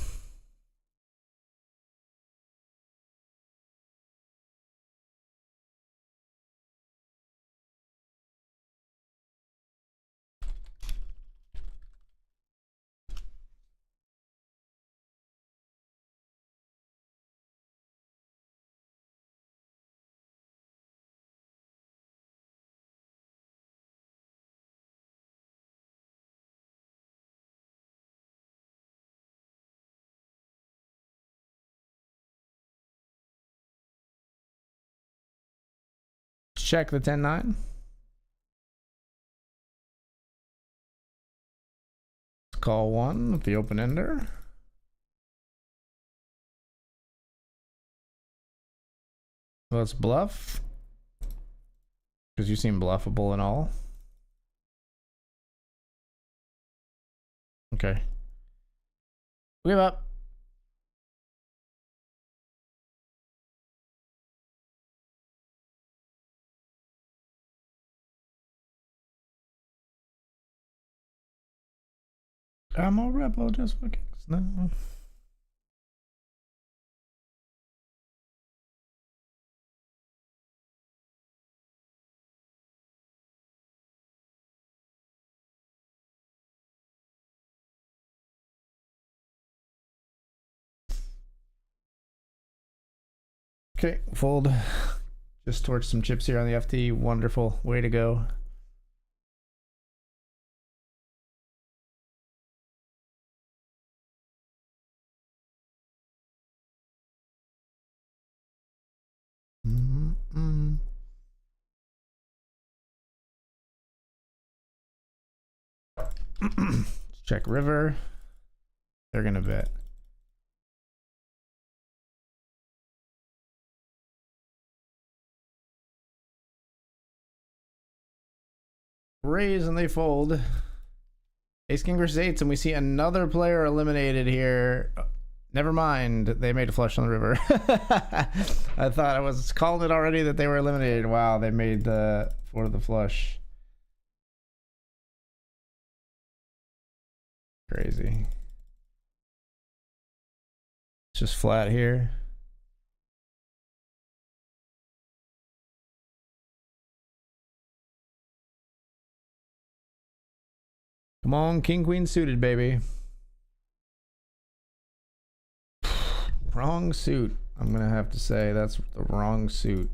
Check the 10-9. Call one with the open ender. Let's bluff, because you seem bluffable and all. Okay. Give up. I'm a rebel, just fucking snow. Okay, fold. Just torch some chips here on the FT. Wonderful. Way to go. Check river. They're gonna bet. Raise and they fold. Ace king versus eights, and we see another player eliminated here. Never mind, they made a flush on the river. I thought I was calling it already that they were eliminated. Wow, they made the for the flush. Crazy. It's just flat here. Come on, king queen suited, baby. Wrong suit. I'm gonna have to say that's the wrong suit.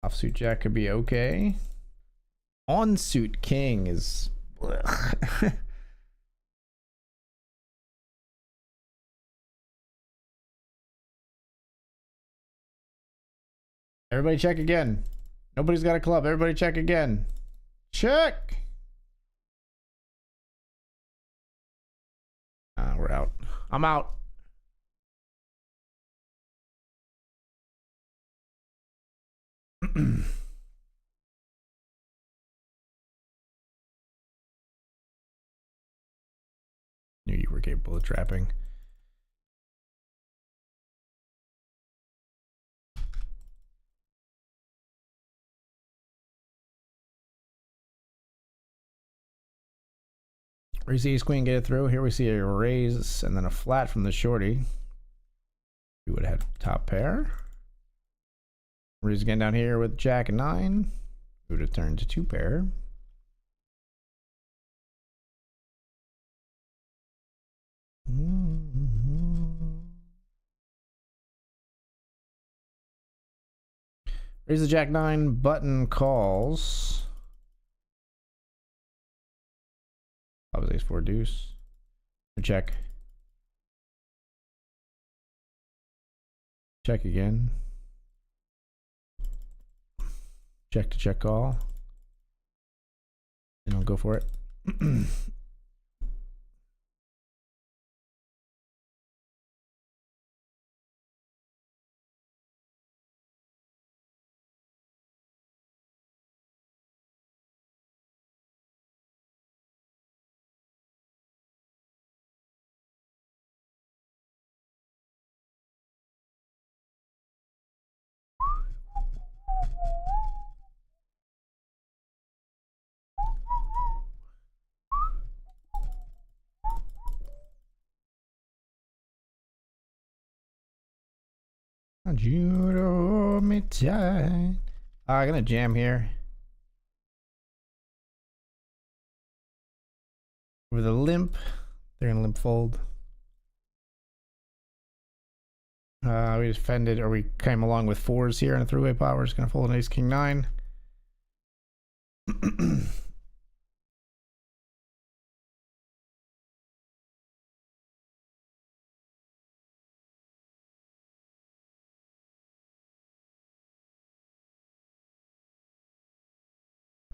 Offsuit jack could be okay. On suit king is Everybody check again. Nobody's got a club. Everybody check again. Check. We're out. I'm out. Knew you were capable of trapping. We see ace queen get it through. Here we see a raise and then a flat from the shorty. We would have had top pair. Raise again down here with jack and 9. We would have turned to 2 pair. Raise the jack 9, button calls. Obviously ace 4 deuce. Check. Check again. Check to check call. And I'll go for it. You hold me tight. I'm gonna jam here. With a limp. They're gonna limp fold. We just fended, or we came along with 4s here in a 3-way pot. We're just gonna fold an ace king 9.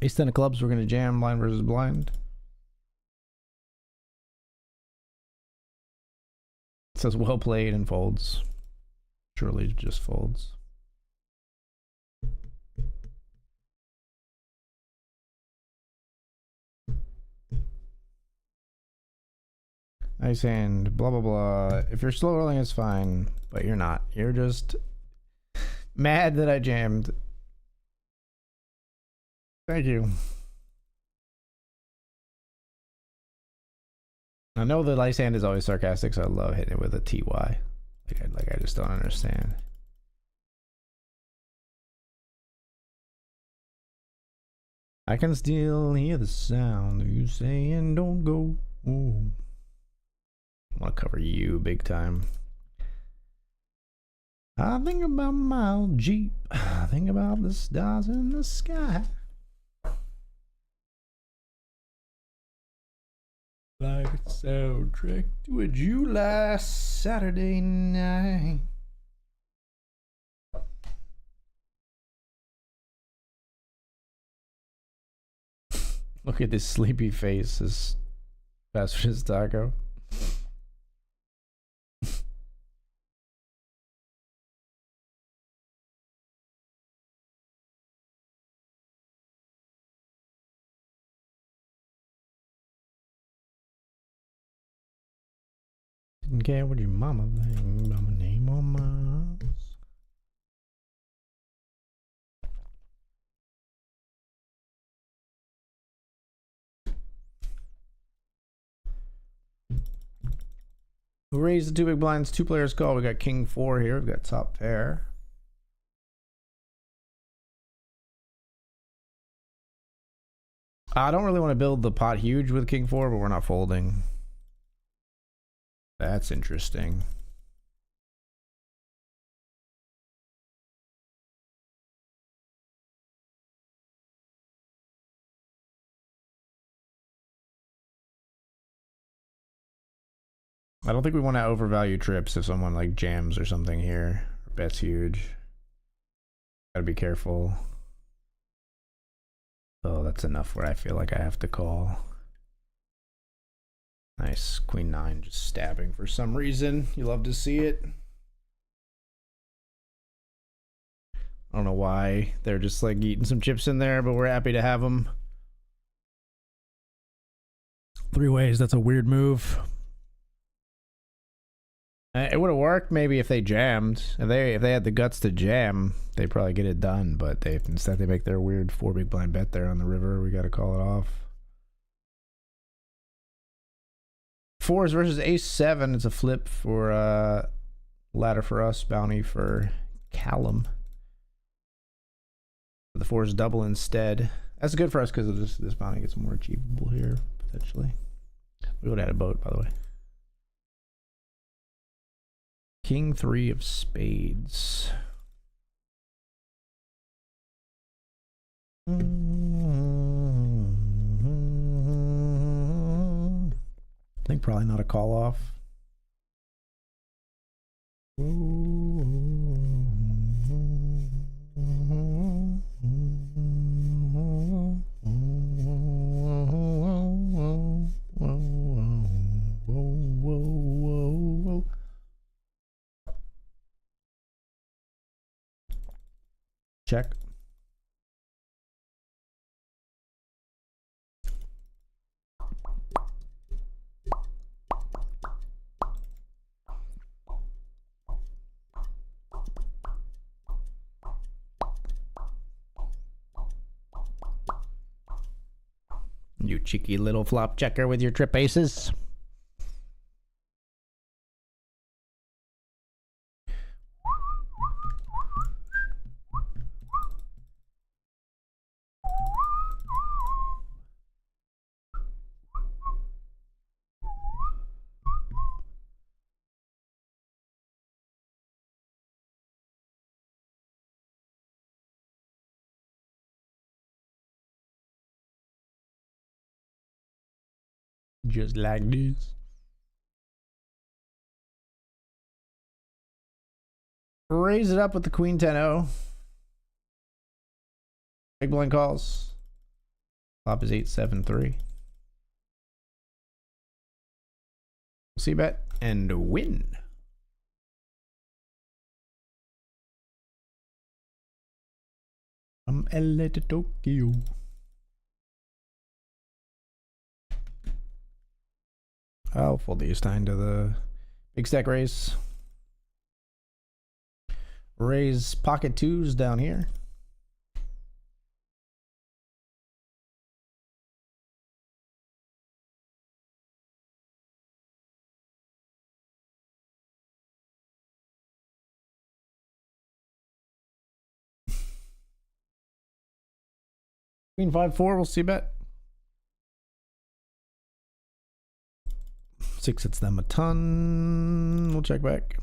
Ace 10 of clubs, we're gonna jam blind versus blind. It says well played and folds. Surely just folds. Nice hand, blah blah blah. If you're slow rolling, it's fine, but you're not. You're just mad that I jammed. Thank you. I know the ice hand is always sarcastic, so I love hitting it with a TY. Like I just don't understand. I can still hear the sound of you saying don't go. Ooh. I want to cover you big time. I think about my old Jeep. I think about the stars in the sky. Like a soundtrack to a July Saturday night. Look at this sleepy face, this fast food taco. Didn't care what your mama think about my name on mine. We'll raise the 2 big blinds, 2 players call. We got king 4 here. We've got top pair. I don't really want to build the pot huge with king 4, but we're not folding. That's interesting. I don't think we want to overvalue trips if someone like jams or something here. Bets huge. Gotta be careful. Oh, that's enough where I feel like I have to call. Nice. Queen 9 just stabbing for some reason. You love to see it. I don't know why. They're just like eating some chips in there, but we're happy to have them. 3 ways. That's a weird move. It would have worked maybe if they jammed. If they had the guts to jam, they'd probably get it done. But instead they make their weird 4 big blind bet there on the river. We got to call it off. fours versus ace seven. It's a flip for ladder for us, bounty for Callum. The fours double instead. That's good for us because this bounty gets more achievable here potentially. We would have had a boat, by the way. King three of spades. I think probably not a call off. Check. You cheeky little flop checker with your trip aces. Just like this. Raise it up with the queen 10-0. Big blind calls. Flop is 8-7-3. See bet and win. From LA to Tokyo. I'll fold the ace-9 to the big stack raise. Raise pocket twos down here. Queen 5-4, we'll see bet. Six hits them a ton. We'll check back.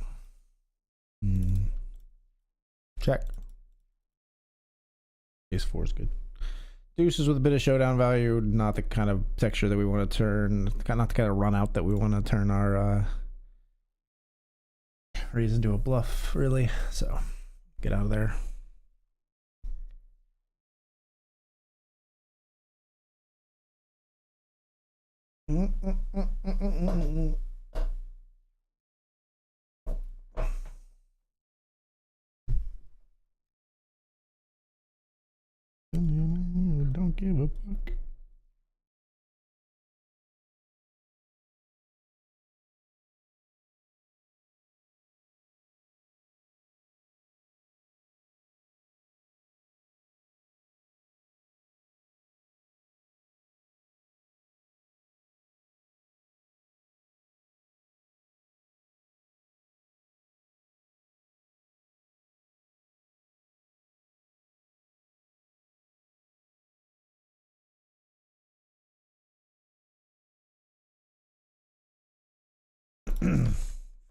Check. Ace 4 is good. Deuces with a bit of showdown value, not the kind of texture that we want to turn, not the kind of run out that we want to turn our raise into a bluff, really. So get out of there. Don't give a fuck.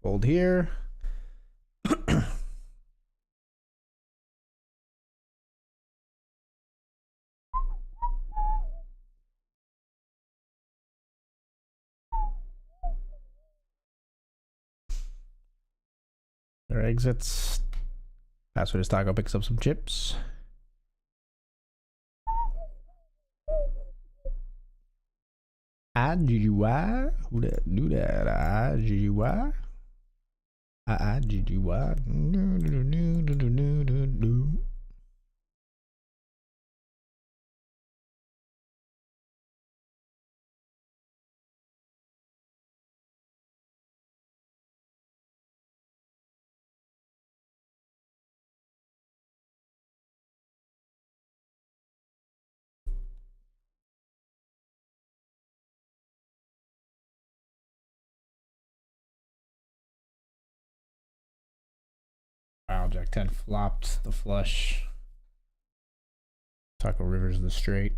Fold here. Their exits. Password is Taco picks up some chips. I-G-G-Y. Who that do that? I-G-G-Y. I-G-G-Y. Jack 10 flopped the flush. Taco Rivers the straight.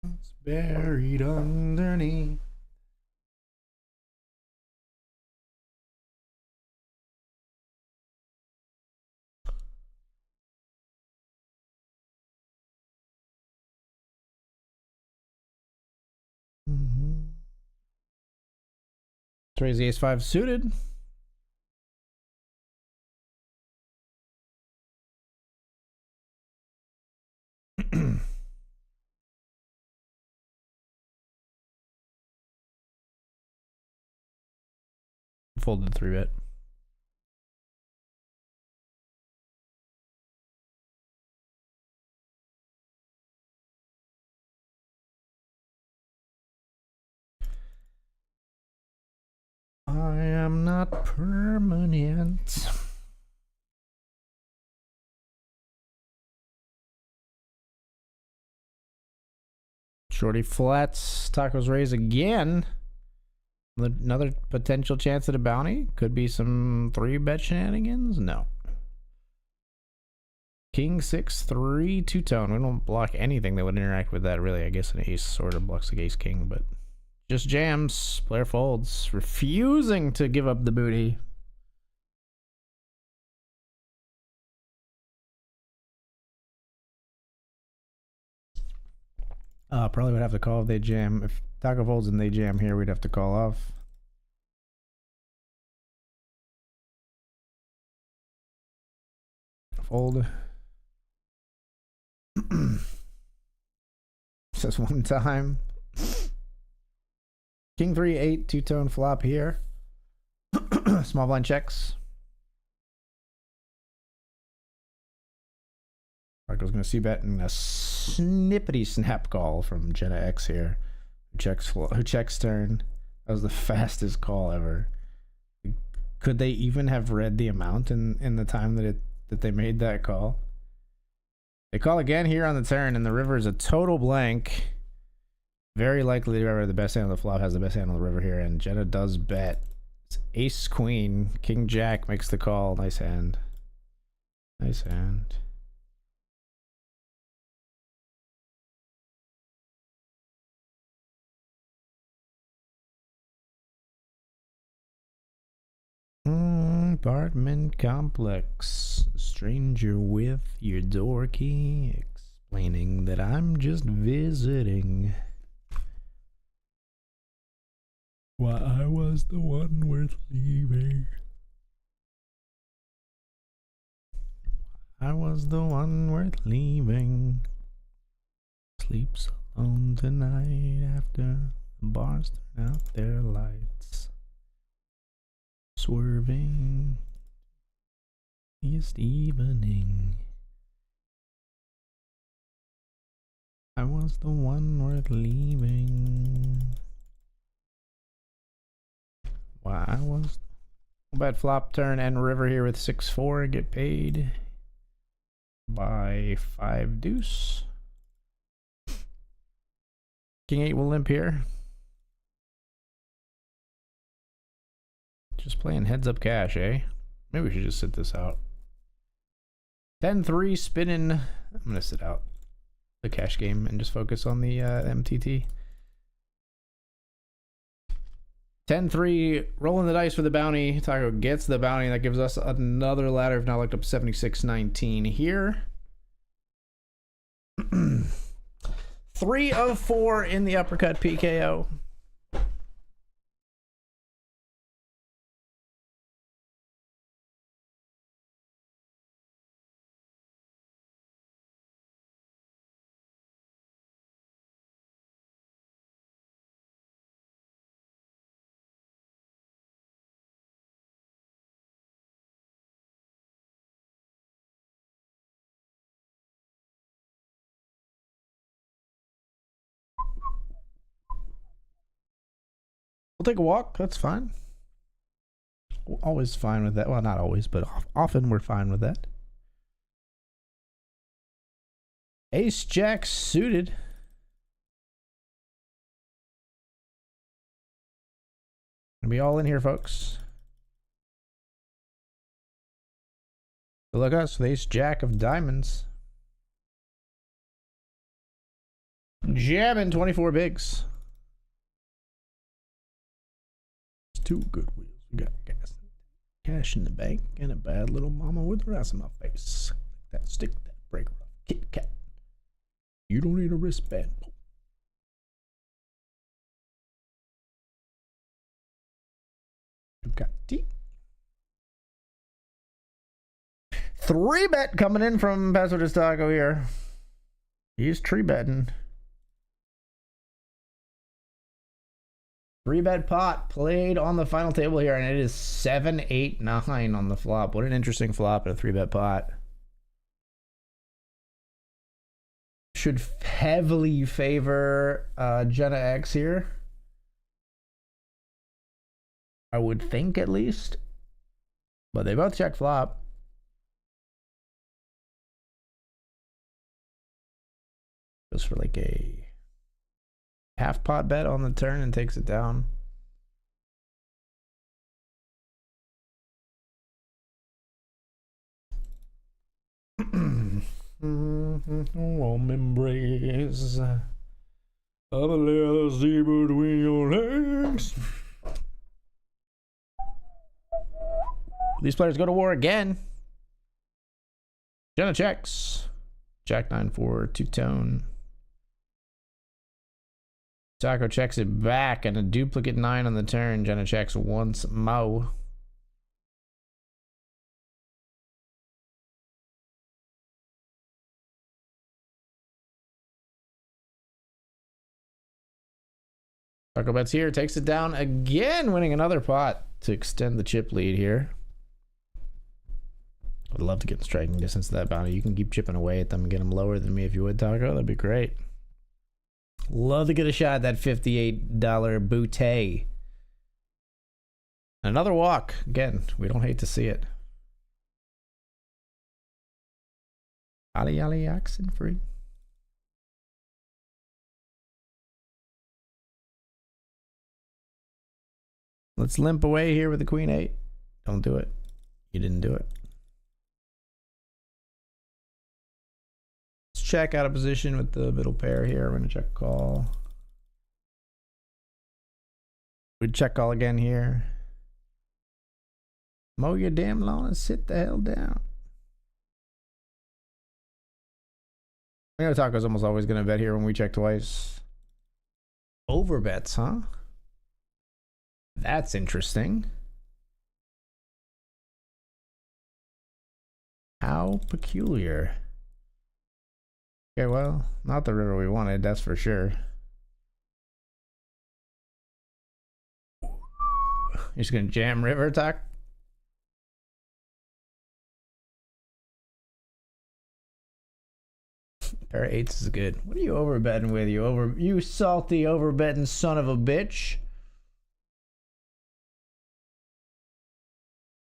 It's buried underneath. Let's raise the ace-5 suited. Folded 3-bet. I am not permanent. Shorty flats. Tacos raise again. Another potential chance at a bounty. Could be some 3-bet shenanigans. No. King 6, 3, 2-tone. We don't block anything that would interact with that, really. I guess an ace sort of blocks the ace king, but just jams. Player folds. Refusing to give up the booty. Probably would have to call if they jam. If Taco folds and they jam here, we'd have to call off. Fold. Just one time. King 3, 8, 2-tone flop here. Small blind checks. Marco's gonna see bet and a snippety snap call from Jenna X here. Who checks turn. That was the fastest call ever. Could they even have read the amount in the time that they made that call? They call again here on the turn, and the river is a total blank. Very likely whoever the best hand on the flop has the best hand on the river here, and Jenna does bet. It's ace queen. King jack makes the call. Nice hand. Nice hand. Apartment complex. Stranger with your door key, explaining that I'm just visiting. Why I was the one worth leaving. I was the one worth leaving. Sleeps alone tonight after the bars turn out their lights. Swerving east evening. I was the one worth leaving. Wow, I was. Bet flop turn and river here with 6-4. Get paid by 5 deuce. King 8 will limp here. Just playing heads up cash, eh? Maybe we should just sit this out. 10-3 spinning. I'm gonna sit out the cash game and just focus on the MTT. 10-3 rolling the dice for the bounty. Taco gets the bounty. That gives us another ladder. If not looked up 76-19 here. 3 of 4 in the uppercut PKO. We'll take a walk. That's fine. Always fine with that. Well, not always, but often we're fine with that. Ace jack suited. Gonna be all in here, folks. Good luck us with ace jack of diamonds. Jamming 24 bigs. It's two good wheels. We got cash in the bank and a bad little mama with her ass in my face. That stick, that breaker off. Kit Kat. You don't need a wristband. You got T. 3-bet coming in from Paso de Taco here. He's 3-betting. 3-bet pot played on the final table here, and it is 7-8-9 on the flop. What an interesting flop at a 3-bet pot. Should heavily favor Jenna X here. I would think, at least. But they both check flop. Goes for like a half pot bet on the turn and takes it down. Warm embrace of a little sea between your legs. These players go to war again. Jenna checks. Jack 9-4, two-tone. Taco checks it back and a duplicate 9 on the turn. Jenna checks once more. Taco bets here, takes it down again, winning another pot to extend the chip lead here. I'd love to get in striking distance of that bounty. You can keep chipping away at them and get them lower than me if you would, Taco. That'd be great. Love to get a shot at that $58 bootay. Another walk. Again, we don't hate to see it. Ali oxen free. Let's limp away here with the queen 8. Don't do it. You didn't do it. Let's check out of position with the middle pair here. We're going to check call. We'd check call again here. Mow your damn lawn and sit the hell down. I know Taco's almost always going to bet here when we check twice. Over bets, huh? That's interesting. How peculiar. Okay, well, not the river we wanted, that's for sure. You're just gonna jam river attack? Pair of 8s is good. What are you overbetting with? You salty overbetting son of a bitch.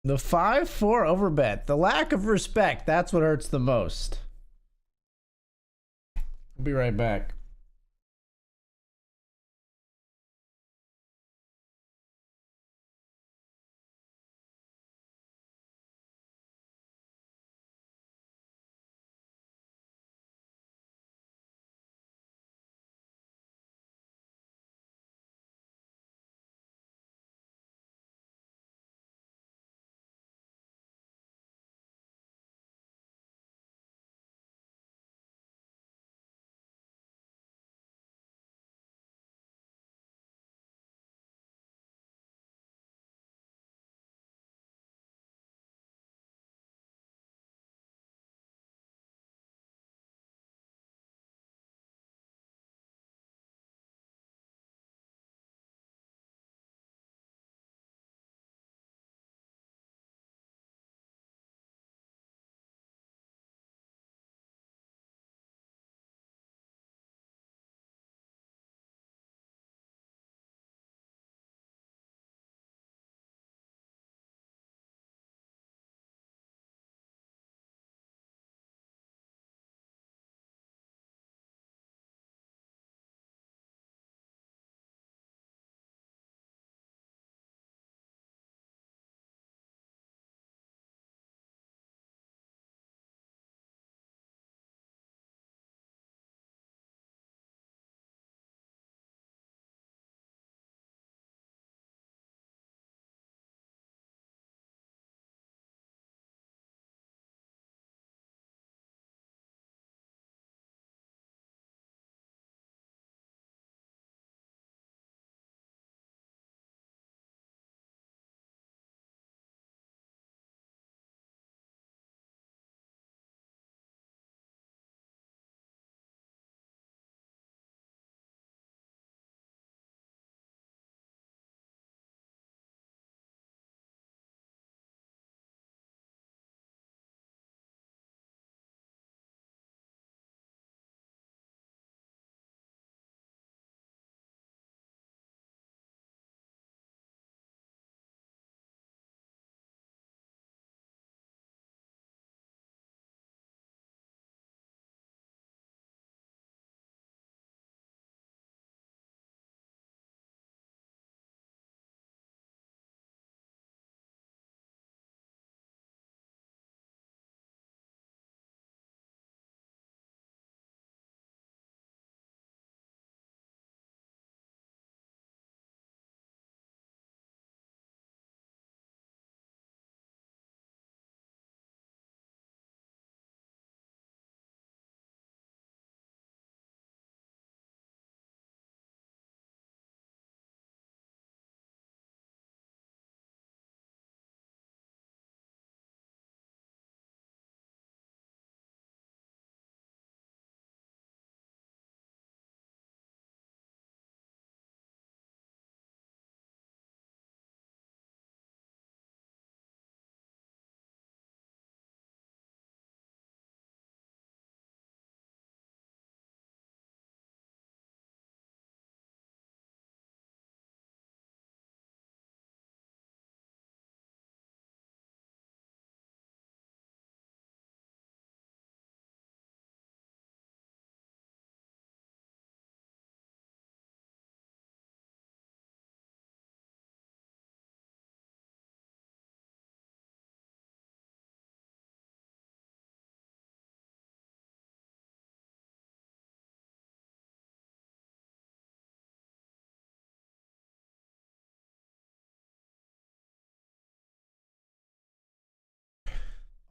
The 5-4 overbet. The lack of respect. That's what hurts the most. I'll be right back.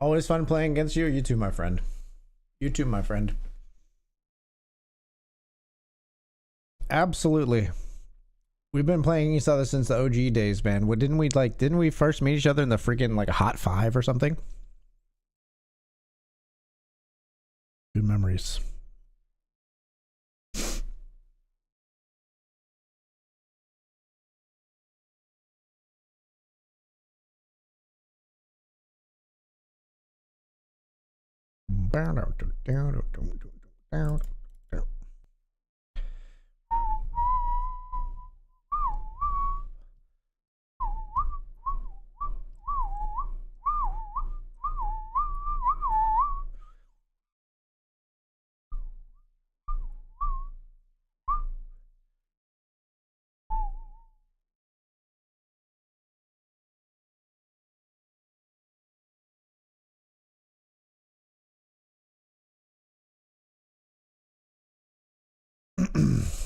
Always fun playing against you. You too, my friend. You too, my friend. Absolutely. We've been playing each other since the OG days, man. What didn't we first meet each other in the freaking like a hot 5 or something? Good memories.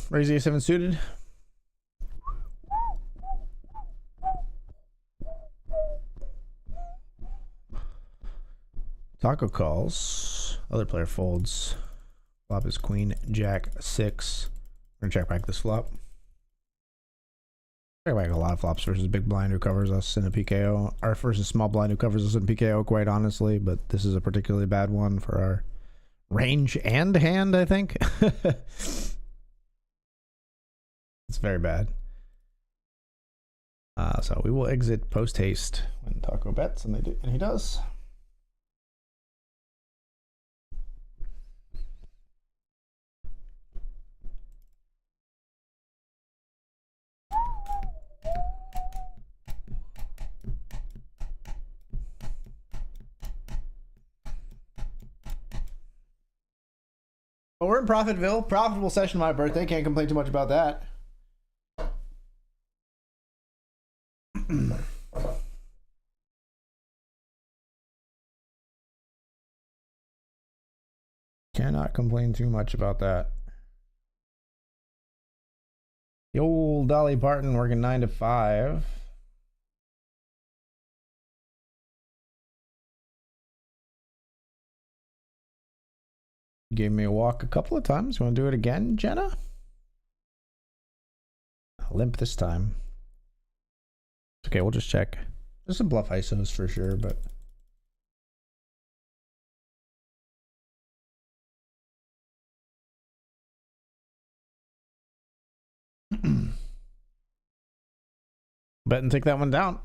Raise A7 suited. Taco calls. Other player folds. Flop is queen, jack, 6. We're gonna check back this flop. Check back a lot of flops versus big blind who covers us in a PKO. Or versus small blind who covers us in PKO, quite honestly. But this is a particularly bad one for our range and hand, I think. It's very bad. So we will exit post haste when Taco bets, and he does. Well, we're in Profitville. Profitable session my birthday. Can't complain too much about that. Cannot complain too much about that. The old Dolly Parton working 9 to 5. Gave me a walk a couple of times. You want to do it again, Jenna? I'll limp this time. Okay, we'll just check. There's some bluff ISOs for sure, but bet and take that one down.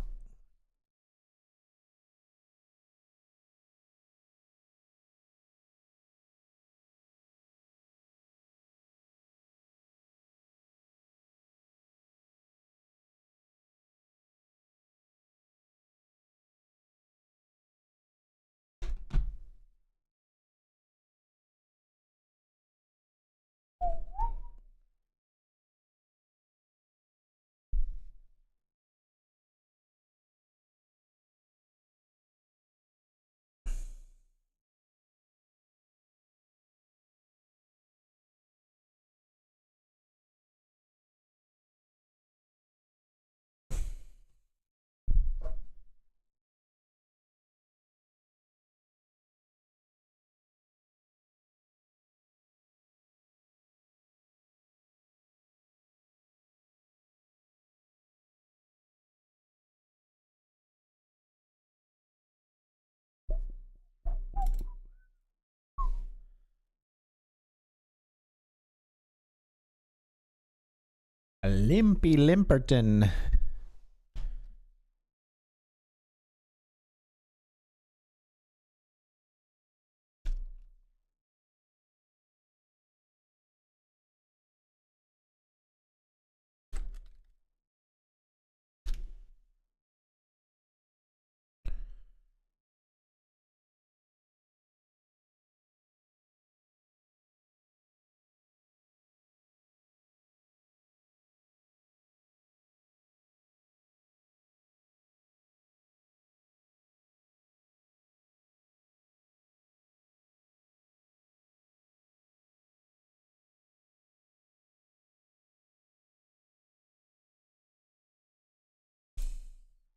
Limpy Limperton.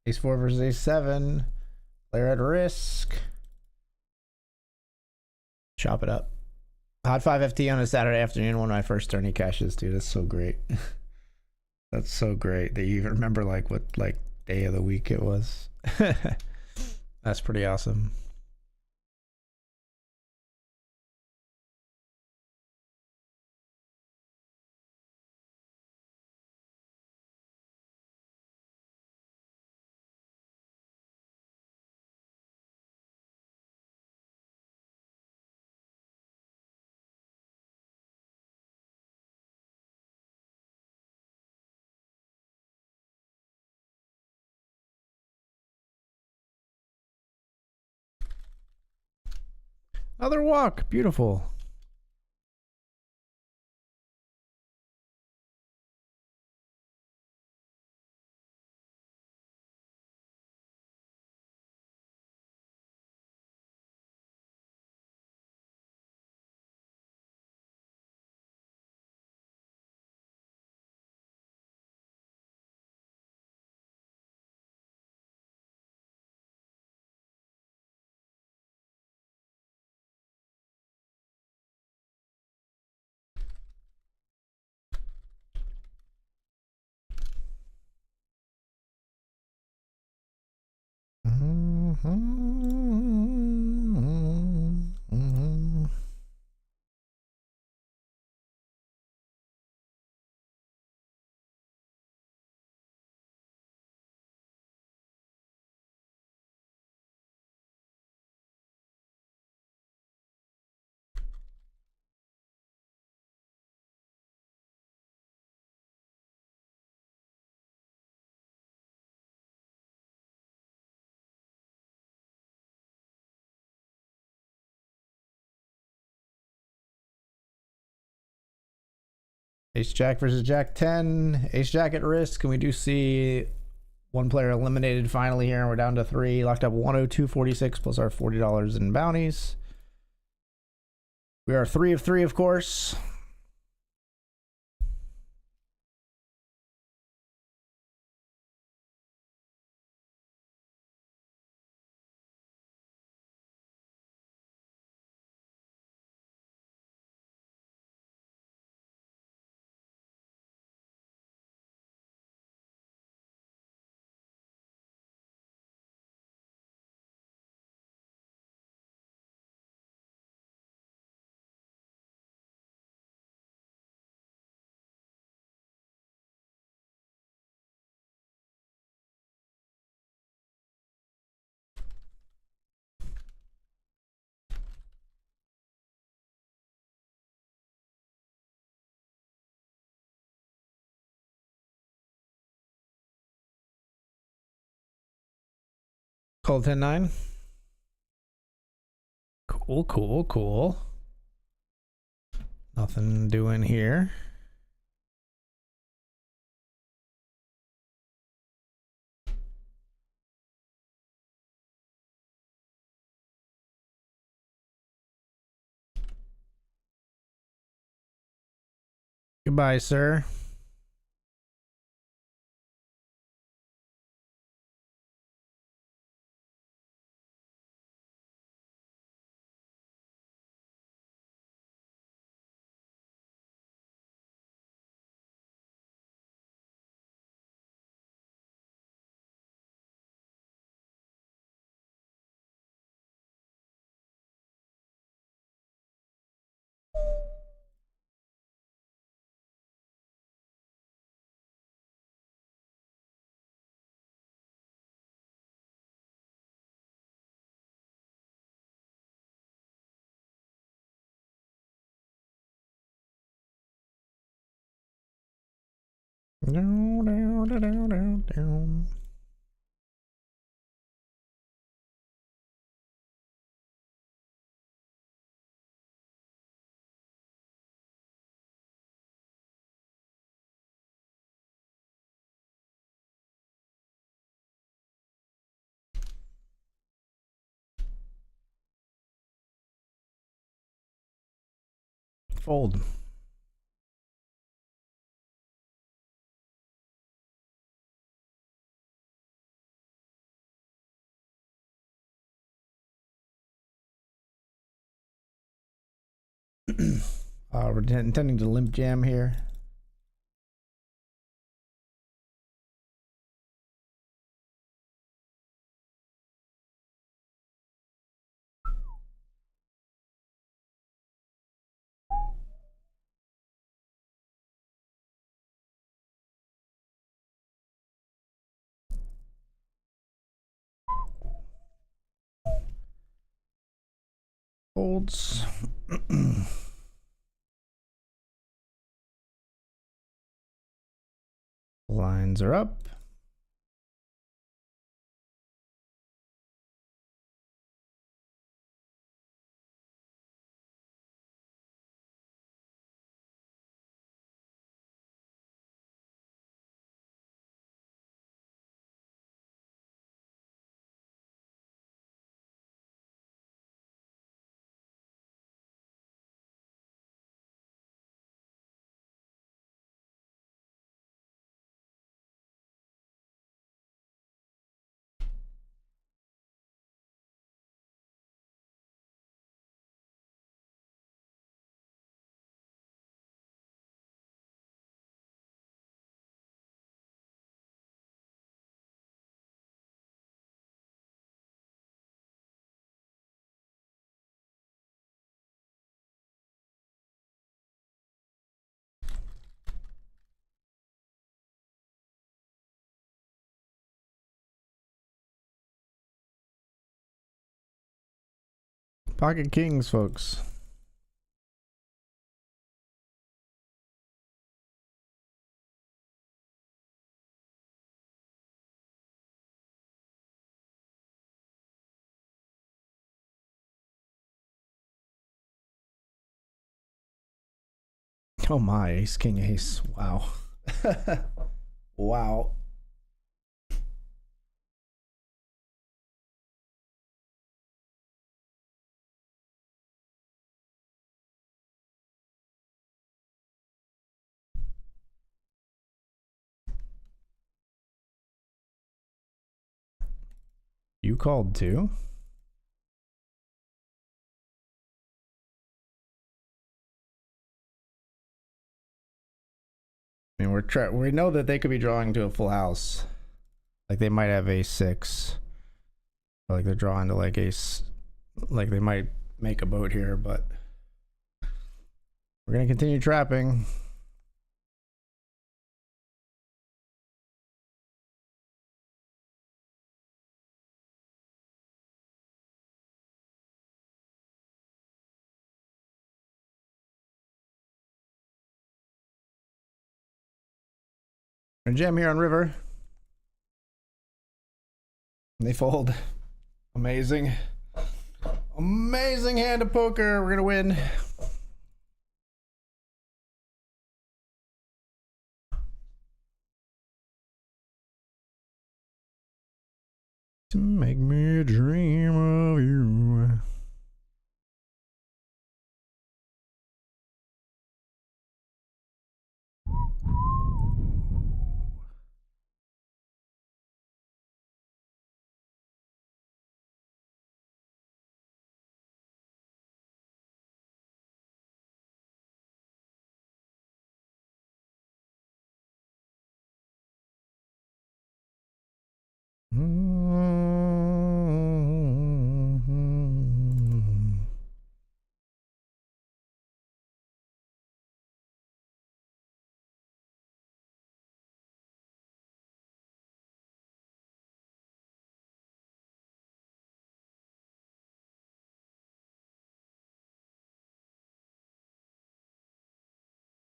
Ace 4 versus Ace 7. Player at risk. Chop it up. Hot 5 FT on a Saturday afternoon, one of my first tourney cashes, dude. That's so great. That's so great that you even remember like what like day of the week it was. That's pretty awesome. Another walk. Beautiful. Ace Jack versus Jack 10. Ace Jack at risk, and we do see one player eliminated finally here, and we're down to 3. Locked up 102.46 plus our $40 in bounties. We are 3 of 3, of course. Call 10-9. Cool, cool, cool. Nothing doing here. Goodbye, sir. Down, down, down, down, down. Fold. We're intending to limp jam here. Holds. Lines are up. Pocket kings, folks. Oh my, ace, king, ace. Wow. Wow. You called too? I mean, we know that they could be drawing to a full house. Like they might have ace six. Or like they're drawing to like ace, like they might make a boat here, but we're gonna continue trapping. And jam here on river. And they fold. Amazing. Amazing hand of poker. We're gonna win. To make me dream of you.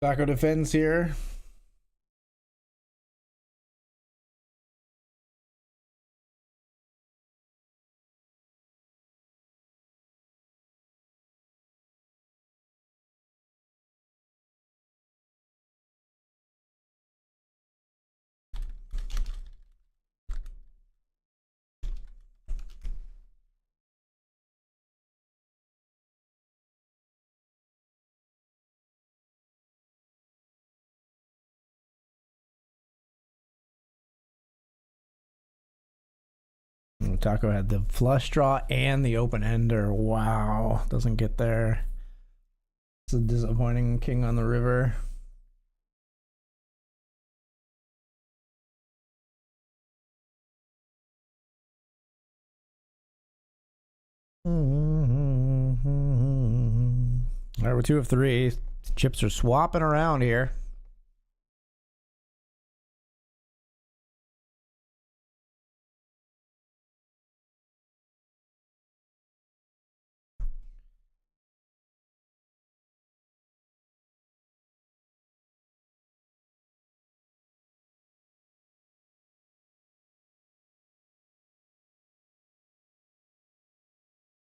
Taco defends here. Taco had the flush draw and the open ender. Wow. Doesn't get there. It's a disappointing king on the river. All right, we're 2 of 3. Chips are swapping around here.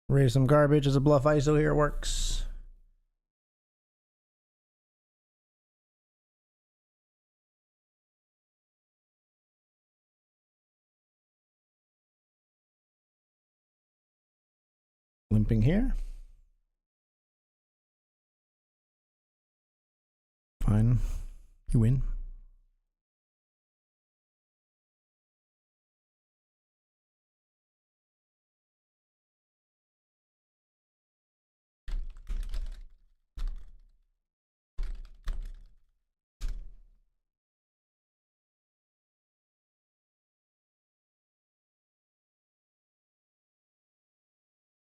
Raise some garbage as a bluff ISO here works. Limping here. Fine. You win.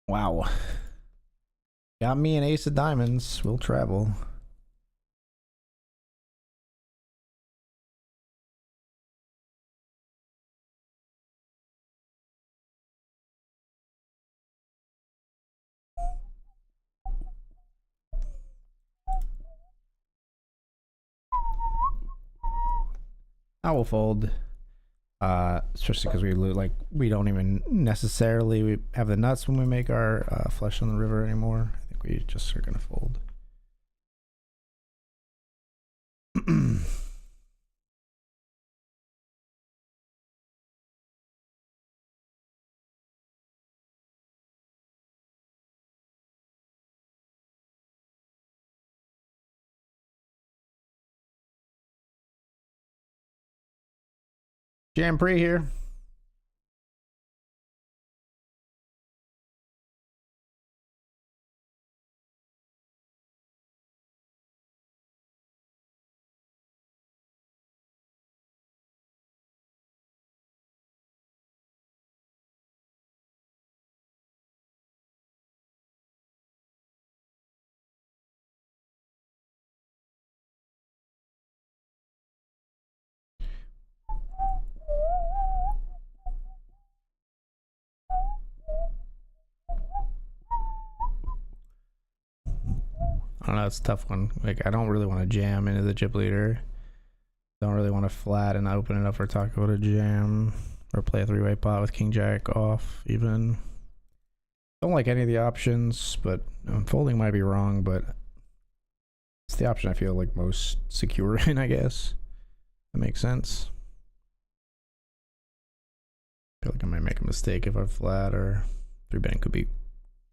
Wow. Got me an ace of diamonds. We'll travel. I will fold. Especially because we don't even necessarily have the nuts when we make our flush on the river anymore. I think we just are gonna fold. Jam pre here. I don't know, it's a tough one. Like, I don't really want to jam into the chip leader. Don't really want to flat and open it up for Taco to jam. Or play a 3-way pot with King Jack off, even. Don't like any of the options, but folding might be wrong, but it's the option I feel like most secure in, I guess. That makes sense. I feel like I might make a mistake if I flat, or 3-betting could be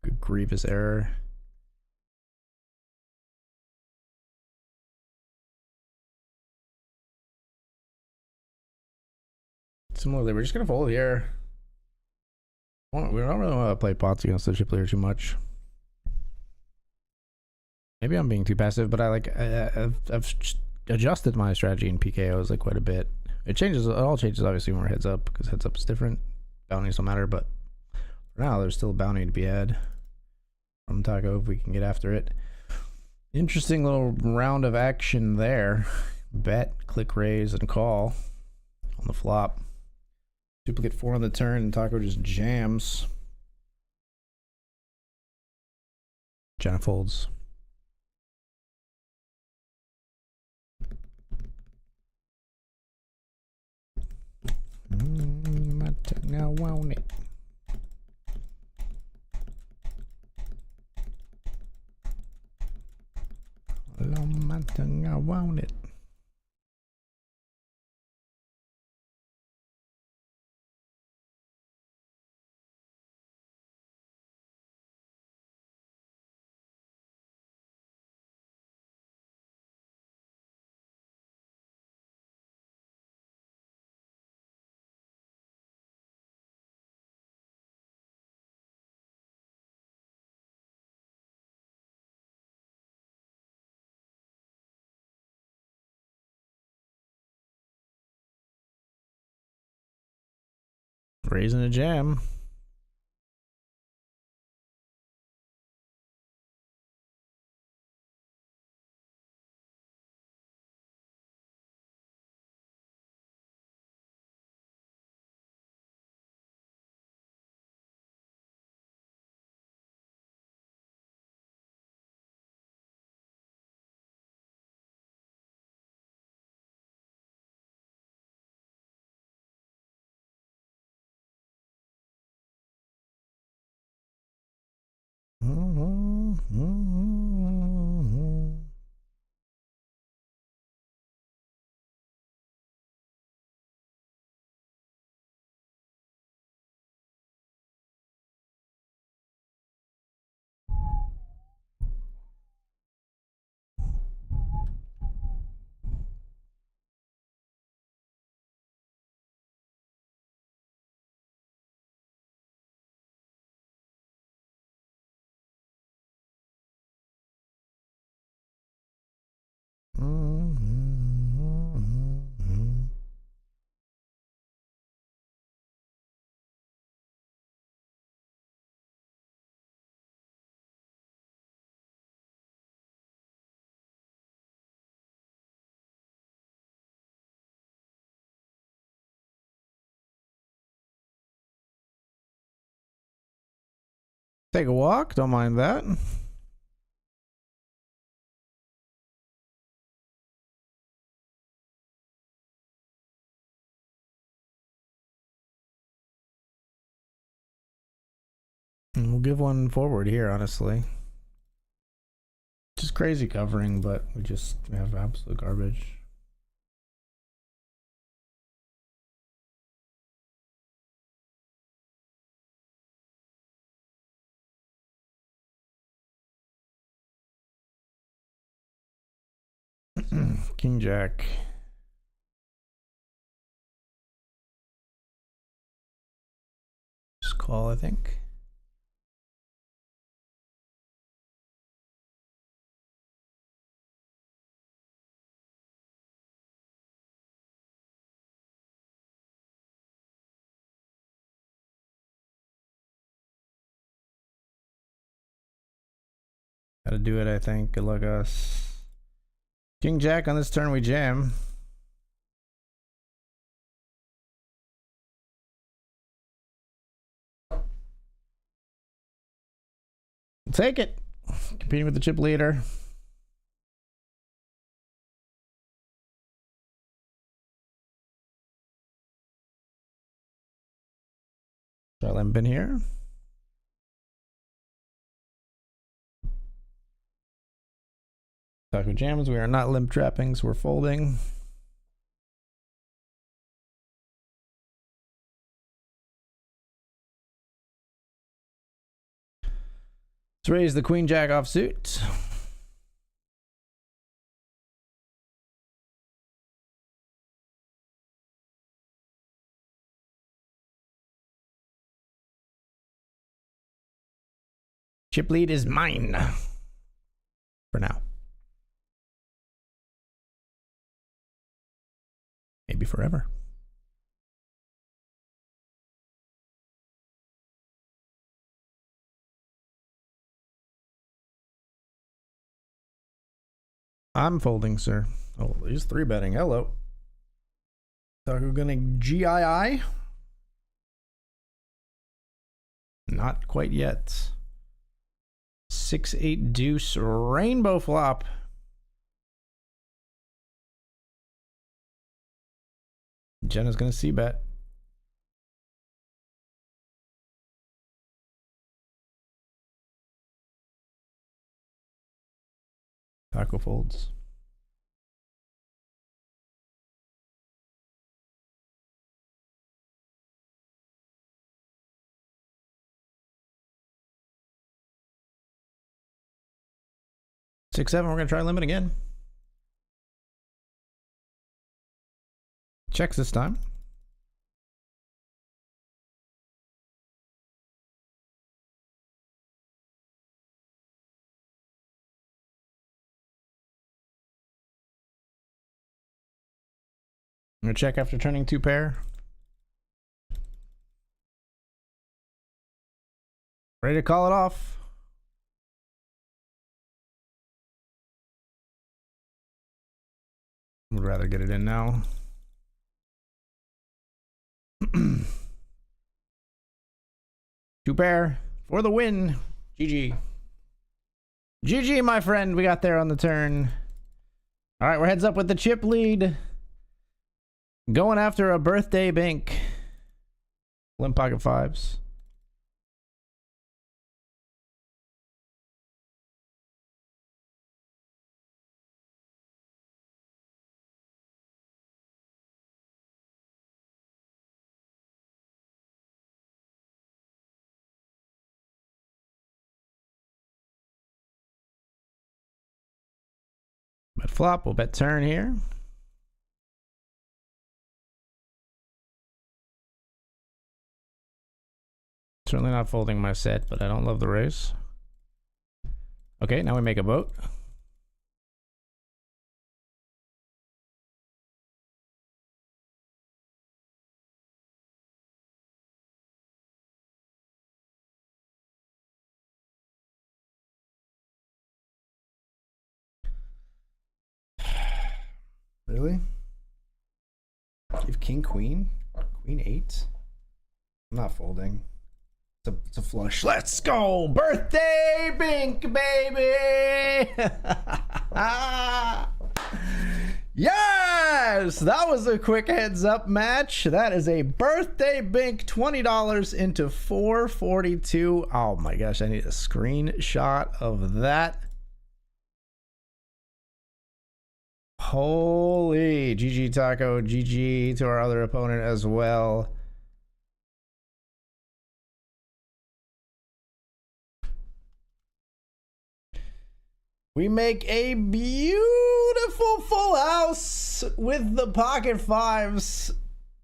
a grievous error. Similarly, we're just gonna fold here. We don't really want to play pots against the chip leader too much. Maybe I'm being too passive, but I've adjusted my strategy in PKOs like quite a bit. It all changes obviously when we're heads up, because heads up is different. Bounties don't matter, but for now there's still a bounty to be had from Taco if we can get after it. Interesting little round of action there. Bet, click raise, and call on the flop. Duplicate 4 on the turn, and Taco just jams. Jenna folds. I want it. I want it. Raising a jam. Take a walk, don't mind that. And we'll give one forward here, honestly. Just crazy covering, but we just have absolute garbage. King Jack. Just call, I think. Gotta do it, I think. Good luck, us. King Jack on this turn, we jam. Take it. Competing with the chip leader. Try limping here. Taco jams. We are not limp trappings. We're folding. Let's raise the Queen Jack offsuit. Chip lead is mine. For now. Maybe forever. I'm folding, sir. Oh, he's 3-betting. Hello. Taco gonna GII? Not quite yet. 6-8 deuce rainbow flop. Jenna's gonna c-bet. Taco folds. Six, seven, we're gonna try limit again. Checks this time. I'm gonna check after turning 2 pair. Ready to call it off? Would rather get it in now. Two pair for the win. GG. GG, my friend. We got there on the turn. All right, we're heads up with the chip lead. Going after a birthday bank. Limp pocket fives. Bet flop, we'll bet turn here. Certainly not folding my set, but I don't love the raise. Okay, now we make a boat. Really? Give king queen? Queen eight? I'm not folding. It's a flush. Let's go! Birthday bink, baby! Yes! That was a quick heads up match. That is a birthday bink. $20 into 442. Oh my gosh, I need a screenshot of that. Holy GG Taco, GG to our other opponent as well. We make a beautiful full house with the pocket fives.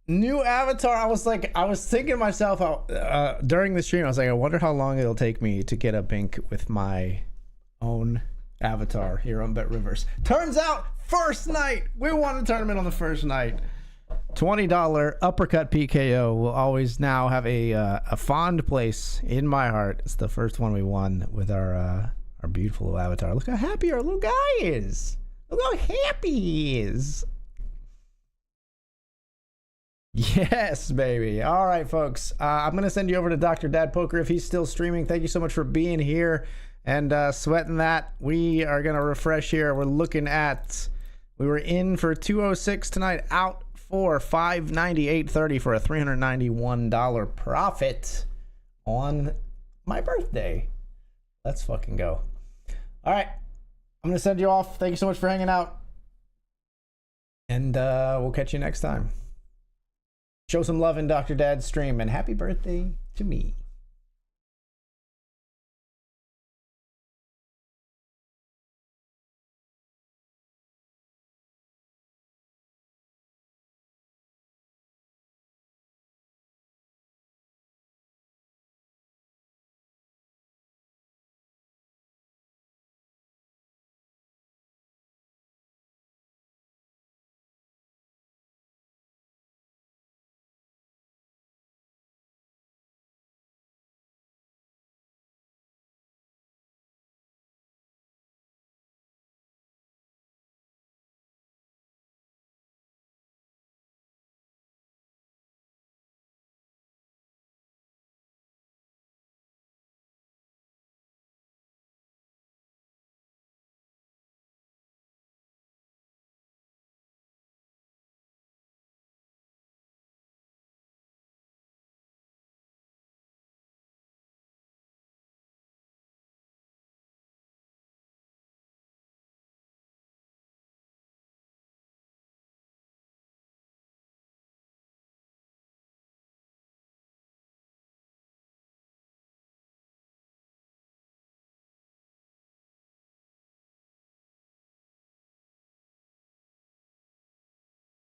New avatar. I was thinking to myself during the stream, I was like, I wonder how long it'll take me to get a bink with my own avatar here on BetRivers. Turns out, first night, we won the tournament on the first night. $20 uppercut PKO will always now have a fond place in my heart. It's the first one we won with our beautiful little avatar. Look how happy our little guy is. Look how happy he is. Yes, baby. All right, folks. I'm going to send you over to Dr. Dad Poker if he's still streaming. Thank you so much for being here and sweating that. We are going to refresh here. We're looking at, we were in for 206 tonight, out for 598.30 for a $391 profit on my birthday. Let's fucking go. All right. I'm going to send you off. Thank you so much for hanging out. And we'll catch you next time. Show some love in Dr. Dad's stream, and happy birthday to me.